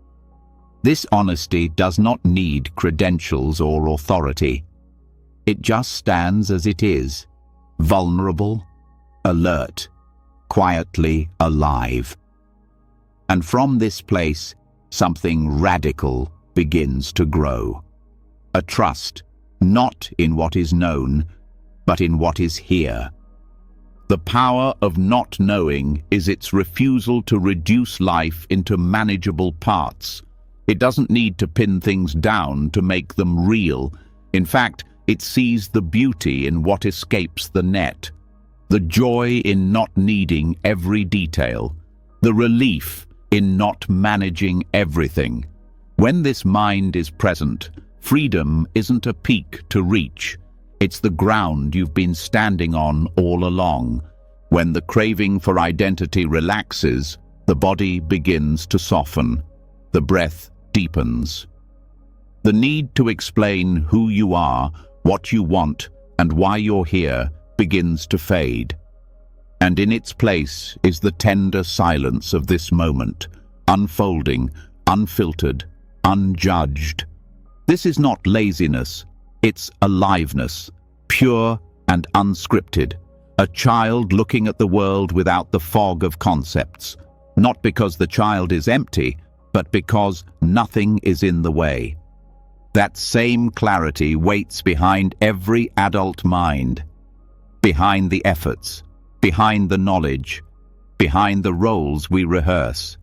This honesty does not need credentials or authority. It just stands as it is, vulnerable, alert, quietly alive. And from this place, something radical begins to grow. A trust, not in what is known, but in what is here. The power of not knowing is its refusal to reduce life into manageable parts. It doesn't need to pin things down to make them real. In fact, it sees the beauty in what escapes the net, the joy in not needing every detail, the relief in not managing everything. When this mind is present, freedom isn't a peak to reach. It's the ground you've been standing on all along. When the craving for identity relaxes, the body begins to soften. The breath deepens. The need to explain who you are, what you want, and why you're here begins to fade. And in its place is the tender silence of this moment, unfolding, unfiltered, unjudged. This is not laziness, it's aliveness, pure and unscripted. A child looking at the world without the fog of concepts, not because the child is empty, but because nothing is in the way. That same clarity waits behind every adult mind, behind the efforts, behind the knowledge, behind the roles we rehearse.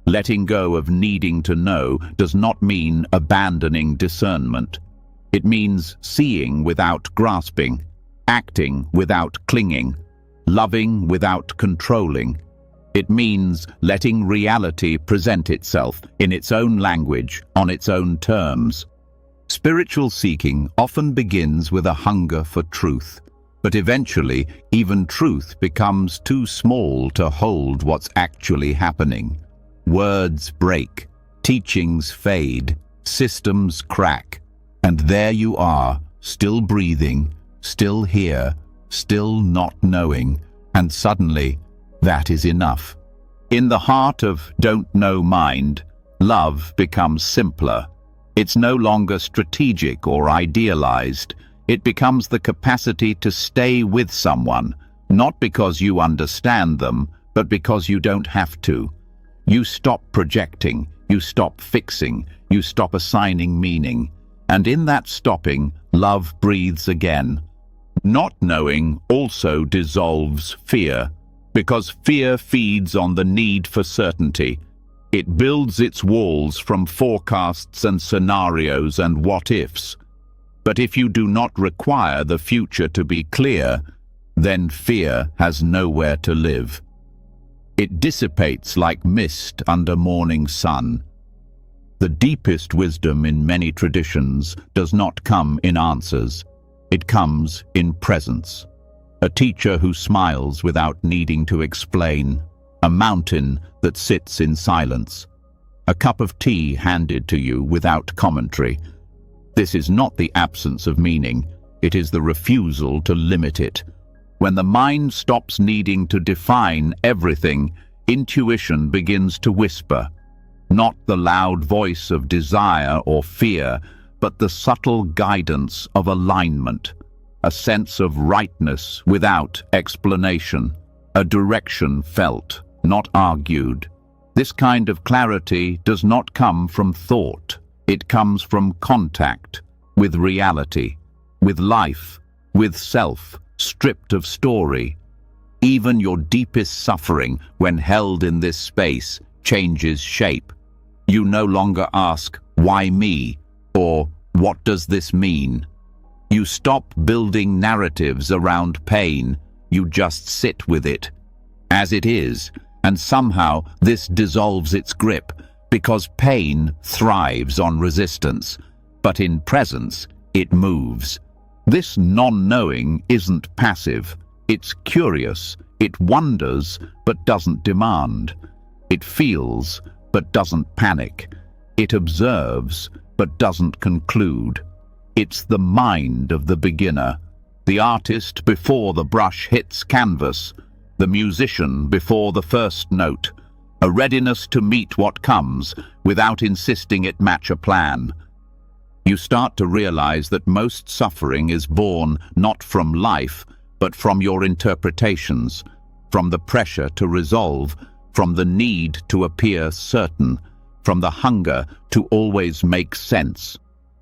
Letting go of needing to know does not mean abandoning discernment. It means seeing without grasping, acting without clinging, loving without controlling. It means letting reality present itself in its own language, on its own terms. Spiritual seeking often begins with a hunger for truth, but eventually even truth becomes too small to hold what's actually happening. Words break, teachings fade, systems crack, and there you are, still breathing, still here, still not knowing, and suddenly that is enough. In the heart of don't know mind, love becomes simpler. It's no longer strategic or idealized. It becomes the capacity to stay with someone, not because you understand them, but because you don't have to. You stop projecting, you stop fixing, you stop assigning meaning. And in that stopping, love breathes again. Not knowing also dissolves fear, because fear feeds on the need for certainty. It builds its walls from forecasts and scenarios and what-ifs. But if you do not require the future to be clear, then fear has nowhere to live. It dissipates like mist under morning sun. The deepest wisdom in many traditions does not come in answers. It comes in presence. A teacher who smiles without needing to explain. A mountain that sits in silence. A cup of tea handed to you without commentary. This is not the absence of meaning. It is the refusal to limit it. When the mind stops needing to define everything, intuition begins to whisper. Not the loud voice of desire or fear, but the subtle guidance of alignment. A sense of rightness without explanation. A direction felt, not argued. This kind of clarity does not come from thought. It comes from contact with reality, with life, with self, stripped of story. Even your deepest suffering, when held in this space, changes shape. You no longer ask, "Why me?" or "What does this mean?" You stop building narratives around pain. You just sit with it, as it is, and somehow this dissolves its grip, because pain thrives on resistance, but in presence it moves. This non-knowing isn't passive. It's curious. It wonders, but doesn't demand. It feels, but doesn't panic. It observes, but doesn't conclude. It's the mind of the beginner, the artist before the brush hits canvas, the musician before the first note, a readiness to meet what comes without insisting it match a plan. You start to realize that most suffering is born not from life, but from your interpretations, from the pressure to resolve, from the need to appear certain, from the hunger to always make sense.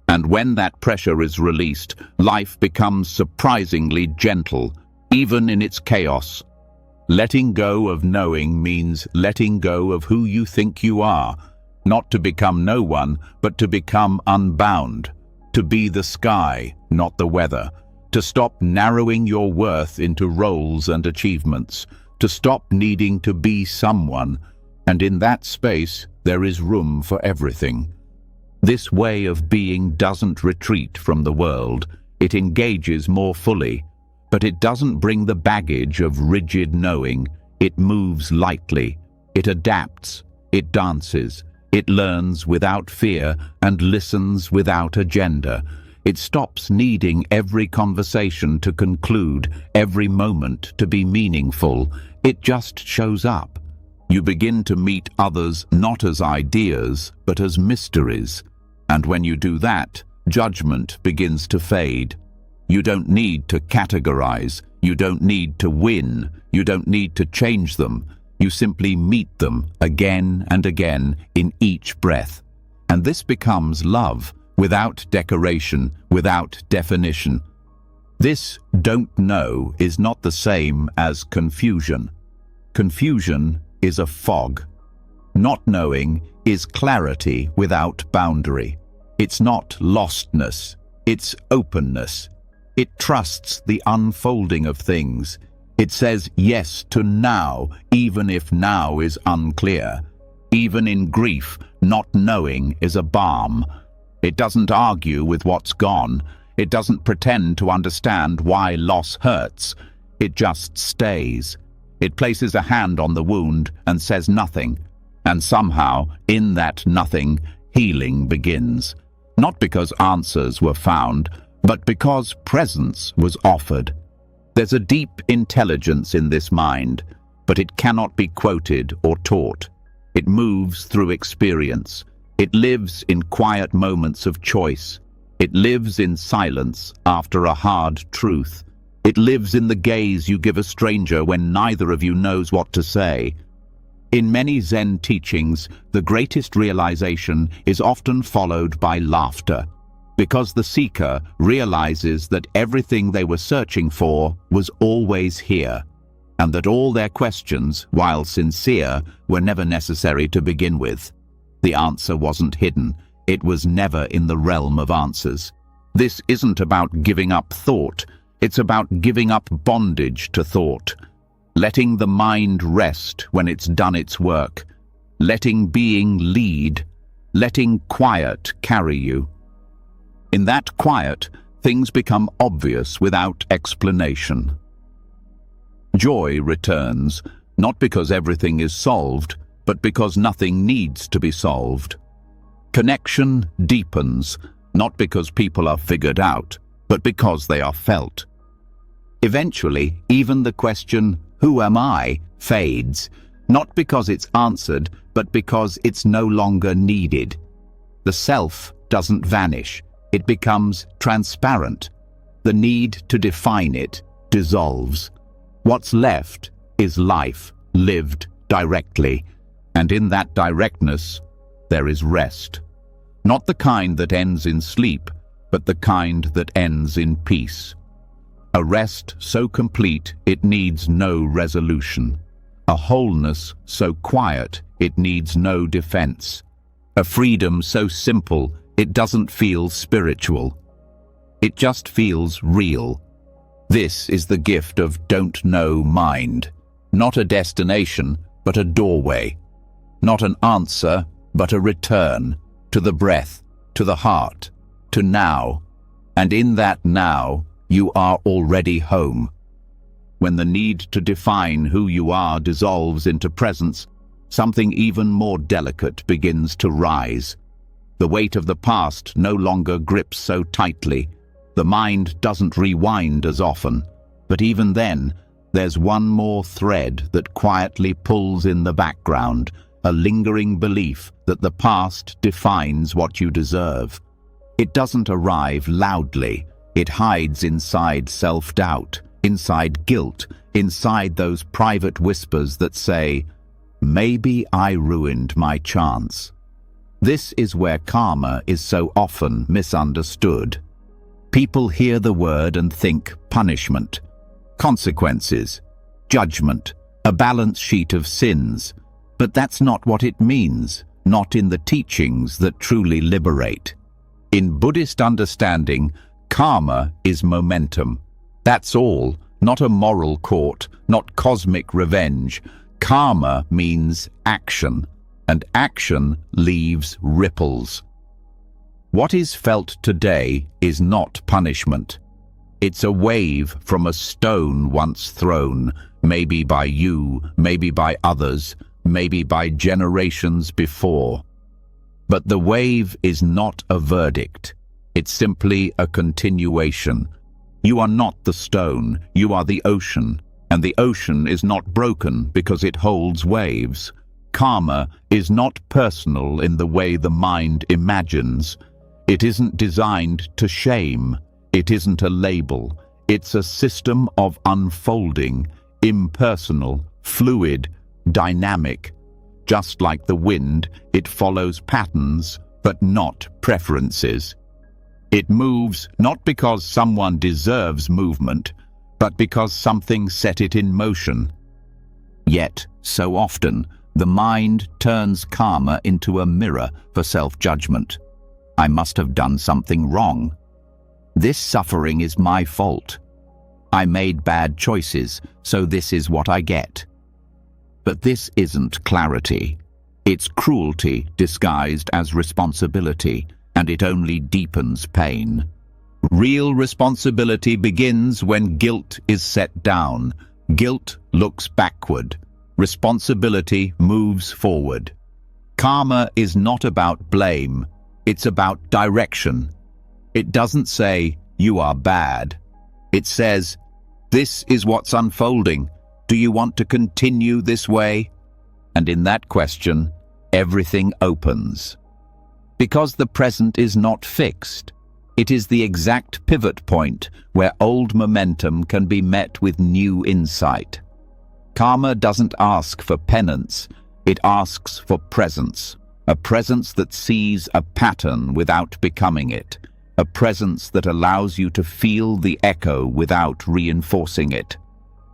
And when that pressure is released, life becomes surprisingly gentle, even in its chaos. Letting go of knowing means letting go of who you think you are, not to become no one, but to become unbound, to be the sky, not the weather, to stop narrowing your worth into roles and achievements, to stop needing to be someone, and in that space there is room for everything. This way of being doesn't retreat from the world, it engages more fully, but it doesn't bring the baggage of rigid knowing. It moves lightly, it adapts, it dances, it learns without fear and listens without agenda. It stops needing every conversation to conclude, every moment to be meaningful. It just shows up. You begin to meet others not as ideas, but as mysteries. And when you do that, judgment begins to fade. You don't need to categorize. You don't need to win. You don't need to change them. You simply meet them again and again in each breath. And this becomes love, without decoration, without definition. This don't know is not the same as confusion. Confusion is a fog. Not knowing is clarity without boundary. It's not lostness, it's openness. It trusts the unfolding of things. It says yes to now, even if now is unclear. Even in grief, not knowing is a balm. It doesn't argue with what's gone. It doesn't pretend to understand why loss hurts. It just stays. It places a hand on the wound and says nothing. And somehow, in that nothing, healing begins. Not because answers were found, but because presence was offered. There's a deep intelligence in this mind, but it cannot be quoted or taught. It moves through experience. It lives in quiet moments of choice. It lives in silence after a hard truth. It lives in the gaze you give a stranger when neither of you knows what to say. In many Zen teachings, the greatest realization is often followed by laughter, because the seeker realizes that everything they were searching for was always here, and that all their questions, while sincere, were never necessary to begin with. The answer wasn't hidden. It was never in the realm of answers. This isn't about giving up thought. It's about giving up bondage to thought. Letting the mind rest when it's done its work. Letting being lead. Letting quiet carry you. In that quiet, things become obvious without explanation. Joy returns, not because everything is solved, but because nothing needs to be solved. Connection deepens, not because people are figured out, but because they are felt. Eventually, even the question, "Who am I?" fades, not because it's answered, but because it's no longer needed. The self doesn't vanish. It becomes transparent. The need to define it dissolves. What's left is life, lived directly, and in that directness, there is rest. Not the kind that ends in sleep, but the kind that ends in peace. A rest so complete it needs no resolution. A wholeness so quiet it needs no defense. A freedom so simple it doesn't feel spiritual. It just feels real. This is the gift of don't know mind. Not a destination, but a doorway. Not an answer, but a return to the breath, to the heart, to now. And in that now, you are already home. When the need to define who you are dissolves into presence, something even more delicate begins to rise. The weight of the past no longer grips so tightly. The mind doesn't rewind as often. But even then, there's one more thread that quietly pulls in the background, a lingering belief that the past defines what you deserve. It doesn't arrive loudly. It hides inside self-doubt, inside guilt, inside those private whispers that say, maybe I ruined my chance. This is where karma is so often misunderstood. People hear the word and think punishment, consequences, judgment, a balance sheet of sins. But that's not what it means, not in the teachings that truly liberate. In Buddhist understanding, karma is momentum. That's all, not a moral court, not cosmic revenge. Karma means action, and action leaves ripples. What is felt today is not punishment. It's a wave from a stone once thrown, maybe by you, maybe by others, maybe by generations before. But the wave is not a verdict. It's simply a continuation. You are not the stone, you are the ocean, and the ocean is not broken because it holds waves. Karma is not personal in the way the mind imagines. It isn't designed to shame. It isn't a label. It's a system of unfolding, impersonal, fluid, dynamic. Just like the wind, it follows patterns, but not preferences. It moves not because someone deserves movement, but because something set it in motion. Yet, so often, the mind turns karma into a mirror for self-judgment. I must have done something wrong. This suffering is my fault. I made bad choices, so this is what I get. But this isn't clarity. It's cruelty disguised as responsibility, and it only deepens pain. Real responsibility begins when guilt is set down. Guilt looks backward. Responsibility moves forward. Karma is not about blame. It's about direction. It doesn't say, you are bad. It says, this is what's unfolding. Do you want to continue this way? And in that question, everything opens. Because the present is not fixed. It is the exact pivot point where old momentum can be met with new insight. Karma doesn't ask for penance, it asks for presence. A presence that sees a pattern without becoming it. A presence that allows you to feel the echo without reinforcing it.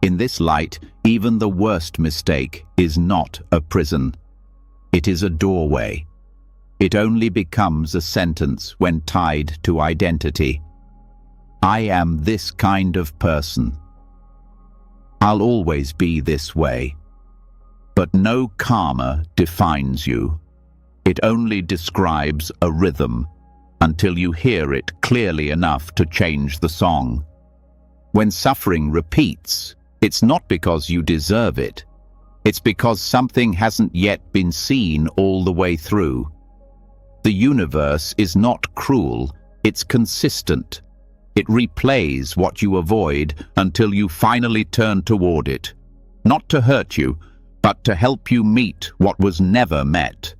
In this light, even the worst mistake is not a prison. It is a doorway. It only becomes a sentence when tied to identity. I am this kind of person. I'll always be this way. But no karma defines you. It only describes a rhythm until you hear it clearly enough to change the song. When suffering repeats, it's not because you deserve it. It's because something hasn't yet been seen all the way through. The universe is not cruel, it's consistent. It replays what you avoid until you finally turn toward it. Not to hurt you, but to help you meet what was never met.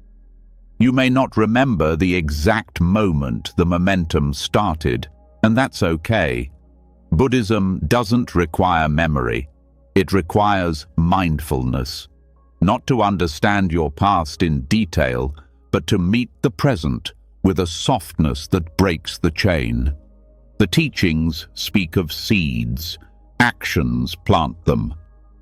You may not remember the exact moment the momentum started, and that's okay. Buddhism doesn't require memory. It requires mindfulness. Not to understand your past in detail, but to meet the present with a softness that breaks the chain. The teachings speak of seeds. Actions plant them.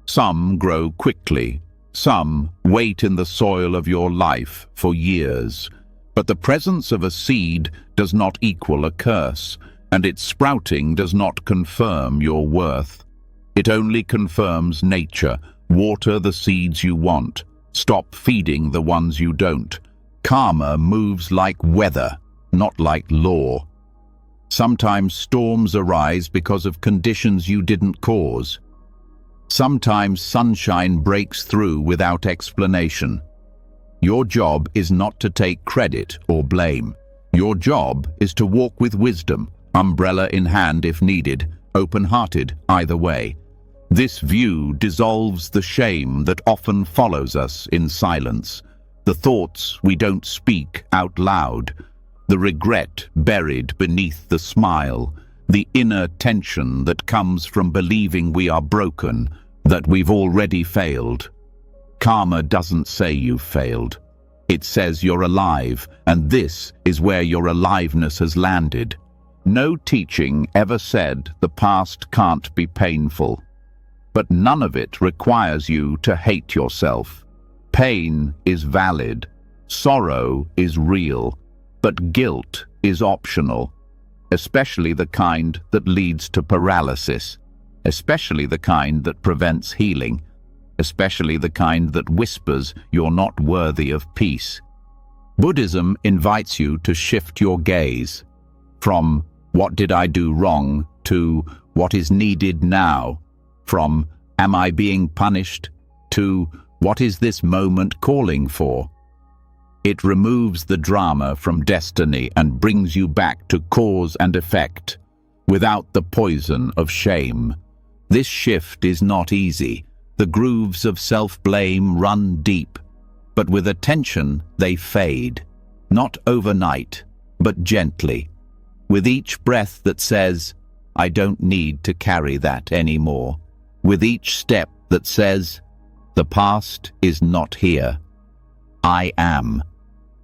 Some grow quickly. Some wait in the soil of your life for years. But the presence of a seed does not equal a curse, and its sprouting does not confirm your worth. It only confirms nature. Water the seeds you want. Stop feeding the ones you don't. Karma moves like weather, not like law. Sometimes storms arise because of conditions you didn't cause. Sometimes sunshine breaks through without explanation. Your job is not to take credit or blame. Your job is to walk with wisdom, umbrella in hand if needed, open-hearted either way. This view dissolves the shame that often follows us in silence, the thoughts we don't speak out loud, the regret buried beneath the smile, the inner tension that comes from believing we are broken, that we've already failed. Karma doesn't say you failed. It says you're alive, and this is where your aliveness has landed. No teaching ever said the past can't be painful, but none of it requires you to hate yourself. Pain is valid, sorrow is real, but guilt is optional, especially the kind that leads to paralysis, especially the kind that prevents healing, especially the kind that whispers you're not worthy of peace. Buddhism invites you to shift your gaze from "what did I do wrong" to "what is needed now," from "am I being punished" to "what is this moment calling for?" It removes the drama from destiny and brings you back to cause and effect, without the poison of shame. This shift is not easy. The grooves of self-blame run deep, but with attention they fade, not overnight, but gently, with each breath that says, "I don't need to carry that anymore," with each step that says, "The past is not here. I am."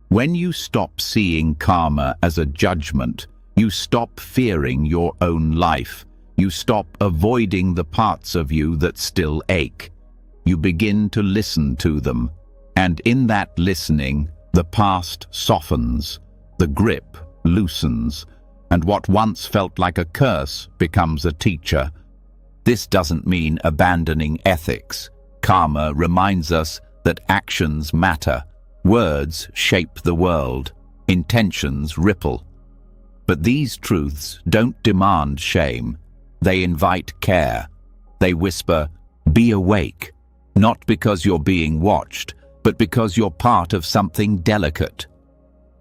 When you stop seeing karma as a judgment, you stop fearing your own life. You stop avoiding the parts of you that still ache. You begin to listen to them, and in that listening, the past softens, the grip loosens, and what once felt like a curse becomes a teacher. This doesn't mean abandoning ethics. Karma reminds us that actions matter. Words shape the world. Intentions ripple. But these truths don't demand shame. They invite care. They whisper, "Be awake," not because you're being watched, but because you're part of something delicate.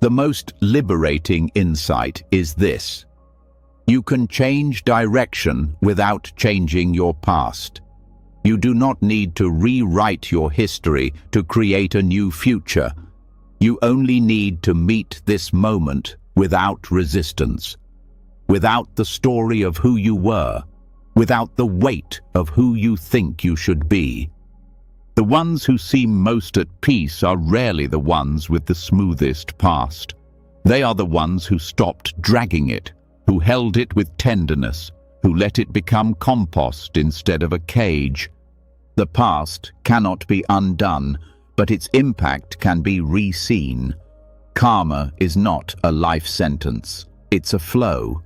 The most liberating insight is this: you can change direction without changing your past. You do not need to rewrite your history to create a new future. You only need to meet this moment without resistance, without the story of who you were, without the weight of who you think you should be. The ones who seem most at peace are rarely the ones with the smoothest past. They are the ones who stopped dragging it, who held it with tenderness, who let it become compost instead of a cage. The past cannot be undone, but its impact can be re-seen. Karma is not a life sentence. It's a flow.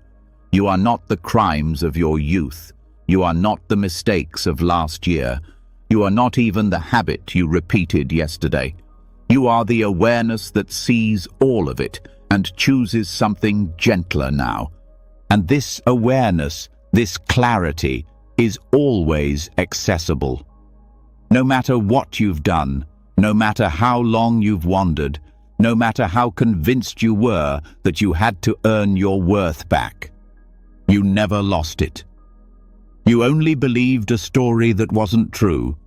You are not the crimes of your youth. You are not the mistakes of last year. You are not even the habit you repeated yesterday. You are the awareness that sees all of it and chooses something gentler now. And this awareness, this clarity, is always accessible. No matter what you've done, no matter how long you've wandered, no matter how convinced you were that you had to earn your worth back, you never lost it. You only believed a story that wasn't true.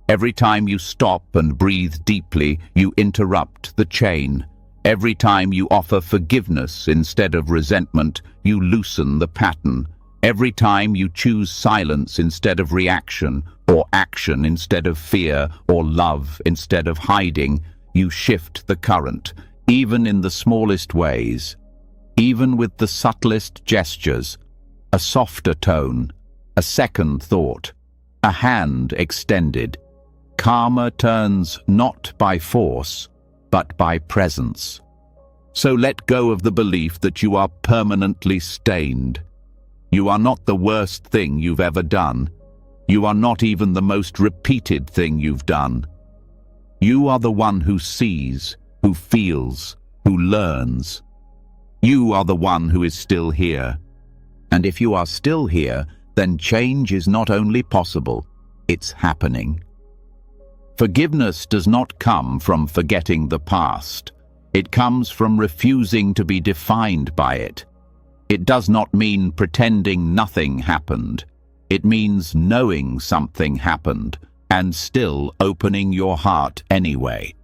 Every time you stop and breathe deeply, you interrupt the chain. Every time you offer forgiveness instead of resentment, you loosen the pattern. Every time you choose silence instead of reaction, or action instead of fear, or love instead of hiding, you shift the current, even in the smallest ways, even with the subtlest gestures, a softer tone, a second thought, a hand extended. Karma turns not by force, but by presence. So let go of the belief that you are permanently stained. You are not the worst thing you've ever done. You are not even the most repeated thing you've done. You are the one who sees, who feels, who learns. You are the one who is still here. And if you are still here, then change is not only possible, it's happening. Forgiveness does not come from forgetting the past. It comes from refusing to be defined by it. It does not mean pretending nothing happened. It means knowing something happened and still opening your heart anyway.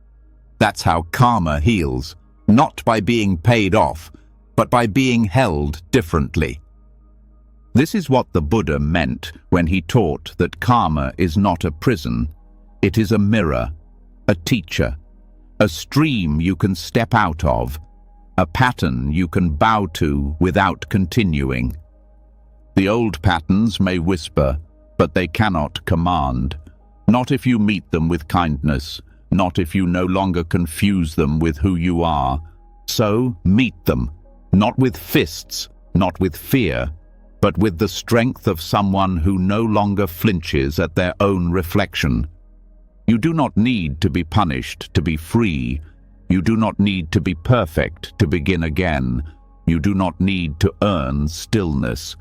That's how karma heals, not by being paid off, but by being held differently. This is what the Buddha meant when he taught that karma is not a prison. It is a mirror, a teacher, a stream you can step out of, a pattern you can bow to without continuing. The old patterns may whisper, but they cannot command. Not if you meet them with kindness, not if you no longer confuse them with who you are. So meet them, not with fists, not with fear, but with the strength of someone who no longer flinches at their own reflection. You do not need to be punished to be free. You do not need to be perfect to begin again. You do not need to earn stillness.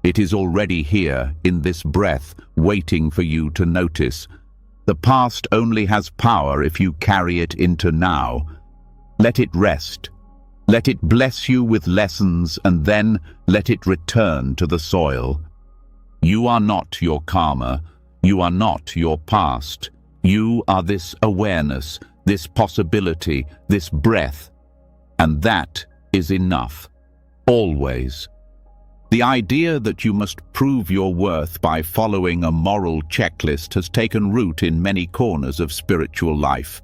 It is already here, in this breath, waiting for you to notice. The past only has power if you carry it into now. Let it rest. Let it bless you with lessons, and then let it return to the soil. You are not your karma. You are not your past. You are this awareness, this possibility, this breath. And that is enough. Always. The idea that you must prove your worth by following a moral checklist has taken root in many corners of spiritual life.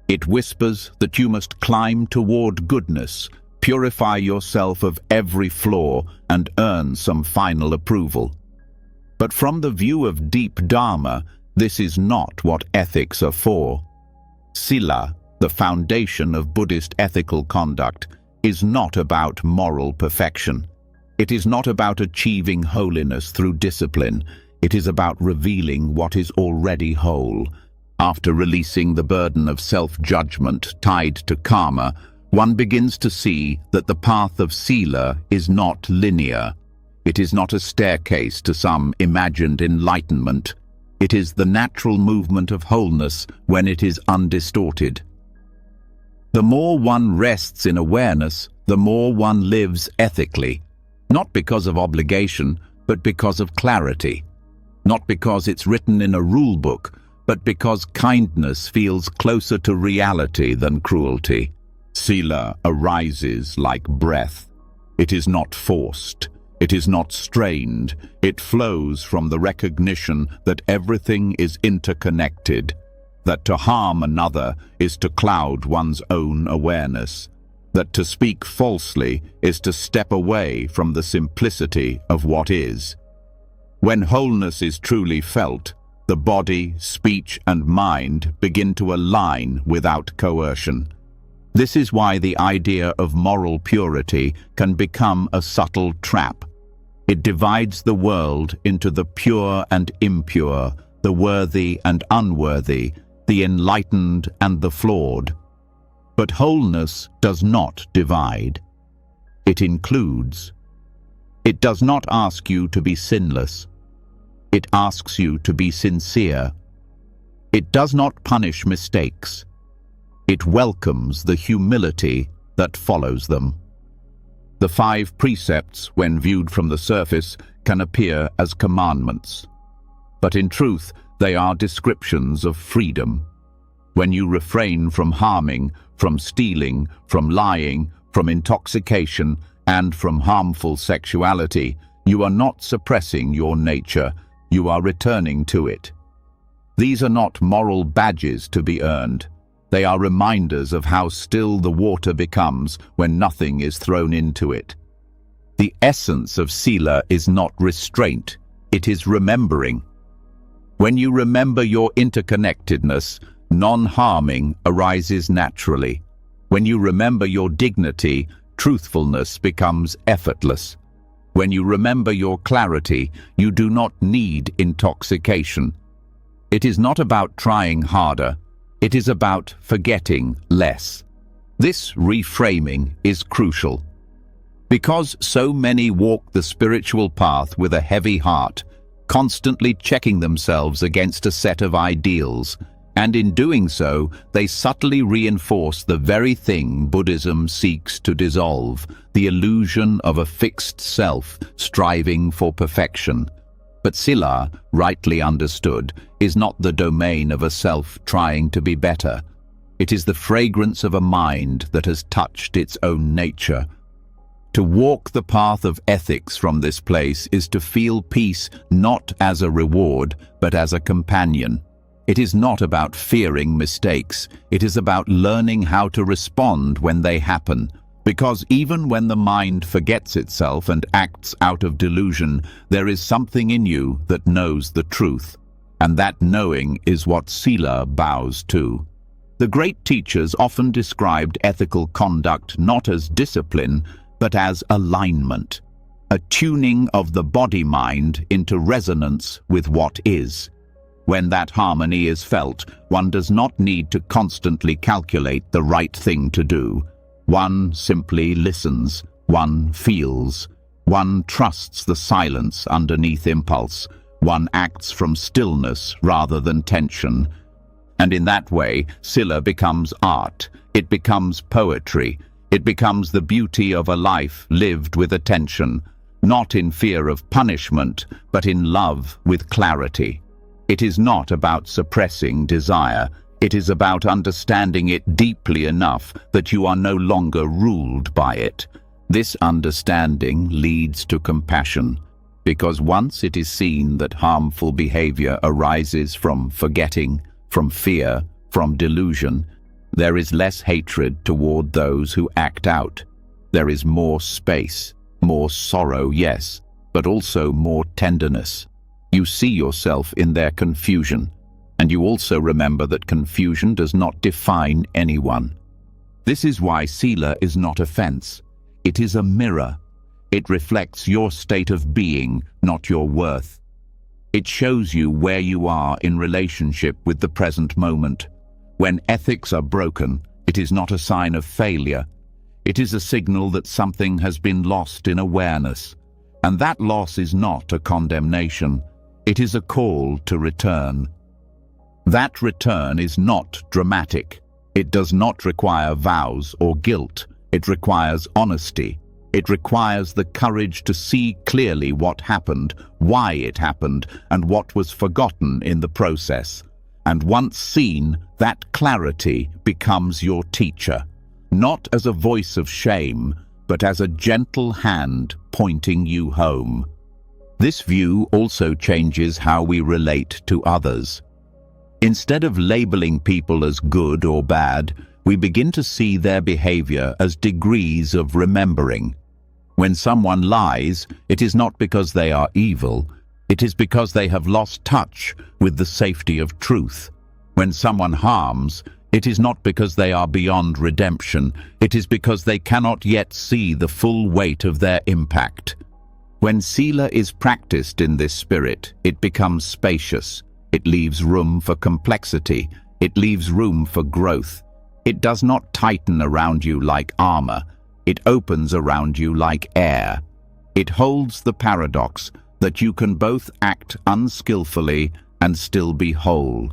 It whispers that you must climb toward goodness, purify yourself of every flaw, and earn some final approval. But from the view of deep Dharma, this is not what ethics are for. Sila, the foundation of Buddhist ethical conduct, is not about moral perfection. It is not about achieving holiness through discipline. It is about revealing what is already whole. After releasing the burden of self-judgment tied to karma, one begins to see that the path of Sila is not linear. It is not a staircase to some imagined enlightenment. It is the natural movement of wholeness when it is undistorted. The more one rests in awareness, the more one lives ethically. Not because of obligation, but because of clarity. Not because it's written in a rule book, but because kindness feels closer to reality than cruelty. Sila arises like breath. It is not forced. It is not strained. It flows from the recognition that everything is interconnected, that to harm another is to cloud one's own awareness, that to speak falsely is to step away from the simplicity of what is. When wholeness is truly felt, the body, speech, and mind begin to align without coercion. This is why the idea of moral purity can become a subtle trap. It divides the world into the pure and impure, the worthy and unworthy, the enlightened and the flawed. But wholeness does not divide. It includes. It does not ask you to be sinless. It asks you to be sincere. It does not punish mistakes. It welcomes the humility that follows them. The 5 precepts, when viewed from the surface, can appear as commandments. But in truth, they are descriptions of freedom. When you refrain from harming, from stealing, from lying, from intoxication, and from harmful sexuality, you are not suppressing your nature, you are returning to it. These are not moral badges to be earned. They are reminders of how still the water becomes when nothing is thrown into it. The essence of Sila is not restraint, it is remembering. When you remember your interconnectedness, non-harming arises naturally. When you remember your dignity, truthfulness becomes effortless. When you remember your clarity, you do not need intoxication. It is not about trying harder. It is about forgetting less. This reframing is crucial. Because so many walk the spiritual path with a heavy heart, constantly checking themselves against a set of ideals, and in doing so, they subtly reinforce the very thing Buddhism seeks to dissolve, the illusion of a fixed self striving for perfection. But Sila, rightly understood, is not the domain of a self trying to be better. It is the fragrance of a mind that has touched its own nature. To walk the path of ethics from this place is to feel peace not as a reward, but as a companion. It is not about fearing mistakes. It is about learning how to respond when they happen. Because even when the mind forgets itself and acts out of delusion, there is something in you that knows the truth. And that knowing is what Sila bows to. The great teachers often described ethical conduct not as discipline, but as alignment, a tuning of the body-mind into resonance with what is. When that harmony is felt, one does not need to constantly calculate the right thing to do. One simply listens, one feels, one trusts the silence underneath impulse, one acts from stillness rather than tension. And in that way, Sila becomes art, it becomes poetry, it becomes the beauty of a life lived with attention, not in fear of punishment, but in love with clarity. It is not about suppressing desire. It is about understanding it deeply enough that you are no longer ruled by it. This understanding leads to compassion, because once it is seen that harmful behavior arises from forgetting, from fear, from delusion, there is less hatred toward those who act out. There is more space, more sorrow, yes, but also more tenderness. You see yourself in their confusion, and you also remember that confusion does not define anyone. This is why Sila is not offense. It is a mirror. It reflects your state of being, not your worth. It shows you where you are in relationship with the present moment. When ethics are broken, it is not a sign of failure. It is a signal that something has been lost in awareness. And that loss is not a condemnation. It is a call to return. That return is not dramatic. It does not require vows or guilt. It requires honesty. It requires the courage to see clearly what happened, why it happened, and what was forgotten in the process. And once seen, that clarity becomes your teacher, not as a voice of shame, but as a gentle hand pointing you home. This view also changes how we relate to others. Instead of labeling people as good or bad, we begin to see their behavior as degrees of remembering. When someone lies, it is not because they are evil, it is because they have lost touch with the safety of truth. When someone harms, it is not because they are beyond redemption, it is because they cannot yet see the full weight of their impact. When Sila is practiced in this spirit, it becomes spacious. It leaves room for complexity. It leaves room for growth. It does not tighten around you like armor. It opens around you like air. It holds the paradox that you can both act unskillfully and still be whole,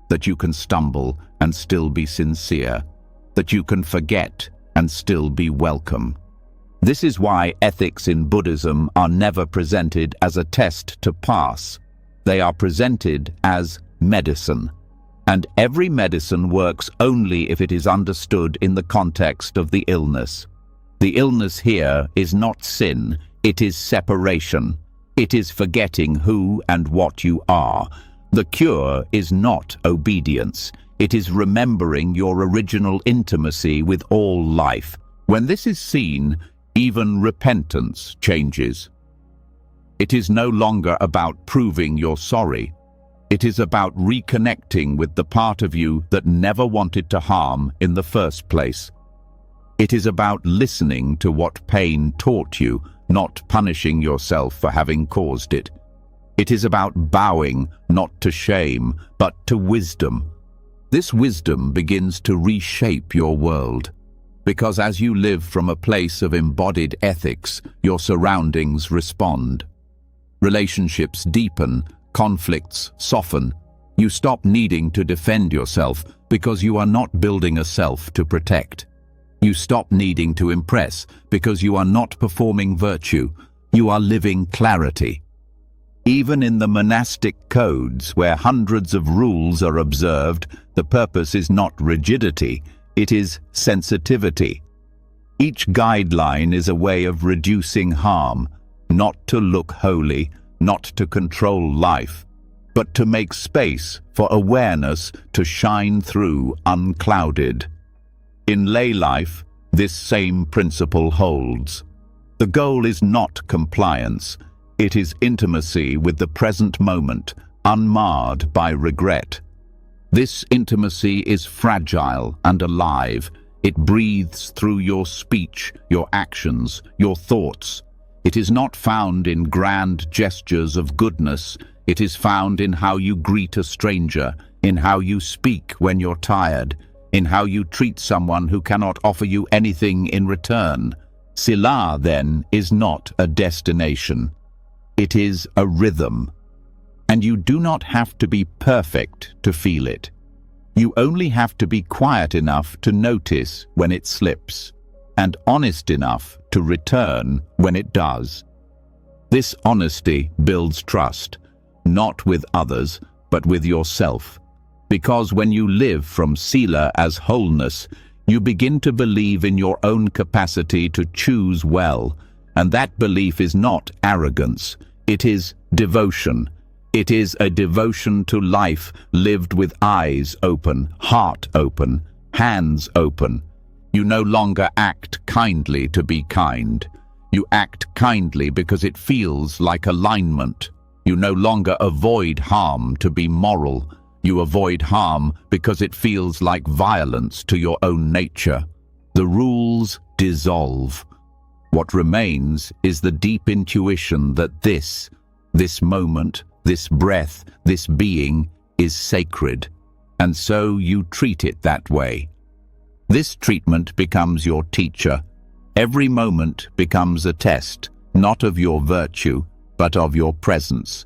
that you can stumble and still be sincere, that you can forget and still be welcome. This is why ethics in Buddhism are never presented as a test to pass. They are presented as medicine. And every medicine works only if it is understood in the context of the illness. The illness here is not sin, it is separation. It is forgetting who and what you are. The cure is not obedience. It is remembering your original intimacy with all life. When this is seen, even repentance changes. It is no longer about proving you're sorry. It is about reconnecting with the part of you that never wanted to harm in the first place. It is about listening to what pain taught you, not punishing yourself for having caused it. It is about bowing not to shame, but to wisdom. This wisdom begins to reshape your world. Because as you live from a place of embodied ethics, your surroundings respond. Relationships deepen, conflicts soften. You stop needing to defend yourself because you are not building a self to protect. You stop needing to impress because you are not performing virtue. You are living clarity. Even in the monastic codes where hundreds of rules are observed, the purpose is not rigidity, it is sensitivity. Each guideline is a way of reducing harm, not to look holy, not to control life, but to make space for awareness to shine through unclouded. In lay life, this same principle holds. The goal is not compliance. It is intimacy with the present moment, unmarred by regret. This intimacy is fragile and alive. It breathes through your speech, your actions, your thoughts. It is not found in grand gestures of goodness. It is found in how you greet a stranger, in how you speak when you're tired, in how you treat someone who cannot offer you anything in return. Sila, then, is not a destination. It is a rhythm. And you do not have to be perfect to feel it. You only have to be quiet enough to notice when it slips, and honest enough to return when it does. This honesty builds trust, not with others, but with yourself. Because when you live from Sila as wholeness, you begin to believe in your own capacity to choose well, and that belief is not arrogance, it is devotion. It is a devotion to life lived with eyes open, heart open, hands open. You no longer act kindly to be kind. You act kindly because it feels like alignment. You no longer avoid harm to be moral. You avoid harm because it feels like violence to your own nature. The rules dissolve. What remains is the deep intuition that this moment, this breath, this being is sacred, and so you treat it that way. This treatment becomes your teacher. Every moment becomes a test, not of your virtue, but of your presence.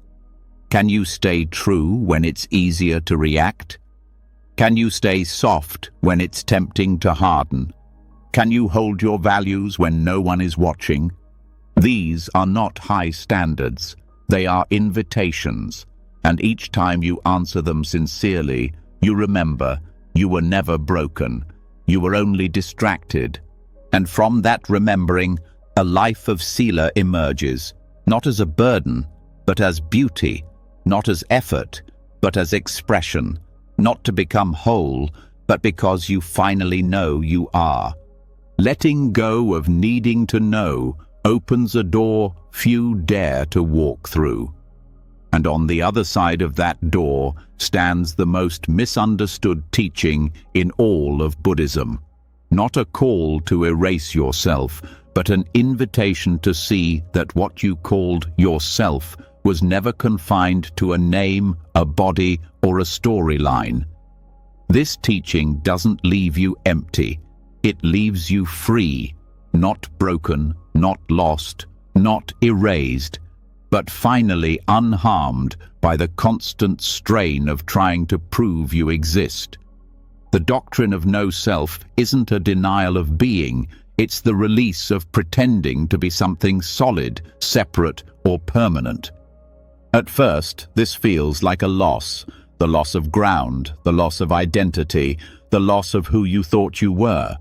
Can you stay true when it's easier to react? Can you stay soft when it's tempting to harden? Can you hold your values when no one is watching? These are not high standards. They are invitations, and each time you answer them sincerely, you remember you were never broken, you were only distracted. And from that remembering, a life of Sila emerges, not as a burden, but as beauty, not as effort, but as expression, not to become whole, but because you finally know you are. Letting go of needing to know opens a door few dare to walk through. And on the other side of that door stands the most misunderstood teaching in all of Buddhism. Not a call to erase yourself, but an invitation to see that what you called yourself was never confined to a name, a body, or a storyline. This teaching doesn't leave you empty. It leaves you free, not broken, not lost, not erased, but finally unharmed by the constant strain of trying to prove you exist. The doctrine of no self isn't a denial of being, it's the release of pretending to be something solid, separate, or permanent. At first, this feels like a loss, the loss of ground, the loss of identity, the loss of who you thought you were.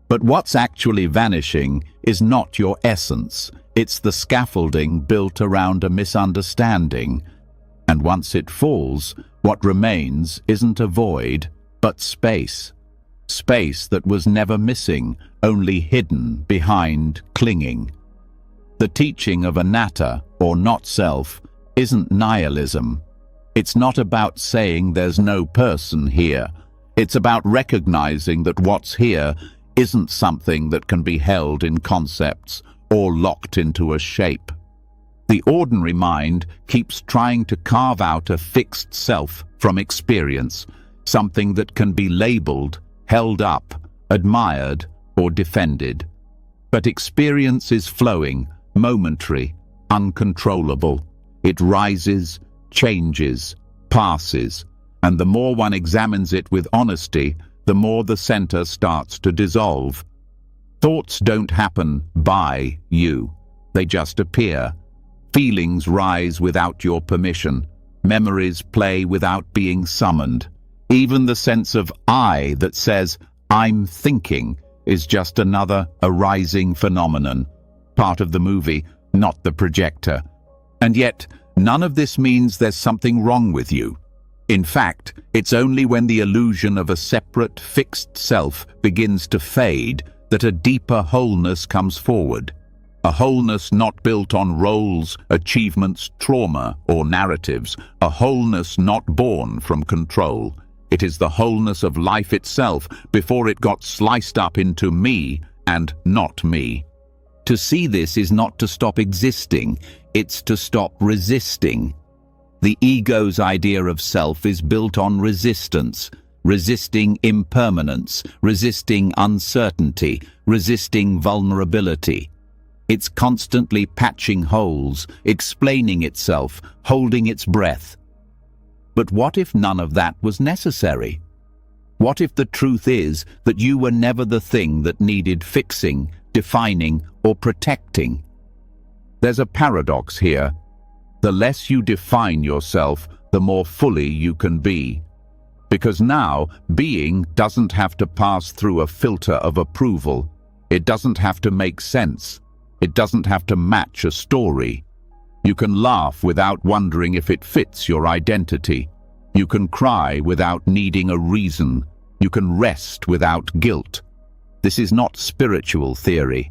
But what's actually vanishing is not your essence. It's the scaffolding built around a misunderstanding. And once it falls, what remains isn't a void, but space. Space that was never missing, only hidden behind clinging. The teaching of anatta, or not self, isn't nihilism. It's not about saying there's no person here. It's about recognizing that what's here isn't something that can be held in concepts or locked into a shape. The ordinary mind keeps trying to carve out a fixed self from experience, something that can be labeled, held up, admired, or defended. But experience is flowing, momentary, uncontrollable. It rises, changes, passes, and the more one examines it with honesty, the more the center starts to dissolve. Thoughts don't happen by you. They just appear. Feelings rise without your permission. Memories play without being summoned. Even the sense of I that says, I'm thinking, is just another arising phenomenon. Part of the movie, not the projector. And yet, None of this means there's something wrong with you. In fact, it's only when the illusion of a separate, fixed self begins to fade that a deeper wholeness comes forward. A wholeness not built on roles, achievements, trauma, or narratives. A wholeness not born from control. It is the wholeness of life itself before it got sliced up into me and not me. To see this is not to stop existing, it's to stop resisting. The ego's idea of self is built on resistance, resisting impermanence, resisting uncertainty, resisting vulnerability. It's constantly patching holes, explaining itself, holding its breath. But what if none of that was necessary? What if the truth is that you were never the thing that needed fixing, defining, or protecting? There's a paradox here. The less you define yourself, the more fully you can be. Because now, being doesn't have to pass through a filter of approval. It doesn't have to make sense. It doesn't have to match a story. You can laugh without wondering if it fits your identity. You can cry without needing a reason. You can rest without guilt. This is not spiritual theory.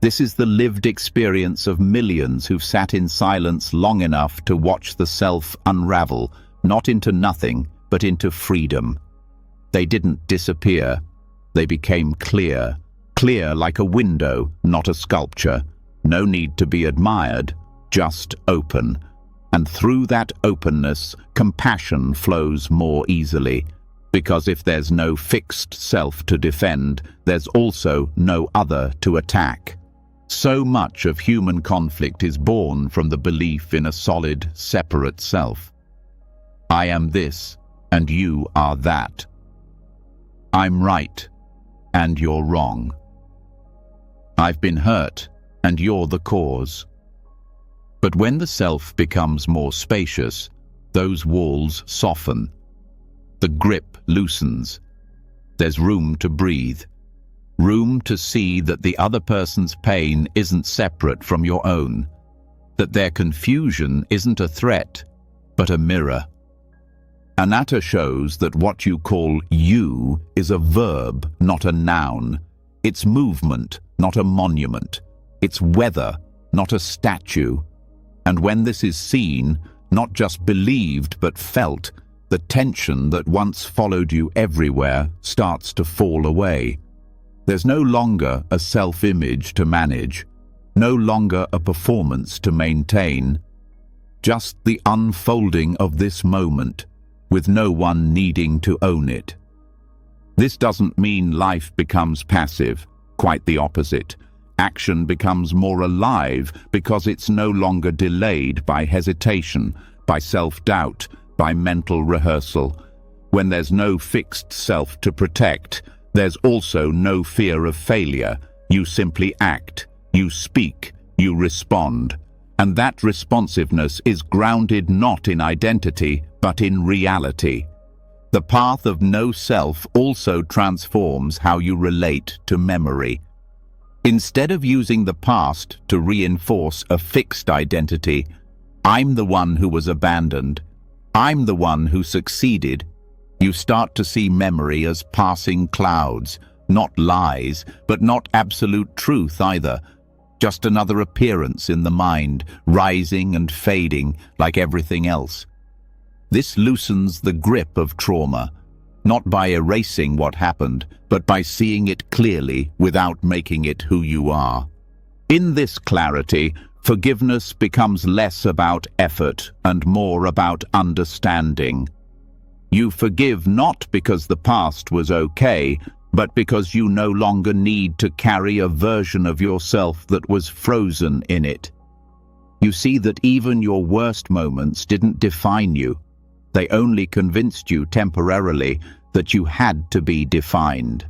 This is the lived experience of millions who've sat in silence long enough to watch the self unravel, not into nothing, but into freedom. They didn't disappear. They became clear. Clear like a window, not a sculpture. No need to be admired, just open. And through that openness, compassion flows more easily. Because if there's no fixed self to defend, there's also no other to attack. So much of human conflict is born from the belief in a solid, separate self. I am this, and you are that. I'm right, and you're wrong. I've been hurt, and you're the cause. But when the self becomes more spacious, those walls soften. The grip loosens. There's room to breathe. Room to see that the other person's pain isn't separate from your own. That their confusion isn't a threat, but a mirror. Anatta shows that what you call you is a verb, not a noun. It's movement, not a monument. It's weather, not a statue. And when this is seen, not just believed but felt, the tension that once followed you everywhere starts to fall away. There's no longer a self-image to manage, no longer a performance to maintain, just the unfolding of this moment, with no one needing to own it. This doesn't mean life becomes passive, quite the opposite. Action becomes more alive because it's no longer delayed by hesitation, by self-doubt, by mental rehearsal. When there's no fixed self to protect, there's also no fear of failure. You simply act, you speak, you respond. And that responsiveness is grounded not in identity, but in reality. The path of no self also transforms how you relate to memory. Instead of using the past to reinforce a fixed identity, I'm the one who was abandoned, I'm the one who succeeded, you start to see memory as passing clouds, not lies, but not absolute truth either, just another appearance in the mind, rising and fading like everything else. This loosens the grip of trauma, not by erasing what happened, but by seeing it clearly without making it who you are. In this clarity, forgiveness becomes less about effort and more about understanding. You forgive not because the past was okay, but because you no longer need to carry a version of yourself that was frozen in it. You see that even your worst moments didn't define you. They only convinced you temporarily that you had to be defined.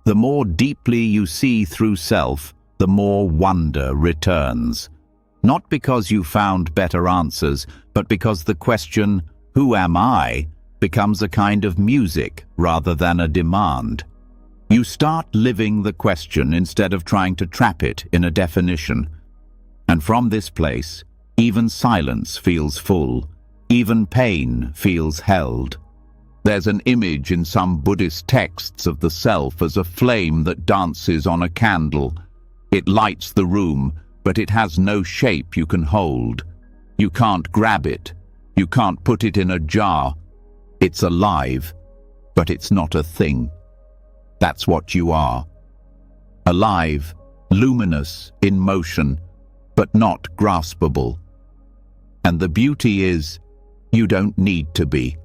The more deeply you see through self, the more wonder returns. Not because you found better answers, but because the question, "Who am I?" becomes a kind of music rather than a demand. You start living the question instead of trying to trap it in a definition. And from this place, Even silence feels full. Even pain feels held. There's an image in some Buddhist texts of the self as a flame that dances on a candle. It lights the room, but it has no shape you can hold. You can't grab it. You can't put it in a jar. It's alive, but it's not a thing. That's what you are. Alive, luminous, in motion, but not graspable. And the beauty is, you don't need to be,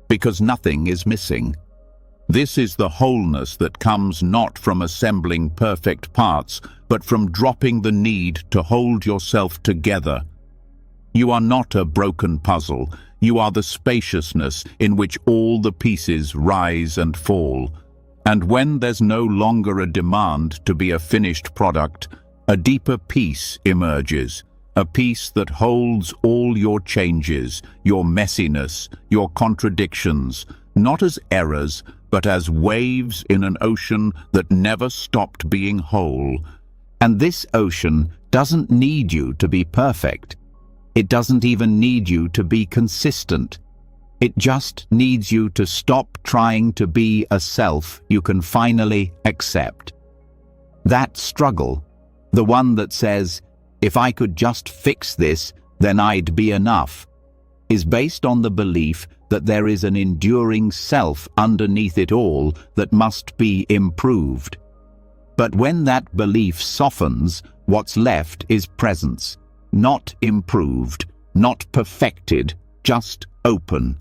because nothing is missing. This is the wholeness that comes not from assembling perfect parts, but from dropping the need to hold yourself together. You are not a broken puzzle. You are the spaciousness in which all the pieces rise and fall. And when there's no longer a demand to be a finished product, a deeper peace emerges, a peace that holds all your changes, your messiness, your contradictions, not as errors, but as waves in an ocean that never stopped being whole. And this ocean doesn't need you to be perfect. It doesn't even need you to be consistent. It just needs you to stop trying to be a self you can finally accept. That struggle, the one that says, if I could just fix this, then I'd be enough, is based on the belief that there is an enduring self underneath it all that must be improved. But when that belief softens, what's left is presence. Not improved, not perfected, just open.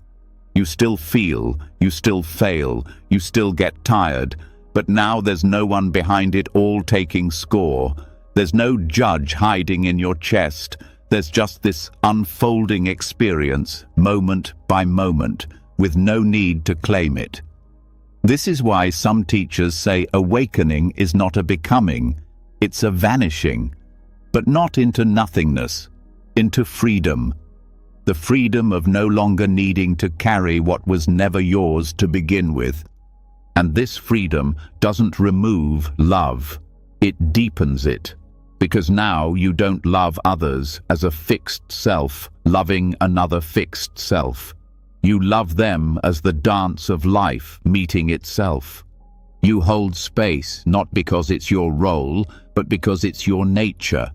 You still feel, you still fail, you still get tired, but now there's no one behind it all taking score. There's no judge hiding in your chest. There's just this unfolding experience, moment by moment, with no need to claim it. This is why some teachers say awakening is not a becoming, it's a vanishing. But not into nothingness, into freedom. The freedom of no longer needing to carry what was never yours to begin with. And this freedom doesn't remove love, it deepens it. Because now you don't love others as a fixed self, loving another fixed self. You love them as the dance of life meeting itself. You hold space not because it's your role, but because it's your nature.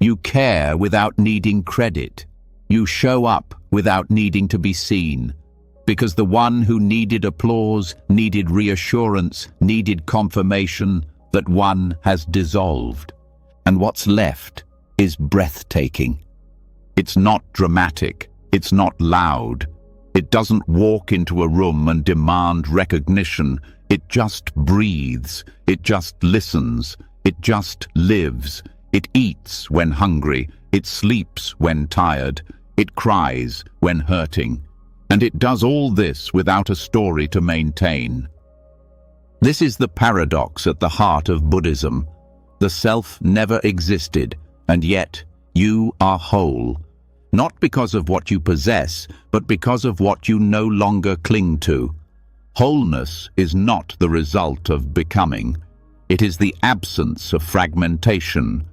You care without needing credit. You show up without needing to be seen. Because the one who needed applause, needed reassurance, needed confirmation, that one has dissolved. And what's left is breathtaking. It's not dramatic. It's not loud. It doesn't walk into a room and demand recognition. It just breathes. It just listens. It just lives. It eats when hungry, it sleeps when tired, it cries when hurting, and it does all this without a story to maintain. This is the paradox at the heart of Buddhism. The self never existed, and yet you are whole, not because of what you possess, but because of what you no longer cling to. Wholeness is not the result of becoming. It is the absence of fragmentation.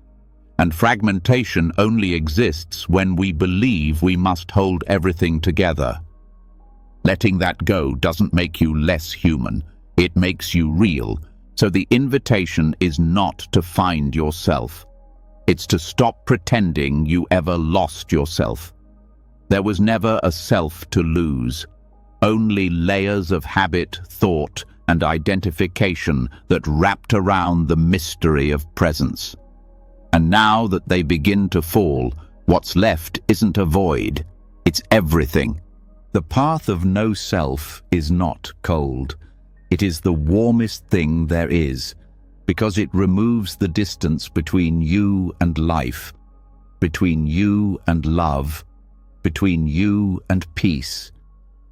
And fragmentation only exists when we believe we must hold everything together. Letting that go doesn't make you less human. It makes you real. So the invitation is not to find yourself. It's to stop pretending you ever lost yourself. There was never a self to lose. Only layers of habit, thought, and identification that wrapped around the mystery of presence. And now that they begin to fall, what's left isn't a void, it's everything. The path of no self is not cold. It is the warmest thing there is, because it removes the distance between you and life, between you and love, between you and peace.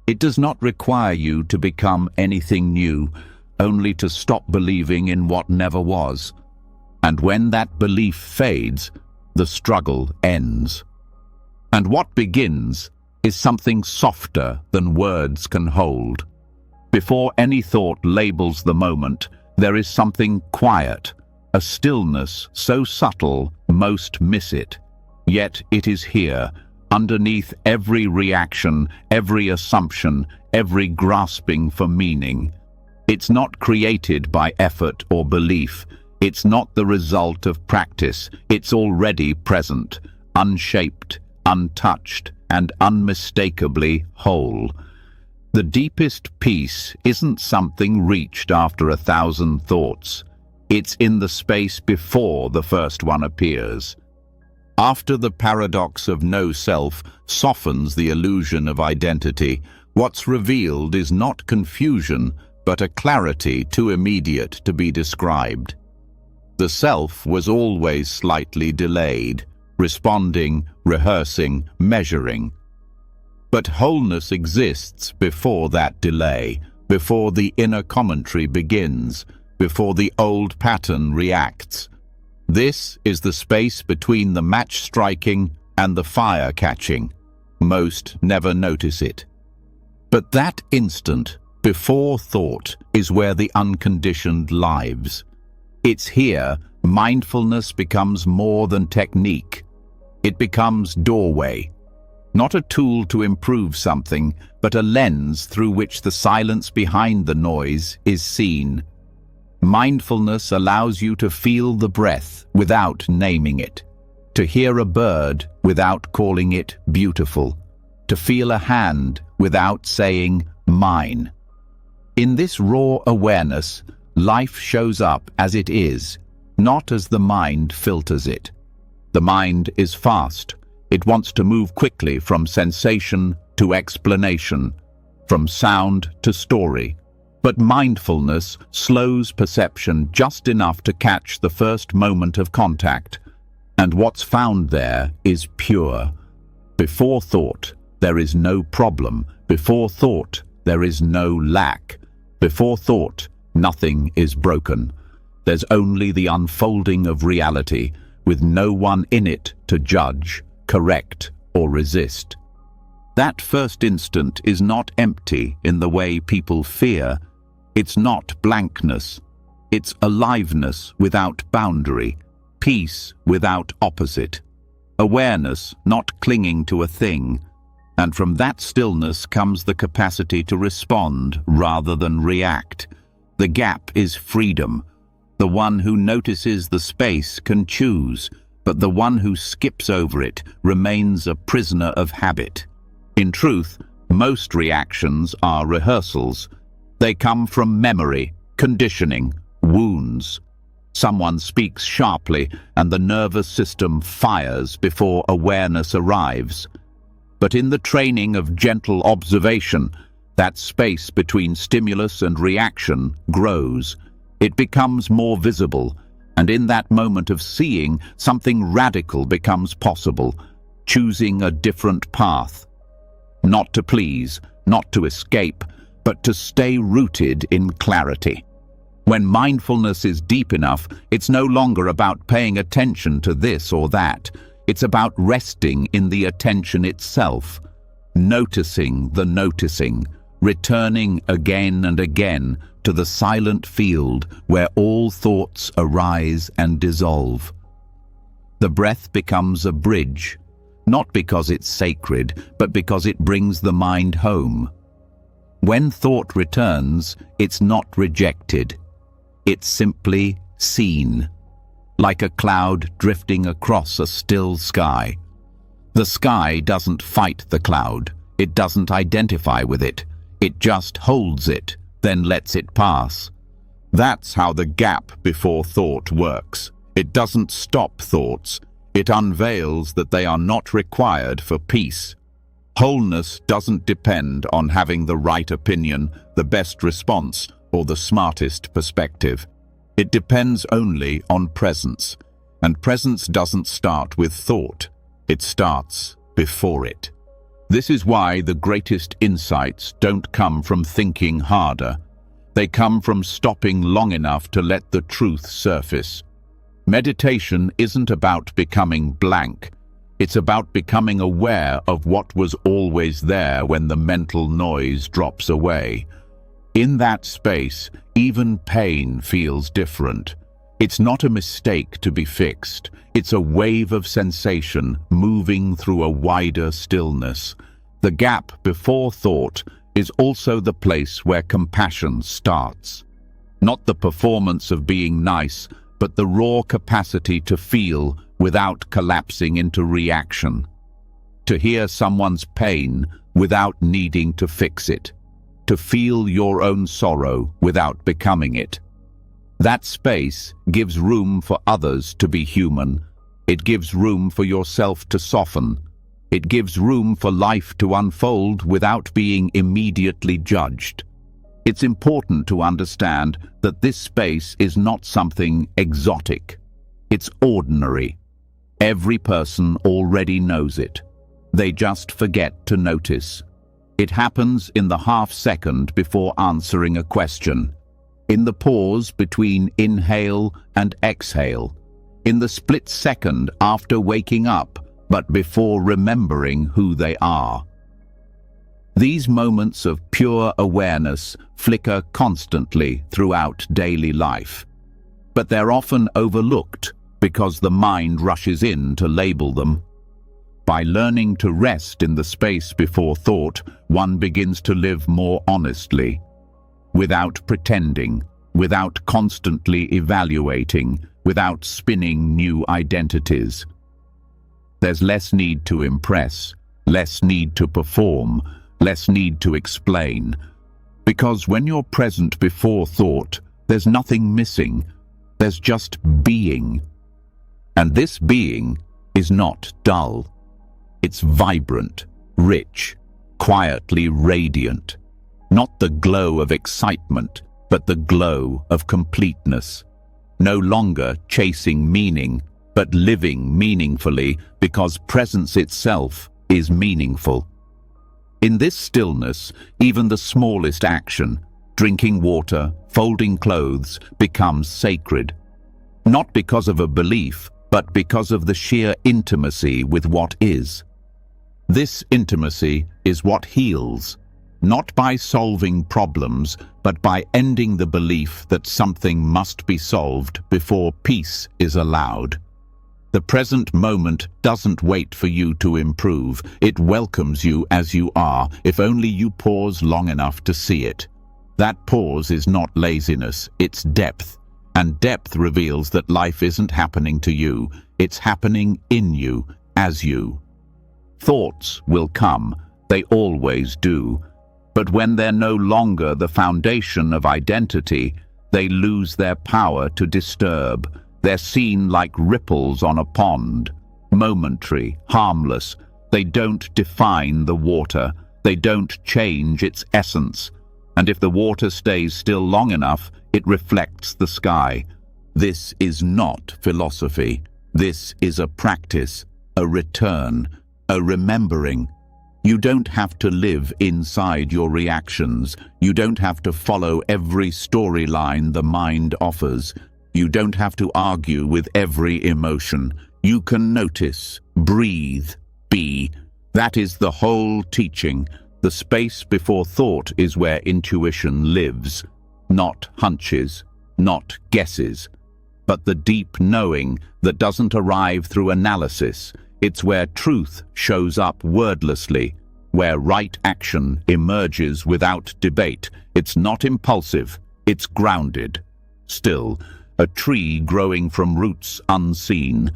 It does not require you to become anything new, only to stop believing in what never was. And when that belief fades, the struggle ends. And what begins is something softer than words can hold. Before any thought labels the moment, there is something quiet, a stillness so subtle most miss it. Yet it is here, underneath every reaction, every assumption, every grasping for meaning. It's not created by effort or belief. It's not the result of practice. It's already present, unshaped, untouched, and unmistakably whole. The deepest peace isn't something reached after 1,000 thoughts. It's in the space before the first one appears. After the paradox of no self softens the illusion of identity, what's revealed is not confusion, but a clarity too immediate to be described. The self was always slightly delayed, responding, rehearsing, measuring. But wholeness exists before that delay, before the inner commentary begins, before the old pattern reacts. This is the space between the match striking and the fire catching. Most never notice it. But that instant, before thought, is where the unconditioned lives. It's here mindfulness becomes more than technique. It becomes doorway. Not a tool to improve something, but a lens through which the silence behind the noise is seen. Mindfulness allows you to feel the breath without naming it, to hear a bird without calling it beautiful, to feel a hand without saying, mine. In this raw awareness, life shows up as it is, not as the mind filters it. The mind is fast. It wants to move quickly from sensation to explanation, from sound to story. But mindfulness slows perception just enough to catch the first moment of contact. And what's found there is pure. Before thought, there is no problem. Before thought, there is no lack. Before thought, nothing is broken. There's only the unfolding of reality, with no one in it to judge, correct, or resist. That first instant is not empty in the way people fear. It's not blankness. It's aliveness without boundary, peace without opposite, awareness not clinging to a thing. And from that stillness comes the capacity to respond rather than react. The gap is freedom. The one who notices the space can choose, but the one who skips over it remains a prisoner of habit. In truth, most reactions are rehearsals. They come from memory, conditioning, wounds. Someone speaks sharply and the nervous system fires before awareness arrives. But in the training of gentle observation, that space between stimulus and reaction grows. It becomes more visible, and in that moment of seeing, something radical becomes possible, choosing a different path. Not to please, not to escape, but to stay rooted in clarity. When mindfulness is deep enough, it's no longer about paying attention to this or that. It's about resting in the attention itself, noticing the noticing, returning again and again to the silent field where all thoughts arise and dissolve. The breath becomes a bridge, not because it's sacred, but because it brings the mind home. When thought returns, it's not rejected. It's simply seen, like a cloud drifting across a still sky. The sky doesn't fight the cloud. It doesn't identify with it. It just holds it, then lets it pass. That's how the gap before thought works. It doesn't stop thoughts. It unveils that they are not required for peace. Wholeness doesn't depend on having the right opinion, the best response, or the smartest perspective. It depends only on presence. And presence doesn't start with thought. It starts before it. This is why the greatest insights don't come from thinking harder. They come from stopping long enough to let the truth surface. Meditation isn't about becoming blank. It's about becoming aware of what was always there when the mental noise drops away. In that space, even pain feels different. It's not a mistake to be fixed. It's a wave of sensation moving through a wider stillness. The gap before thought is also the place where compassion starts. Not the performance of being nice, but the raw capacity to feel without collapsing into reaction. To hear someone's pain without needing to fix it. To feel your own sorrow without becoming it. That space gives room for others to be human. It gives room for yourself to soften. It gives room for life to unfold without being immediately judged. It's important to understand that this space is not something exotic. It's ordinary. Every person already knows it. They just forget to notice. It happens in the half-second before answering a question, in the pause between inhale and exhale, in the split second after waking up, but before remembering who they are. These moments of pure awareness flicker constantly throughout daily life, but they're often overlooked because the mind rushes in to label them. By learning to rest in the space before thought, one begins to live more honestly, without pretending, without constantly evaluating, without spinning new identities. There's less need to impress, less need to perform, less need to explain. Because when you're present before thought, there's nothing missing, there's just being. And this being is not dull. It's vibrant, rich, quietly radiant. Not the glow of excitement, but the glow of completeness. No longer chasing meaning, but living meaningfully because presence itself is meaningful. In this stillness, even the smallest action, drinking water, folding clothes, becomes sacred. Not because of a belief, but because of the sheer intimacy with what is. This intimacy is what heals, not by solving problems, but by ending the belief that something must be solved before peace is allowed. The present moment doesn't wait for you to improve. It welcomes you as you are, if only you pause long enough to see it. That pause is not laziness, it's depth. And depth reveals that life isn't happening to you, it's happening in you, as you. Thoughts will come, they always do. But when they're no longer the foundation of identity, they lose their power to disturb. They're seen like ripples on a pond, momentary, harmless. They don't define the water. They don't change its essence. And if the water stays still long enough, it reflects the sky. This is not philosophy. This is a practice, a return, a remembering. You don't have to live inside your reactions. You don't have to follow every storyline the mind offers. You don't have to argue with every emotion. You can notice, breathe, be. That is the whole teaching. The space before thought is where intuition lives. Not hunches, not guesses, but the deep knowing that doesn't arrive through analysis. It's where truth shows up wordlessly, where right action emerges without debate. It's not impulsive, it's grounded. Still, a tree growing from roots unseen.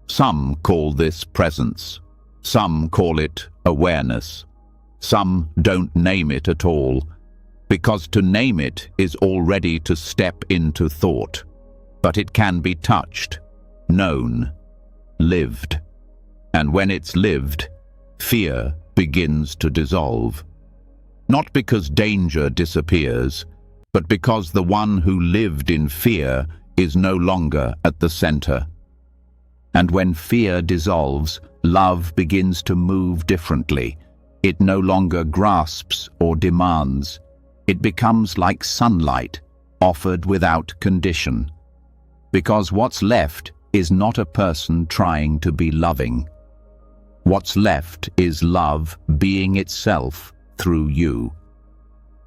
Some call this presence. Some call it awareness. Some don't name it at all, because to name it is already to step into thought. But it can be touched, known, lived. And when it's lived, fear begins to dissolve. Not because danger disappears, but because the one who lived in fear is no longer at the center. And when fear dissolves, love begins to move differently. It no longer grasps or demands. It becomes like sunlight, offered without condition. Because what's left is not a person trying to be loving. What's left is love being itself through you.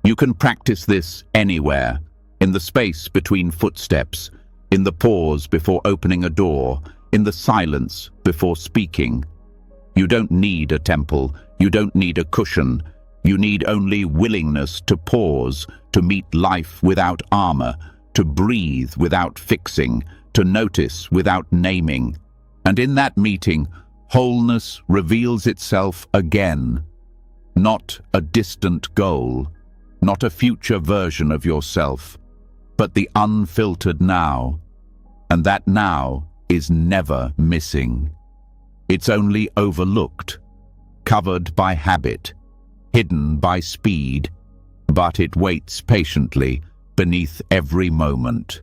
You can practice this anywhere, in the space between footsteps, in the pause before opening a door, in the silence before speaking. You don't need a temple, you don't need a cushion, you need only willingness to pause, to meet life without armor, to breathe without fixing, to notice without naming. And in that meeting, wholeness reveals itself again. Not a distant goal, not a future version of yourself, but the unfiltered now. And that now is never missing. It's only overlooked, covered by habit, hidden by speed, but it waits patiently beneath every moment.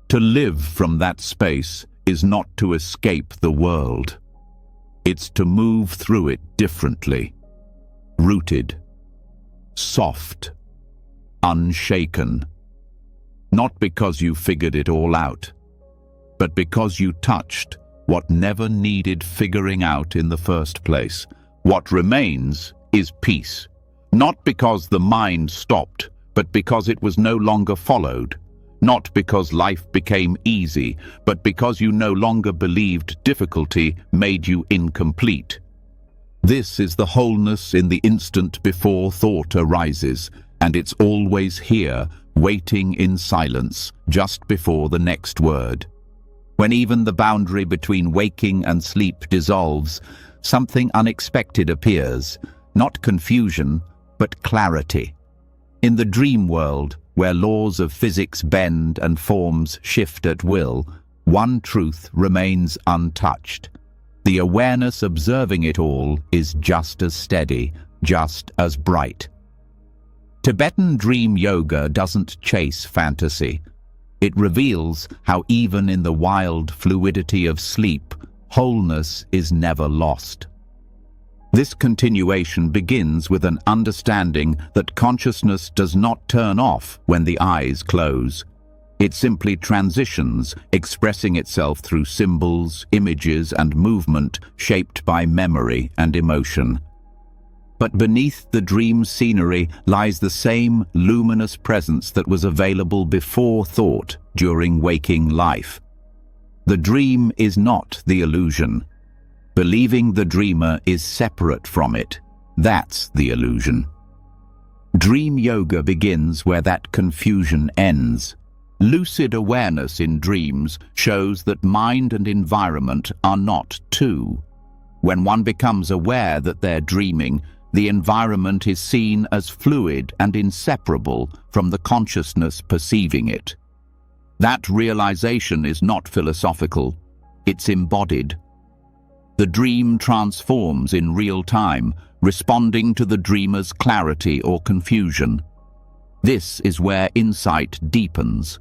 To live from that space is not to escape the world. It's to move through it differently, rooted, soft, unshaken. Not because you figured it all out, but because you touched what never needed figuring out in the first place. What remains is peace, not because the mind stopped, but because it was no longer followed. Not because life became easy, but because you no longer believed difficulty made you incomplete. This is the wholeness in the instant before thought arises, and it's always here, waiting in silence, just before the next word. When even the boundary between waking and sleep dissolves, something unexpected appears, not confusion, but clarity. In the dream world, where laws of physics bend and forms shift at will, one truth remains untouched. The awareness observing it all is just as steady, just as bright. Tibetan dream yoga doesn't chase fantasy. It reveals how even in the wild fluidity of sleep, wholeness is never lost. This continuation begins with an understanding that consciousness does not turn off when the eyes close. It simply transitions, expressing itself through symbols, images, and movement shaped by memory and emotion. But beneath the dream scenery lies the same luminous presence that was available before thought during waking life. The dream is not the illusion. Believing the dreamer is separate from it. That's the illusion. Dream yoga begins where that confusion ends. Lucid awareness in dreams shows that mind and environment are not two. When one becomes aware that they're dreaming, the environment is seen as fluid and inseparable from the consciousness perceiving it. That realization is not philosophical, it's embodied. The dream transforms in real time, responding to the dreamer's clarity or confusion. This is where insight deepens.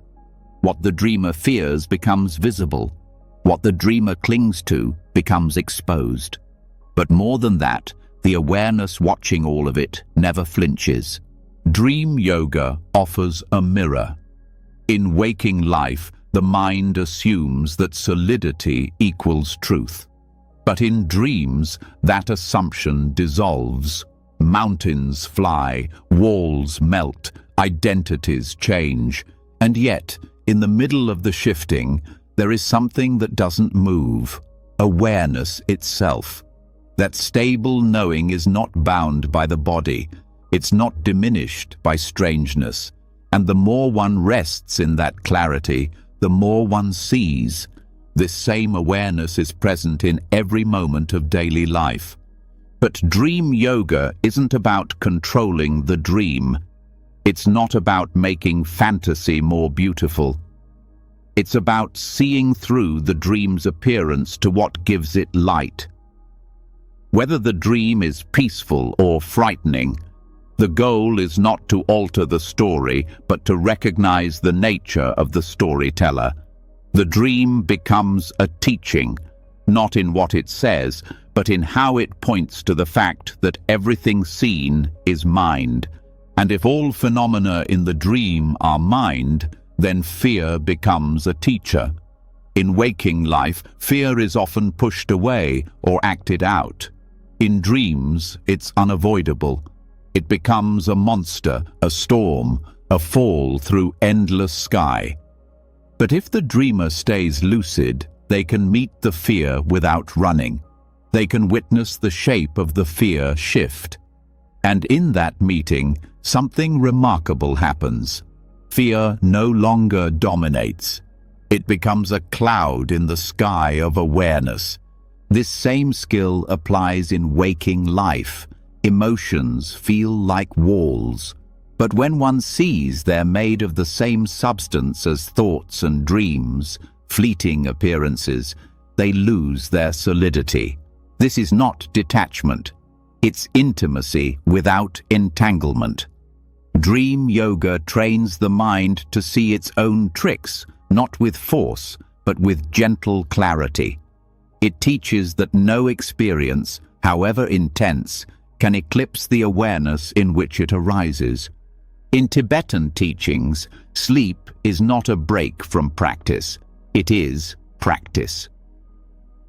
What the dreamer fears becomes visible. What the dreamer clings to becomes exposed. But more than that, the awareness watching all of it never flinches. Dream yoga offers a mirror. In waking life, the mind assumes that solidity equals truth. But in dreams, that assumption dissolves. Mountains fly, walls melt, identities change. And yet, in the middle of the shifting, there is something that doesn't move: awareness itself. That stable knowing is not bound by the body. It's not diminished by strangeness. And the more one rests in that clarity, the more one sees. This same awareness is present in every moment of daily life. But dream yoga isn't about controlling the dream. It's not about making fantasy more beautiful. It's about seeing through the dream's appearance to what gives it light. Whether the dream is peaceful or frightening, the goal is not to alter the story, but to recognize the nature of the storyteller. The dream becomes a teaching, not in what it says, but in how it points to the fact that everything seen is mind. And if all phenomena in the dream are mind, then fear becomes a teacher. In waking life, fear is often pushed away or acted out. In dreams, it's unavoidable. It becomes a monster, a storm, a fall through endless sky. But if the dreamer stays lucid, they can meet the fear without running. They can witness the shape of the fear shift. And in that meeting, something remarkable happens. Fear no longer dominates. It becomes a cloud in the sky of awareness. This same skill applies in waking life. Emotions feel like walls. But when one sees they're made of the same substance as thoughts and dreams, fleeting appearances, they lose their solidity. This is not detachment. It's intimacy without entanglement. Dream yoga trains the mind to see its own tricks, not with force, but with gentle clarity. It teaches that no experience, however intense, can eclipse the awareness in which it arises. In Tibetan teachings, sleep is not a break from practice. It is practice.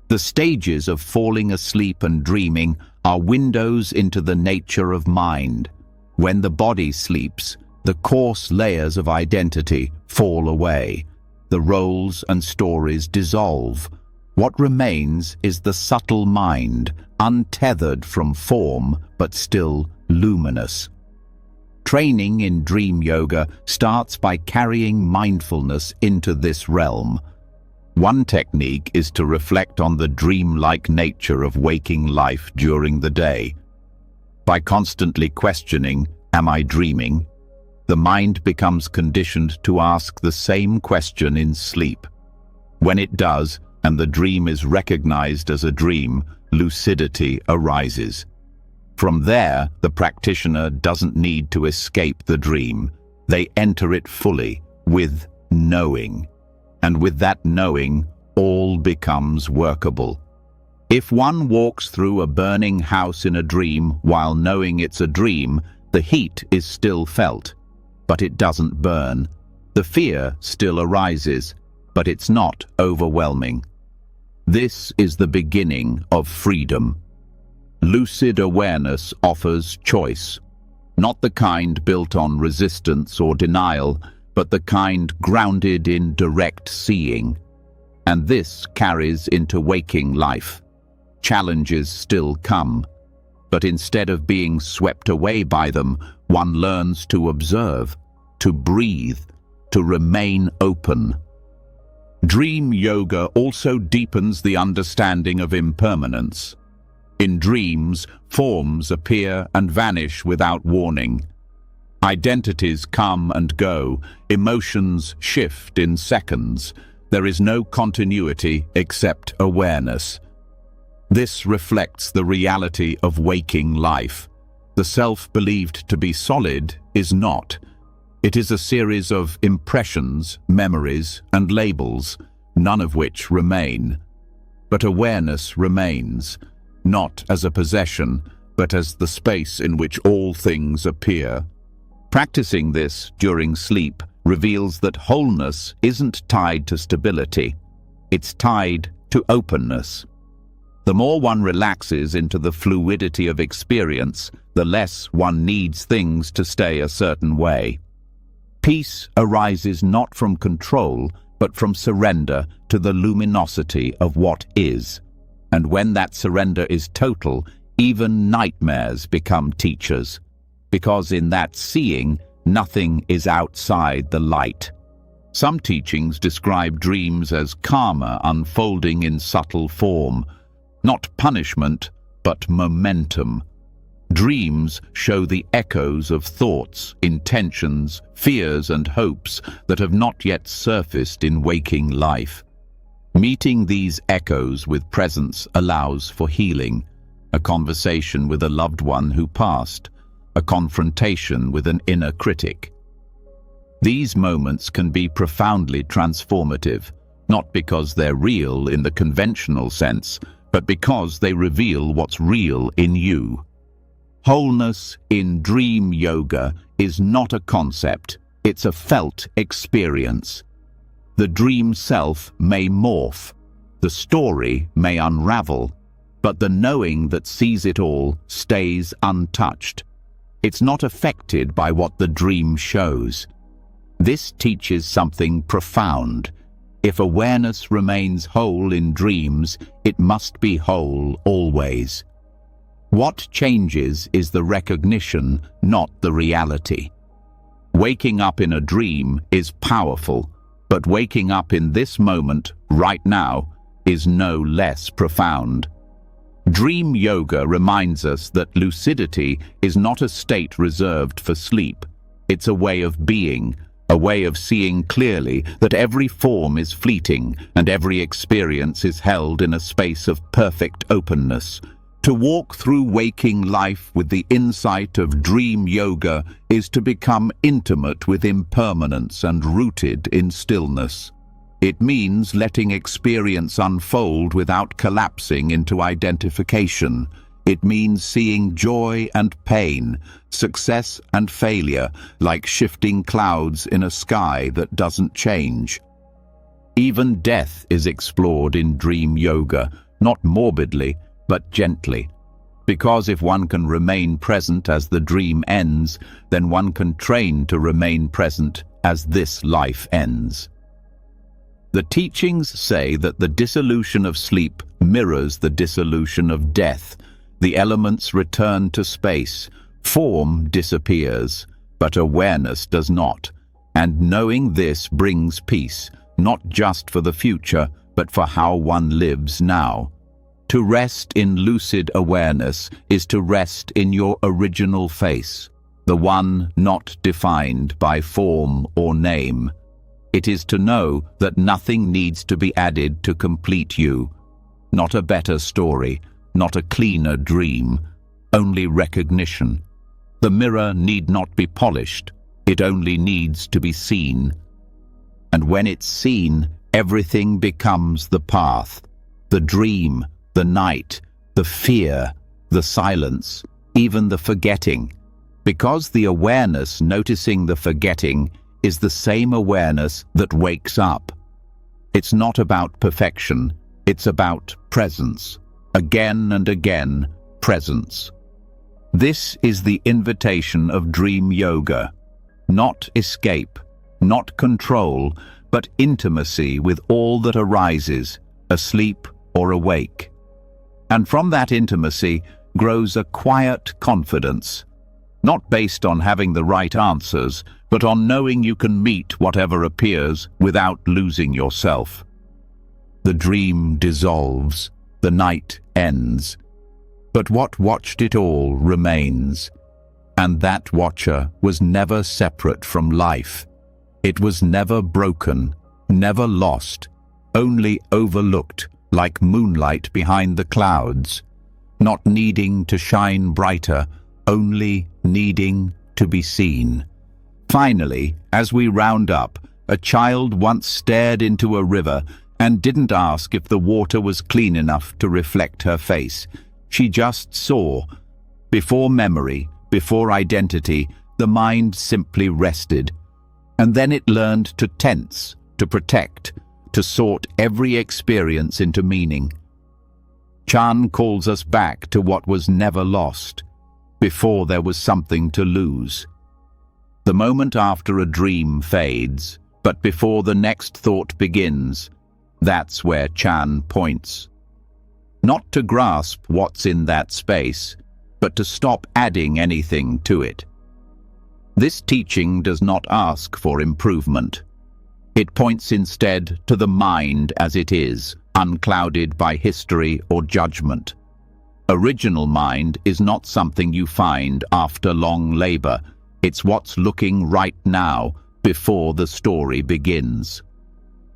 The stages of falling asleep and dreaming are windows into the nature of mind. When the body sleeps, the coarse layers of identity fall away. The roles and stories dissolve. What remains is the subtle mind, untethered from form, but still luminous. Training in dream yoga starts by carrying mindfulness into this realm. One technique is to reflect on the dream-like nature of waking life during the day. By constantly questioning, "Am I dreaming?" the mind becomes conditioned to ask the same question in sleep. When it does, and the dream is recognized as a dream, lucidity arises. From there, the practitioner doesn't need to escape the dream. They enter it fully, with knowing. And with that knowing, all becomes workable. If one walks through a burning house in a dream while knowing it's a dream, the heat is still felt, but it doesn't burn. The fear still arises, but it's not overwhelming. This is the beginning of freedom. Lucid awareness offers choice, not the kind built on resistance or denial, but the kind grounded in direct seeing. And this carries into waking life. Challenges still come, but instead of being swept away by them, one learns to observe, to breathe, to remain open. Dream yoga also deepens the understanding of impermanence. In dreams, forms appear and vanish without warning. Identities come and go, emotions shift in seconds. There is no continuity except awareness. This reflects the reality of waking life. The self believed to be solid is not. It is a series of impressions, memories, and labels, none of which remain. But awareness remains, not as a possession, but as the space in which all things appear. Practicing this during sleep reveals that wholeness isn't tied to stability. It's tied to openness. The more one relaxes into the fluidity of experience, the less one needs things to stay a certain way. Peace arises not from control, but from surrender to the luminosity of what is. And when that surrender is total, even nightmares become teachers. Because in that seeing, nothing is outside the light. Some teachings describe dreams as karma unfolding in subtle form, not punishment, but momentum. Dreams show the echoes of thoughts, intentions, fears, and hopes that have not yet surfaced in waking life. Meeting these echoes with presence allows for healing, a conversation with a loved one who passed, a confrontation with an inner critic. These moments can be profoundly transformative, not because they're real in the conventional sense, but because they reveal what's real in you. Wholeness in dream yoga is not a concept, it's a felt experience. The dream self may morph, the story may unravel, but the knowing that sees it all stays untouched. It's not affected by what the dream shows. This teaches something profound. If awareness remains whole in dreams, it must be whole always. What changes is the recognition, not the reality. Waking up in a dream is powerful, but waking up in this moment, right now, is no less profound. Dream yoga reminds us that lucidity is not a state reserved for sleep. It's a way of being, a way of seeing clearly that every form is fleeting and every experience is held in a space of perfect openness. To walk through waking life with the insight of dream yoga is to become intimate with impermanence and rooted in stillness. It means letting experience unfold without collapsing into identification. It means seeing joy and pain, success and failure, like shifting clouds in a sky that doesn't change. Even death is explored in dream yoga, not morbidly, but gently. Because if one can remain present as the dream ends, then one can train to remain present as this life ends. The teachings say that the dissolution of sleep mirrors the dissolution of death. The elements return to space, form disappears, but awareness does not. And knowing this brings peace, not just for the future, but for how one lives now. To rest in lucid awareness is to rest in your original face, the one not defined by form or name. It is to know that nothing needs to be added to complete you. Not a better story, not a cleaner dream, only recognition. The mirror need not be polished, it only needs to be seen. And when it's seen, everything becomes the path, the dream, the night, the fear, the silence, even the forgetting. Because the awareness noticing the forgetting is the same awareness that wakes up. It's not about perfection, it's about presence. Again and again, presence. This is the invitation of dream yoga. Not escape, not control, but intimacy with all that arises, asleep or awake. And from that intimacy grows a quiet confidence, not based on having the right answers, but on knowing you can meet whatever appears without losing yourself. The dream dissolves, the night ends, but what watched it all remains. And that watcher was never separate from life. It was never broken, never lost, only overlooked, like moonlight behind the clouds, not needing to shine brighter, only needing to be seen. Finally, as we round up, a child once stared into a river and didn't ask if the water was clean enough to reflect her face. She just saw. Before memory, before identity, the mind simply rested. And then it learned to tense, to protect, to sort every experience into meaning. Chan calls us back to what was never lost, before there was something to lose. The moment after a dream fades, but before the next thought begins, that's where Chan points. Not to grasp what's in that space, but to stop adding anything to it. This teaching does not ask for improvement. It points instead to the mind as it is, unclouded by history or judgment. Original mind is not something you find after long labor. It's what's looking right now, before the story begins.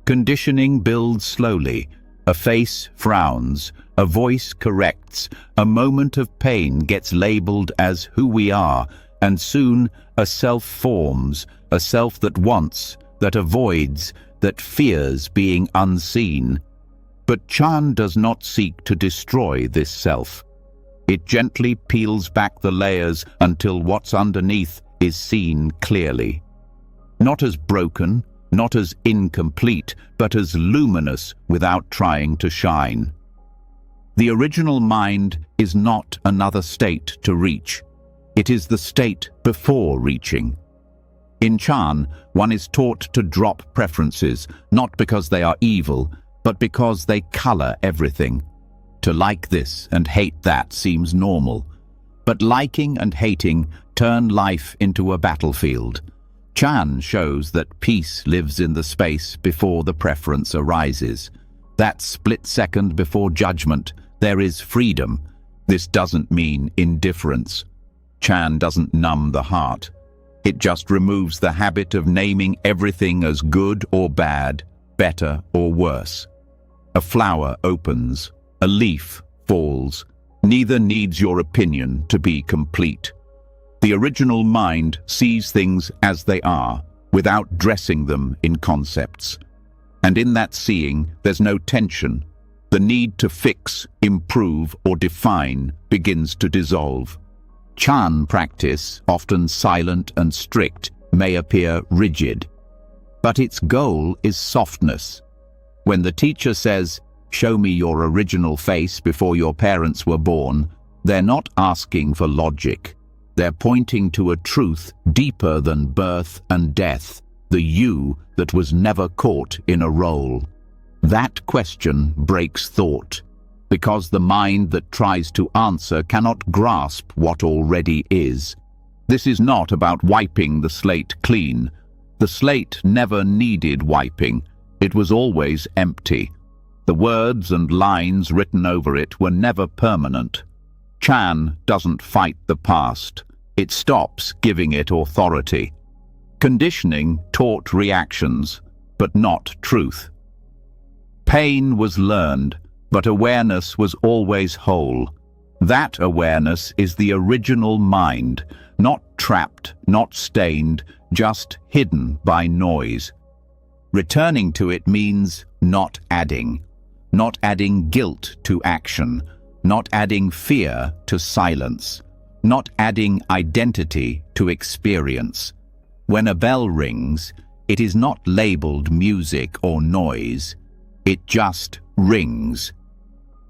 Conditioning builds slowly. A face frowns, a voice corrects, a moment of pain gets labeled as who we are, and soon a self forms, a self that wants, that avoids, that fears being unseen. But Chan does not seek to destroy this self. It gently peels back the layers until what's underneath is seen clearly. Not as broken, not as incomplete, but as luminous without trying to shine. The original mind is not another state to reach. It is the state before reaching. In Chan, one is taught to drop preferences, not because they are evil, but because they color everything. To like this and hate that seems normal, but liking and hating turn life into a battlefield. Chan shows that peace lives in the space before the preference arises. That split second before judgment, there is freedom. This doesn't mean indifference. Chan doesn't numb the heart. It just removes the habit of naming everything as good or bad, better or worse. A flower opens, a leaf falls. Neither needs your opinion to be complete. The original mind sees things as they are, without dressing them in concepts. And in that seeing, there's no tension. The need to fix, improve, or define begins to dissolve. Chan practice, often silent and strict, may appear rigid, but its goal is softness. When the teacher says, "Show me your original face before your parents were born," they're not asking for logic. They're pointing to a truth deeper than birth and death, the you that was never caught in a role. That question breaks thought, because the mind that tries to answer cannot grasp what already is. This is not about wiping the slate clean. The slate never needed wiping. It was always empty. The words and lines written over it were never permanent. Chan doesn't fight the past. It stops giving it authority. Conditioning taught reactions, but not truth. Pain was learned, but awareness was always whole. That awareness is the original mind, not trapped, not stained, just hidden by noise. Returning to it means not adding guilt to action, not adding fear to silence, not adding identity to experience. When a bell rings, it is not labeled music or noise. It just rings.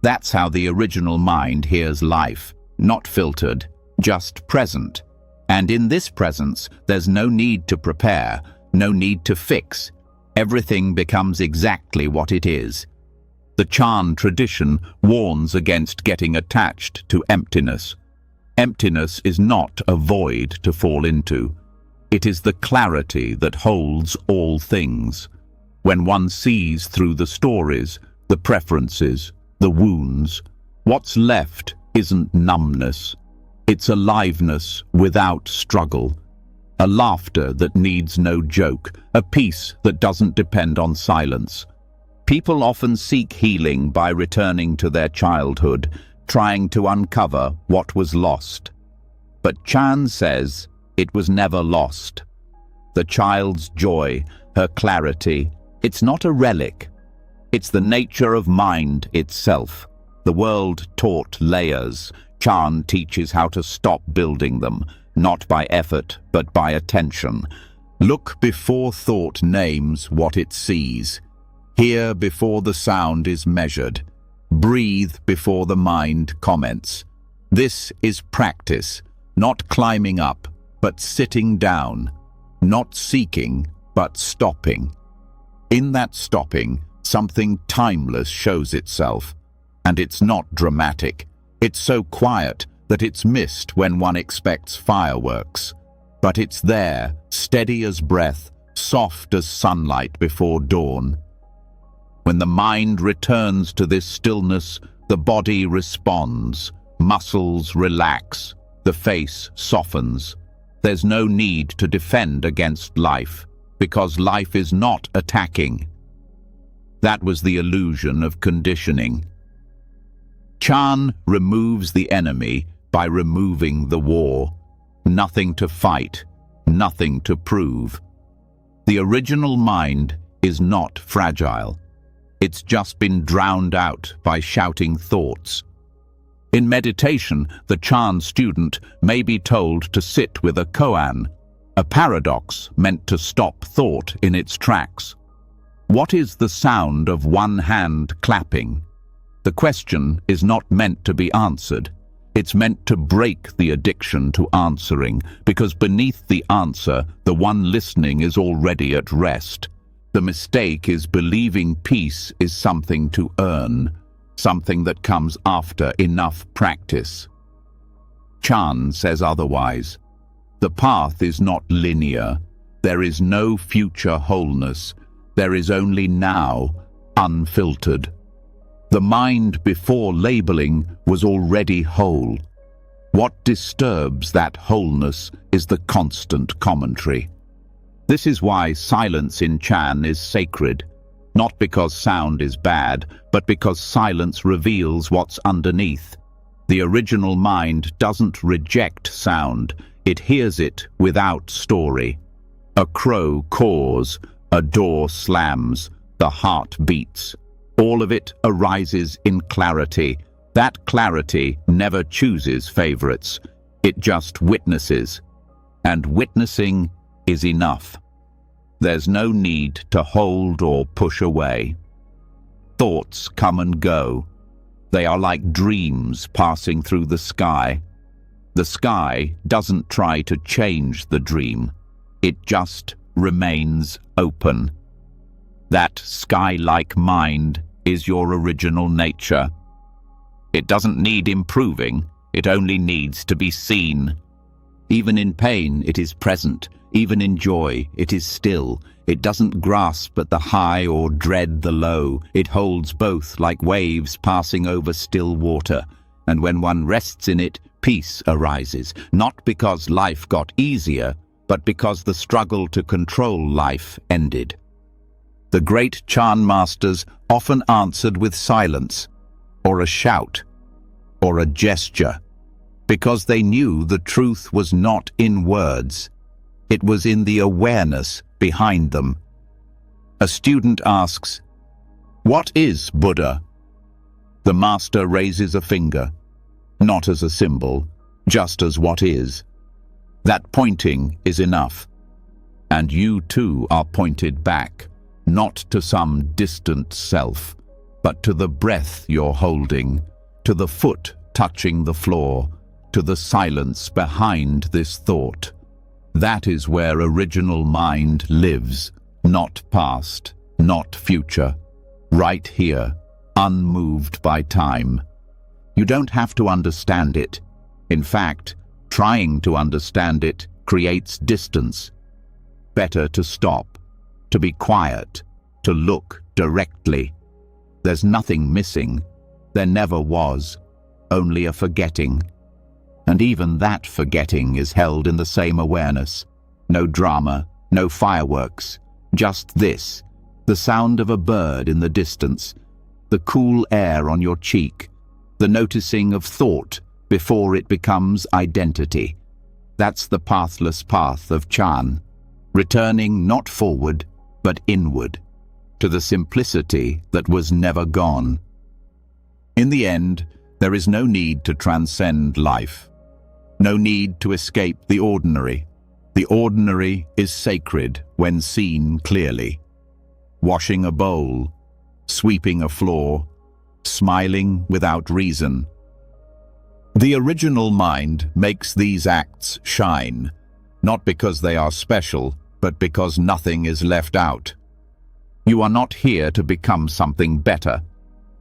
That's how the original mind hears life, not filtered, just present. And in this presence, there's no need to prepare, no need to fix. Everything becomes exactly what it is. The Chan tradition warns against getting attached to emptiness. Emptiness is not a void to fall into. It is the clarity that holds all things. When one sees through the stories, the preferences, the wounds, what's left isn't numbness. It's aliveness without struggle, a laughter that needs no joke, a peace that doesn't depend on silence. People often seek healing by returning to their childhood, trying to uncover what was lost. But Chan says it was never lost. The child's joy, her clarity, it's not a relic. It's the nature of mind itself. The world taught layers. Chan teaches how to stop building them, not by effort, but by attention. Look before thought names what it sees. Hear before the sound is measured. Breathe before the mind comments. This is practice, not climbing up, but sitting down, not seeking, but stopping. In that stopping, something timeless shows itself, and it's not dramatic. It's so quiet that it's missed when one expects fireworks. But it's there, steady as breath, soft as sunlight before dawn. When the mind returns to this stillness, the body responds, muscles relax, the face softens. There's no need to defend against life, because life is not attacking. That was the illusion of conditioning. Chan removes the enemy by removing the war. Nothing to fight, nothing to prove. The original mind is not fragile. It's just been drowned out by shouting thoughts. In meditation, the Chan student may be told to sit with a koan, a paradox meant to stop thought in its tracks. What is the sound of one hand clapping? The question is not meant to be answered. It's meant to break the addiction to answering, because beneath the answer, the one listening is already at rest. The mistake is believing peace is something to earn, something that comes after enough practice. Chan says otherwise. The path is not linear. There is no future wholeness. There is only now, unfiltered. The mind before labeling was already whole. What disturbs that wholeness is the constant commentary. This is why silence in Chan is sacred, not because sound is bad, but because silence reveals what's underneath. The original mind doesn't reject sound, it hears it without story. A crow caws, a door slams, the heart beats. All of it arises in clarity. That clarity never chooses favorites. It just witnesses. And witnessing is enough. There's no need to hold or push away. Thoughts come and go. They are like dreams passing through the sky. The sky doesn't try to change the dream. It just remains open. That sky-like mind is your original nature. It doesn't need improving, it only needs to be seen. Even in pain, it is present. Even in joy, it is still. It doesn't grasp at the high or dread the low. It holds both like waves passing over still water. And when one rests in it, peace arises, not because life got easier, but because the struggle to control life ended. The great Chan masters often answered with silence, or a shout, or a gesture, because they knew the truth was not in words. It was in the awareness behind them. A student asks, "What is Buddha?" The master raises a finger, not as a symbol, just as what is. That pointing is enough. And you too are pointed back, not to some distant self, but to the breath you're holding, to the foot touching the floor, to the silence behind this thought. That is where original mind lives, not past, not future, right here, unmoved by time. You don't have to understand it. In fact, trying to understand it creates distance. Better to stop, to be quiet, to look directly. There's nothing missing. There never was, only a forgetting. And even that forgetting is held in the same awareness. No drama, no fireworks, just this, the sound of a bird in the distance, the cool air on your cheek, the noticing of thought before it becomes identity. That's the pathless path of Chan, returning not forward, but inward, to the simplicity that was never gone. In the end, there is no need to transcend life. No need to escape the ordinary. The ordinary is sacred when seen clearly. Washing a bowl, sweeping a floor, smiling without reason. The original mind makes these acts shine, not because they are special, but because nothing is left out. You are not here to become something better.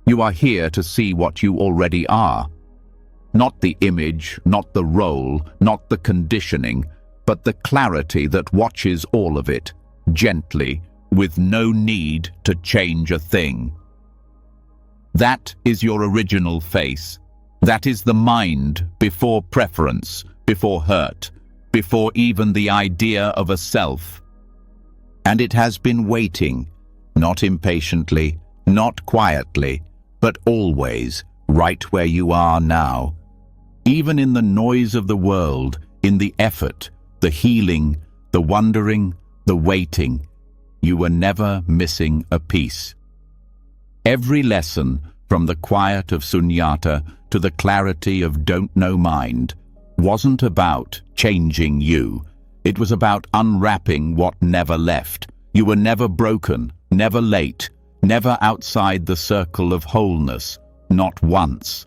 You are here to see what you already are. Not the image, not the role, not the conditioning, but the clarity that watches all of it, gently, with no need to change a thing. That is your original face. That is the mind before preference, before hurt, before even the idea of a self. And it has been waiting, not impatiently, not quietly, but always, right where you are now. Even in the noise of the world, in the effort, the healing, the wondering, the waiting, you were never missing a piece. Every lesson, from the quiet of sunyata to the clarity of don't-know mind, wasn't about changing you. It was about unwrapping what never left. You were never broken, never late, never outside the circle of wholeness, not once.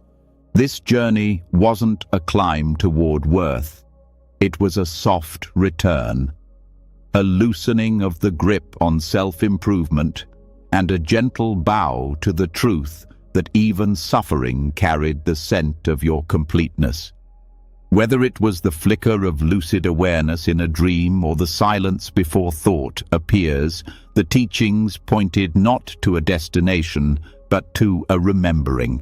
This journey wasn't a climb toward worth. It was a soft return, a loosening of the grip on self-improvement, and a gentle bow to the truth that even suffering carried the scent of your completeness. Whether it was the flicker of lucid awareness in a dream or the silence before thought appears, the teachings pointed not to a destination, but to a remembering.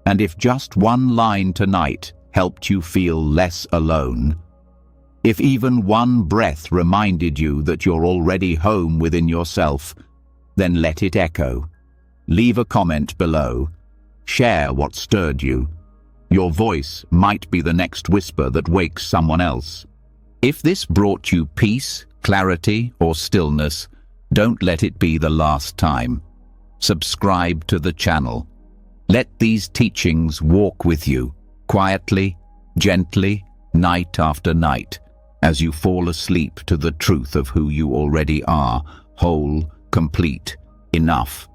And if just one line tonight helped you feel less alone, if even one breath reminded you that you're already home within yourself, then let it echo. Leave a comment below. Share what stirred you. Your voice might be the next whisper that wakes someone else. If this brought you peace, clarity, or stillness, don't let it be the last time. Subscribe to the channel. Let these teachings walk with you, quietly, gently, night after night, as you fall asleep to the truth of who you already are, whole, complete, enough.